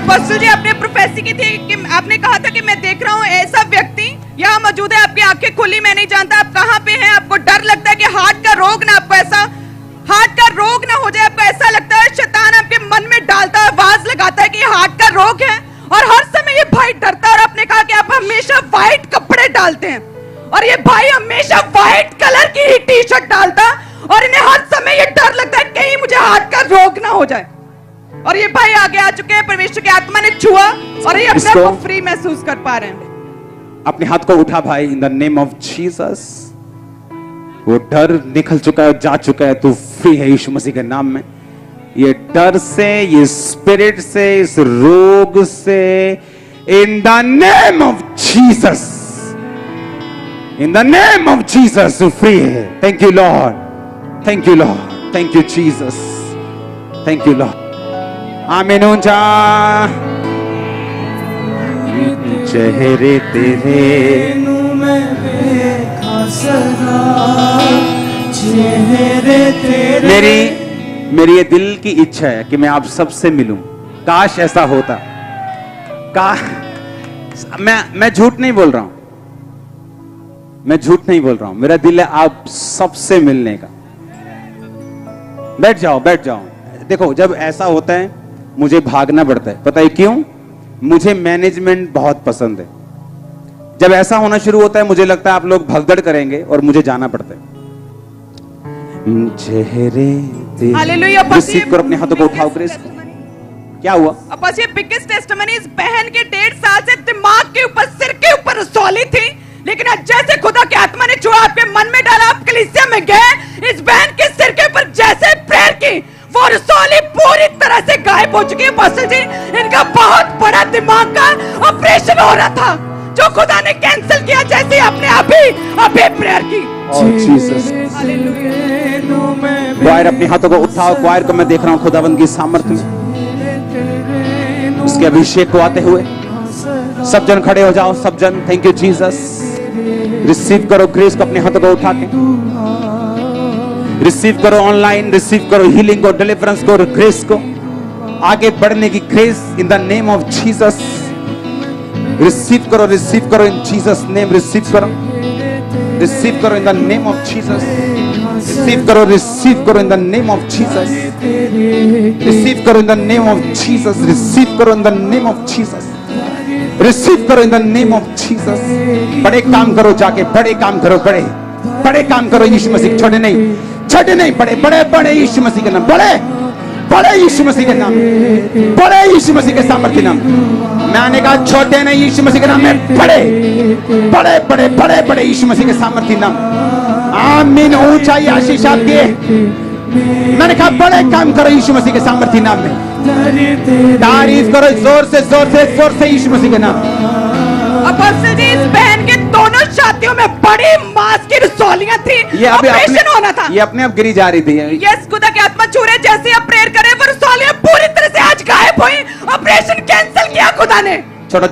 पास्टर जी, आपने प्रोफेसी की थी कि आपने कहा था कि मैं देख रहा हूँ ऐसा व्यक्ति यहाँ मौजूद है, आपकी आंखें खुली, मैं नहीं जानता आप कहाँ पे हैं। आपको डर लगता है कि हार्ट का रोग ना, आपको ऐसा हार्ट का रोग ना हो जाए। आपको ऐसा लगता है शैतान आपके मन में डालता है, आवाज लगाता है कि हार्ट का रोग है। और हर समय ये भाई डरता है और आपने कहा कि आप हमेशा व्हाइट कपड़े डालते हैं और ये भाई हमेशा व्हाइट कलर की ही टी शर्ट डालता और इन्हें हर समय ये डर लगता है कहीं मुझे हार्ट का रोग ना हो जाए। और ये भाई आगे आ चुके हैं, परमेश्वर की आत्मा ने छुआ और ये अपने आप को फ्री महसूस कर पा रहे हैं। अपने हाथ को उठा भाई, इन द नेम ऑफ जीसस। वो डर निकल चुका है, जा चुका है, तू फ्री है यीशु मसीह के नाम में। ये डर से, ये स्पिरिट से, इस रोग से, in the name of Jesus, in the name of Jesus free है। Thank you Lord, thank you Lord, thank you Jesus, thank you Lord. Amen. ऊंचा चेहरे तेरे मेरी ये दिल की इच्छा है कि मैं आप सबसे मिलूं। काश ऐसा होता। मैं झूठ नहीं बोल रहा हूं, मैं झूठ नहीं बोल रहा हूं। मेरा दिल है आप सबसे मिलने का। बैठ जाओ, बैठ जाओ। देखो, जब ऐसा होता है मुझे भागना पड़ता है। पता है क्यों? मुझे मैनेजमेंट बहुत पसंद है। जब ऐसा होना शुरू होता है मुझे लगता है आप लोग भगदड़ करेंगे और मुझे जाना पड़ता है। चेहरे हालेलुया। रिसीव करो, अपने हाथों को उठाओ। ग्रेस, क्या हुआ? बस ये बिगेस्ट टेस्टिमनी, इस बहन के 1.5 साल से दिमाग के ऊपर, सिर के ऊपर रसौली थी, लेकिन आज जैसे खुदा की आत्मा ने छुआ, आपके मन में डाला, आप कलीसिया में गए, इस बहन के सिर के ऊपर जैसे प्रेयर की, वो रसौली पूरी तरह से गायब हो चुकी है। पास्टर जी, इनका बहुत बड़ा दिमाग का ऑपरेशन हो रहा था जो खुदा ने कैंसिल किया, जैसे आपने अभी प्रेयर की। जीसस। क्वायर, अपने हाथों को उठाओ। क्वायर को मैं देख रहा हूं खुदावंद की सामर्थ्य में, उसके अभिषेक को आते हुए। सब जन खड़े हो जाओ, सब जन। Thank you Jesus. रिसीव करो ग्रेस को, अपने हाथों को उठा के रिसीव करो। ऑनलाइन रिसीव करो हीलिंग को, डिलीवरेंस को, ग्रेस को, आगे बढ़ने की grace in the name of Jesus. Receive करो, रिसीव करो इन जीसस नेम। रिसीव करो, रिसीव करो in the name of Jesus. Receive करो, रिसीव करो in the name of Jesus. Receive करो in the name of Jesus. Receive करो in the name of Jesus. Receive करो in the name of Jesus. बड़े काम करो, जाके बड़े काम करो, बड़े काम करो यीशु मसीह। छोटे नहीं, छोटे नहीं, बड़े यीशु मसीह के नाम, बड़े यीशु मसीह के नाम, बड़े यीशु मसीह के सामर्थ्य नाम। मैंने कहा छोटे नहीं, यीशु मसीह के नाम में बड़े यीशु मसीह के सामर्थ्य नाम। आमीन। ऊंचाई आशीष आपके। मैंने कहा बड़े काम करो यीशु मसीह के सामर्थ्य नाम में। तारीफ करो जोर से यीशु मसीह के नाम। अपोस्टल जी, इस बहन के दोनों छातियों में बड़ी मांस की रसौलियां थी, ऑपरेशन होना था। ये अपने आप गिरी जा रही थी। यस, खुदा की आत्मा छू रहे, जैसे आप प्रेयर करे वो रसौलियां पूरी तरह से आज गायब हुई। ऑपरेशन कैंसिल किया खुदा ने। छोड़ो।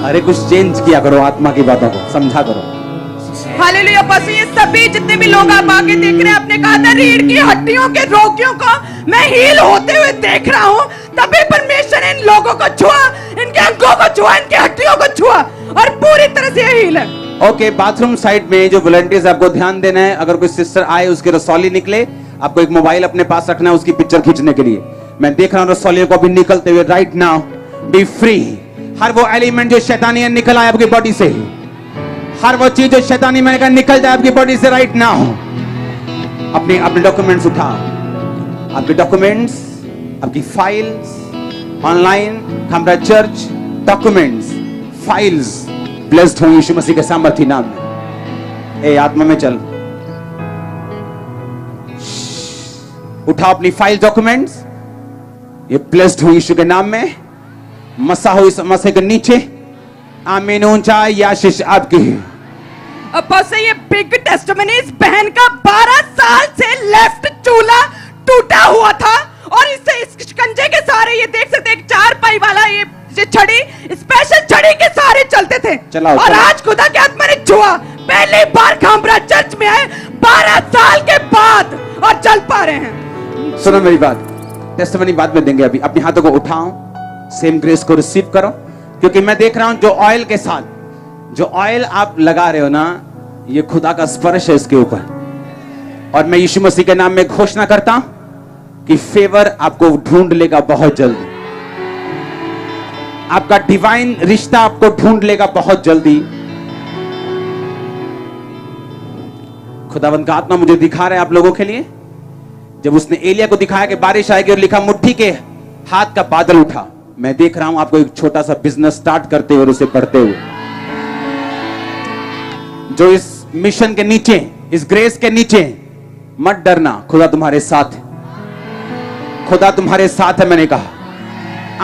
अरे कुछ चेंज किया करो, आत्मा की बातों को समझा करो। हालेलुया। बस ये सभी जितने भी लोग आप आगे देख रहे हैं, आपने कहा था रीढ़ की हड्डियों के रोगियों को मैं हील होते हुए देख रहा हूँ, तभी परमेश्वर ने इन लोगों को छुआ, इनके अंगों को छुआ, इनकी हड्डियों को छुआ और पूरी तरह से हील है। ओके, बाथरूम साइड में जो वॉलंटियर्स, आपको ध्यान देना है। अगर कोई सिस्टर आए, उसके रसौली निकले, आपको एक मोबाइल अपने पास रखना है उसकी पिक्चर खींचने के लिए। मैं देख रहा हूँ रसौलियों को अभी निकलते हुए। Right now be free. हर वो एलिमेंट जो शैतानी निकल आए आपकी बॉडी से, हर वो चीज जो शैतानी मैंने कहा निकल जाए आपकी बॉडी से राइट नाउ। अपने डॉक्यूमेंट्स उठाओ, आपके डॉक्यूमेंट्स, आपकी फाइल्स, ऑनलाइन खमरा चर्च डॉक्यूमेंट्स, फाइल्स ब्लेस्ड हो यीशु मसीह के सामर्थ्य नाम में। ए आत्मा में चल, उठाओ अपनी फाइल डॉक्यूमेंट्स, ये ब्लेस्ड हो यीशु के नाम में। मसा हो इस मसे के नीचे। आमीन। ऊंचाई आशीष आपकी। अपोस्टल, ये बिग टेस्टिमनी, इस बहन का 12 साल से लेफ्ट चूल्हा टूटा हुआ था और इससे इस शिकंजे के सारे, ये देख सकते हैं, 4 पाई वाला ये छड़ी, स्पेशल छड़ी के सारे चलते थे। और आज खुदा की आत्मा ने छुआ, पहली बार खामरा चर्च में आए 12 साल के बाद और चल पा रहे हैं। सुनो मेरी बात, टेस्टिमनी बाद में देंगे। अभी अपने हाथों को उठाओ, सेम ग्रेस को रिसीव करो, क्योंकि मैं देख रहा हूं जो ऑयल के साथ, जो ऑयल आप लगा रहे हो ना, ये खुदा का स्पर्श है इसके ऊपर। और मैं यीशु मसीह के नाम में घोषणा करता हूं कि फेवर आपको ढूंढ लेगा बहुत जल्दी। आपका डिवाइन रिश्ता आपको ढूंढ लेगा बहुत जल्दी। खुदावंद का आत्मा मुझे दिखा रहा है आप लोगों के लिए। जब उसने एलिया को दिखाया कि बारिश आएगी और लिखा मुट्ठी के हाथ का बादल उठा, मैं देख रहा हूं आपको एक छोटा सा बिजनेस स्टार्ट करते हुए और उसे बढ़ते हुए। जो इस मिशन के नीचे, इस ग्रेस के नीचे, मत डरना, खुदा तुम्हारे साथ है, खुदा तुम्हारे साथ है। मैंने कहा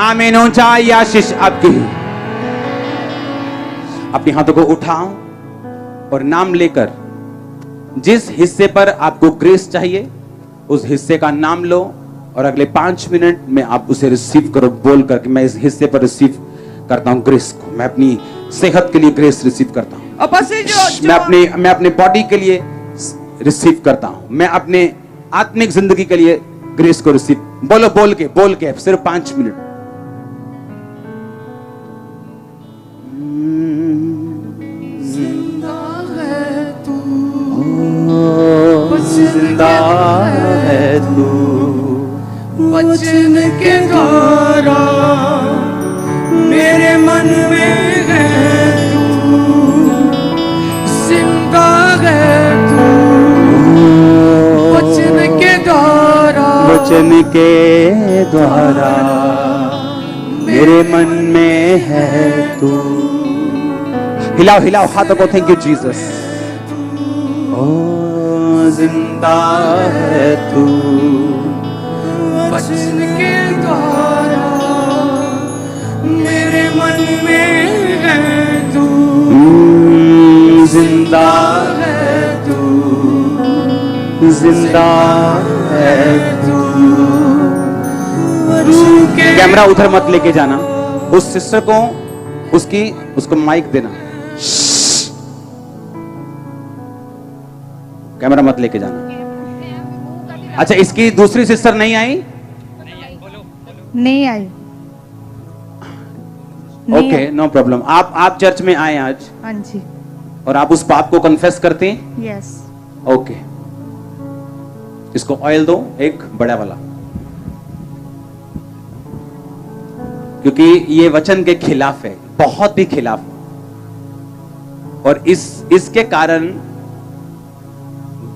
आमीन। ऊंचाई आशीष आपकी। अपने हाथों को उठाओ और नाम लेकर जिस हिस्से पर आपको ग्रेस चाहिए उस हिस्से का नाम लो और अगले 5 मिनट में आप उसे रिसीव करो, बोल कर कि मैं इस हिस्से पर रिसीव करता हूं ग्रेस को। मैं अपनी सेहत के लिए ग्रेस रिसीव करता हूं, मैं अपने बॉडी के लिए रिसीव करता हूं, मैं अपने आत्मिक जिंदगी के लिए ग्रेस को रिसीव। बोलो, बोल के सिर्फ 5 मिनट। जिंदा है तू, जिंदा है तू, वचन के द्वारा मेरे मन में है तू, जिंदा है तू, वचन के द्वारा, वचन के द्वारा मेरे मन में है तू। हिलाओ हिलाओ हाथों को। Thank you Jesus. ओ जिंदा है तू, वचन के द्वारा मेरे मन में है तू, जिंदा है तू, जिंदा है तू। रूह के कैमरा उधर मत लेके जाना। उस सिस्टर को उसको माइक देना। कैमरा मत लेके जाना। अच्छा, इसकी दूसरी सिस्टर नहीं आई? नहीं आई। Okay, no problem. आप चर्च में आए आज हाँ जी। और आप उस पाप को कन्फेस करते हैं? यस। ओके, इसको ऑयल दो, एक बड़ा वाला, क्योंकि ये वचन के खिलाफ है, बहुत ही खिलाफ। और इसके कारण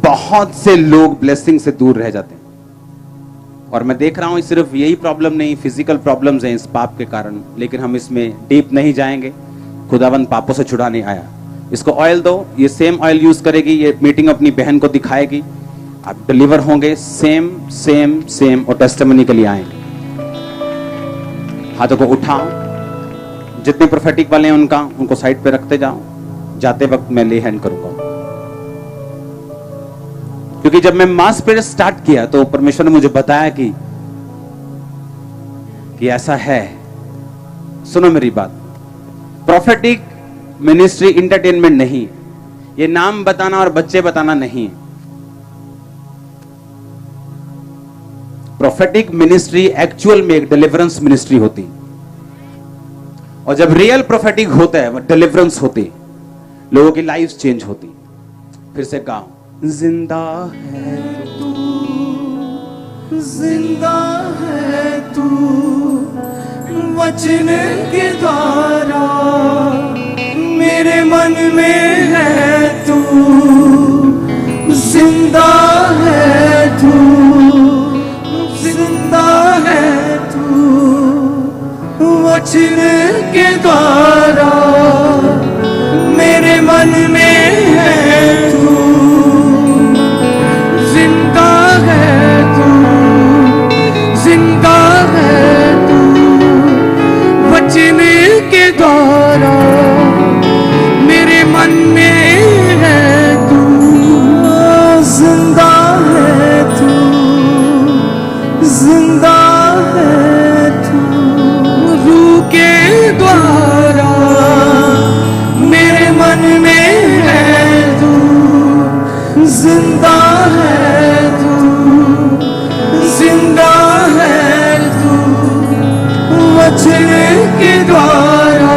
बहुत से लोग ब्लेसिंग से दूर रह जाते हैं। और मैं देख रहा हूं सिर्फ यही प्रॉब्लम नहीं, फिजिकल प्रॉब्लम्स हैं इस पाप के कारण, लेकिन हम इसमें डीप नहीं जाएंगे। खुदावंद पापों से छुड़ाने आया। इसको ऑयल दो, ये सेम ऑयल यूज करेगी, ये मीटिंग अपनी बहन को दिखाएगी, आप डिलीवर होंगे सेम सेम सेम और टेस्टिमनी के लिए आएंगे। हाथों को उठाओ, जितने प्रोफेटिक वाले हैं उनको साइड पे रखते जाओ। जाते वक्त मैं ले हैंड करूंगा, क्योंकि जब मैं मास प्रेयर स्टार्ट किया तो परमेश्वर ने मुझे बताया कि ऐसा है। सुनो मेरी बात, प्रोफेटिक मिनिस्ट्री इंटरटेनमेंट नहीं, ये नाम बताना और बच्चे बताना नहीं। प्रोफेटिक मिनिस्ट्री एक्चुअल में एक डिलीवरेंस मिनिस्ट्री होती, और जब रियल प्रोफेटिक होता है, डिलीवरेंस होती, लोगों की लाइफ चेंज होती। फिर से गाओ, जिंदा है तू, जिंदा है तू, वचन के द्वारा मेरे मन में है तू, जिंदा है तू, जिंदा है तू, वचन के द्वारा मेरे मन में है तू, जिंदा है तू, जिंदा है तू, वचन के द्वारा मेरे मन में है तू, जिंदा है तू, जिंदा है तू, रूह के द्वारा मेरे मन में है तू, जिंदा है तू, जिंदा है तू, वचन के द्वारा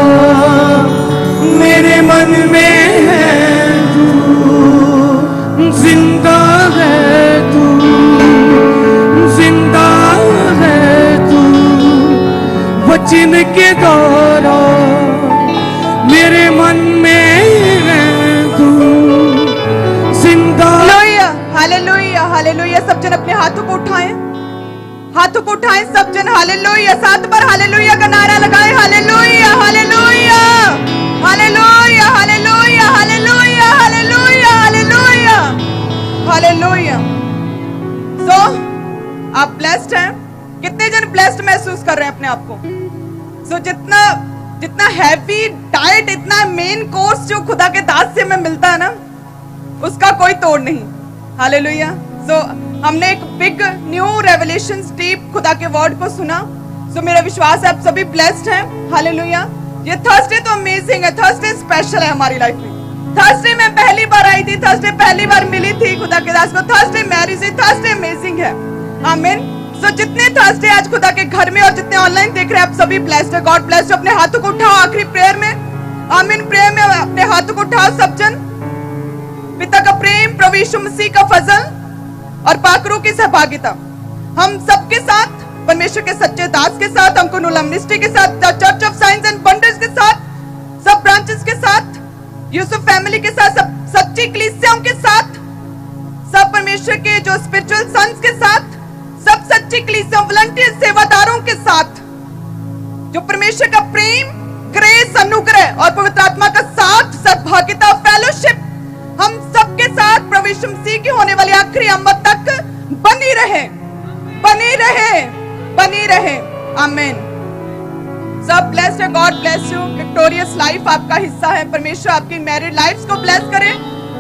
मेरे मन में है तू, जिंदा है तू, जिंदा है तू, वचन के द्वारा मेरे मन में है तू, जिंदा। Hallelujah, hallelujah. सब जन अपने हाथों को उठाएं, हाथों को उठाएं सब जन। हालेलुया, 7 बार हालेलुया का नारा लगाएं। Hallelujah, hallelujah, hallelujah, hallelujah, hallelujah, hallelujah. आप ब्लेस्ड हैं? कितने जन ब्लेस्ड महसूस कर रहे हैं अपने आप को? सो जितना हैवी डाइट, इतना मेन कोर्स जो खुदा के दास से हमें मिलता है ना, उसका कोई तोड़ नहीं। हालेलुया। सो हमने एक बिग न्यू रेवलेशन डीप खुदा के वर्ड को सुना। सो मेरा विश्वास है आप सभी ब्लेस्ड हैं। हालेलुया। ये थर्सडे तो अमेजिंग है, थर्सडे स्पेशल है हमारी लाइफ में। थर्सडे में पहली बार आई थी, थर्सडे पहली बार मिली थी खुदा के दास को, थर्सडे मैरिज है, थर्सडे अमेजिंग है। आमीन। सो जितने थर्सडे आज खुदा के घर में और जितने ऑनलाइन देख रहे हैं आप सभी ब्लेस्ड है। God bless. अपने हाथों को उठाओ आखिरी प्रेयर में। आमीन। प्रेयर में अपने हाथों को उठाओ सब जन। पिता का प्रेम, प्रभु यीशु मसीह का फजल और पाकरू की सहभागिता हम सबके साथ, परमेश्वर के सच्चे दास के साथ, अंकुनुल मिनिस्ट्री के साथ, church of science and wonders के साथ, सब ब्रांचेस के साथ, यूसुफ फैमिली के साथ, सब सच्ची कलीसियाओं के साथ, सब परमेश्वर के जो स्पिरिचुअल सन्स के साथ, सब सच्ची कलीसियाओं, वॉलंटियर सेवादारों के साथ, जो परमेश्वर का प्रेम, ग्रेस, अनुग्रह और पवित्र आत्मा का साथ, सहभागिता, फेलोशिप हम सबके साथ प्रभु यीशु मसीह की होने वाली आखिरी आमद तक बनी रहे, बनी रहे, बनी रहे। आमीन। सब ब्लेस्ड है। God bless you. Victorious life आपका हिस्सा है। परमेश्वर आपकी मैरिड लाइफ्स को ब्लेस करे,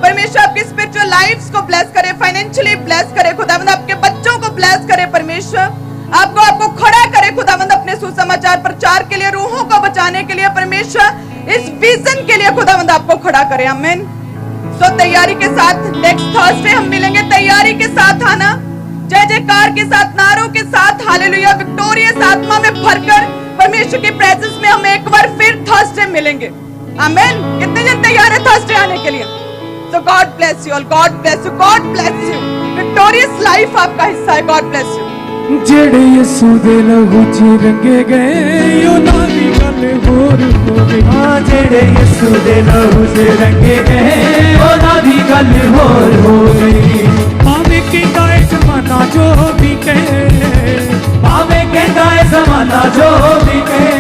परमेश्वर आपकी स्पिरिचुअल लाइफ्स को ब्लेस करे, फाइनेंशियली ब्लेस करे, खुदावंद आपके बच्चों को ब्लेस करे, परमेश्वर आपको खड़ा करे, खुदावंद अपने सुसमाचार प्रचार के लिए, रूहों को बचाने के लिए, परमेश्वर इस विजन के लिए खुदावंद आपको खड़ा करे। आमीन। तो तैयारी के साथ नेक्स्ट थर्सडे हम मिलेंगे। तैयारी के साथ आना, जय जयकार के साथ, नारों के साथ। हालेलुया। विक्टोरियस आत्मा में भरकर परमेश्वर की प्रेजेंस में हम एक बार फिर थर्सडे मिलेंगे। आमीन। कितने जन तैयार है थर्सडे आने के लिए? तो God bless you all. God bless you. God bless you. Victorious life आपका हिस्सा है। God bless you. जेड़े यसू दे लहू च रंगे गए उन्हां दी गल होर हो गई। हाँ, जेड़े यीशु दे लहू च रंगे गए उन्हां दी गल होर हो गई। भावें कहंदा है जमाना जो भी कहे, भावें कहंदा है जमाना जो भी कहे,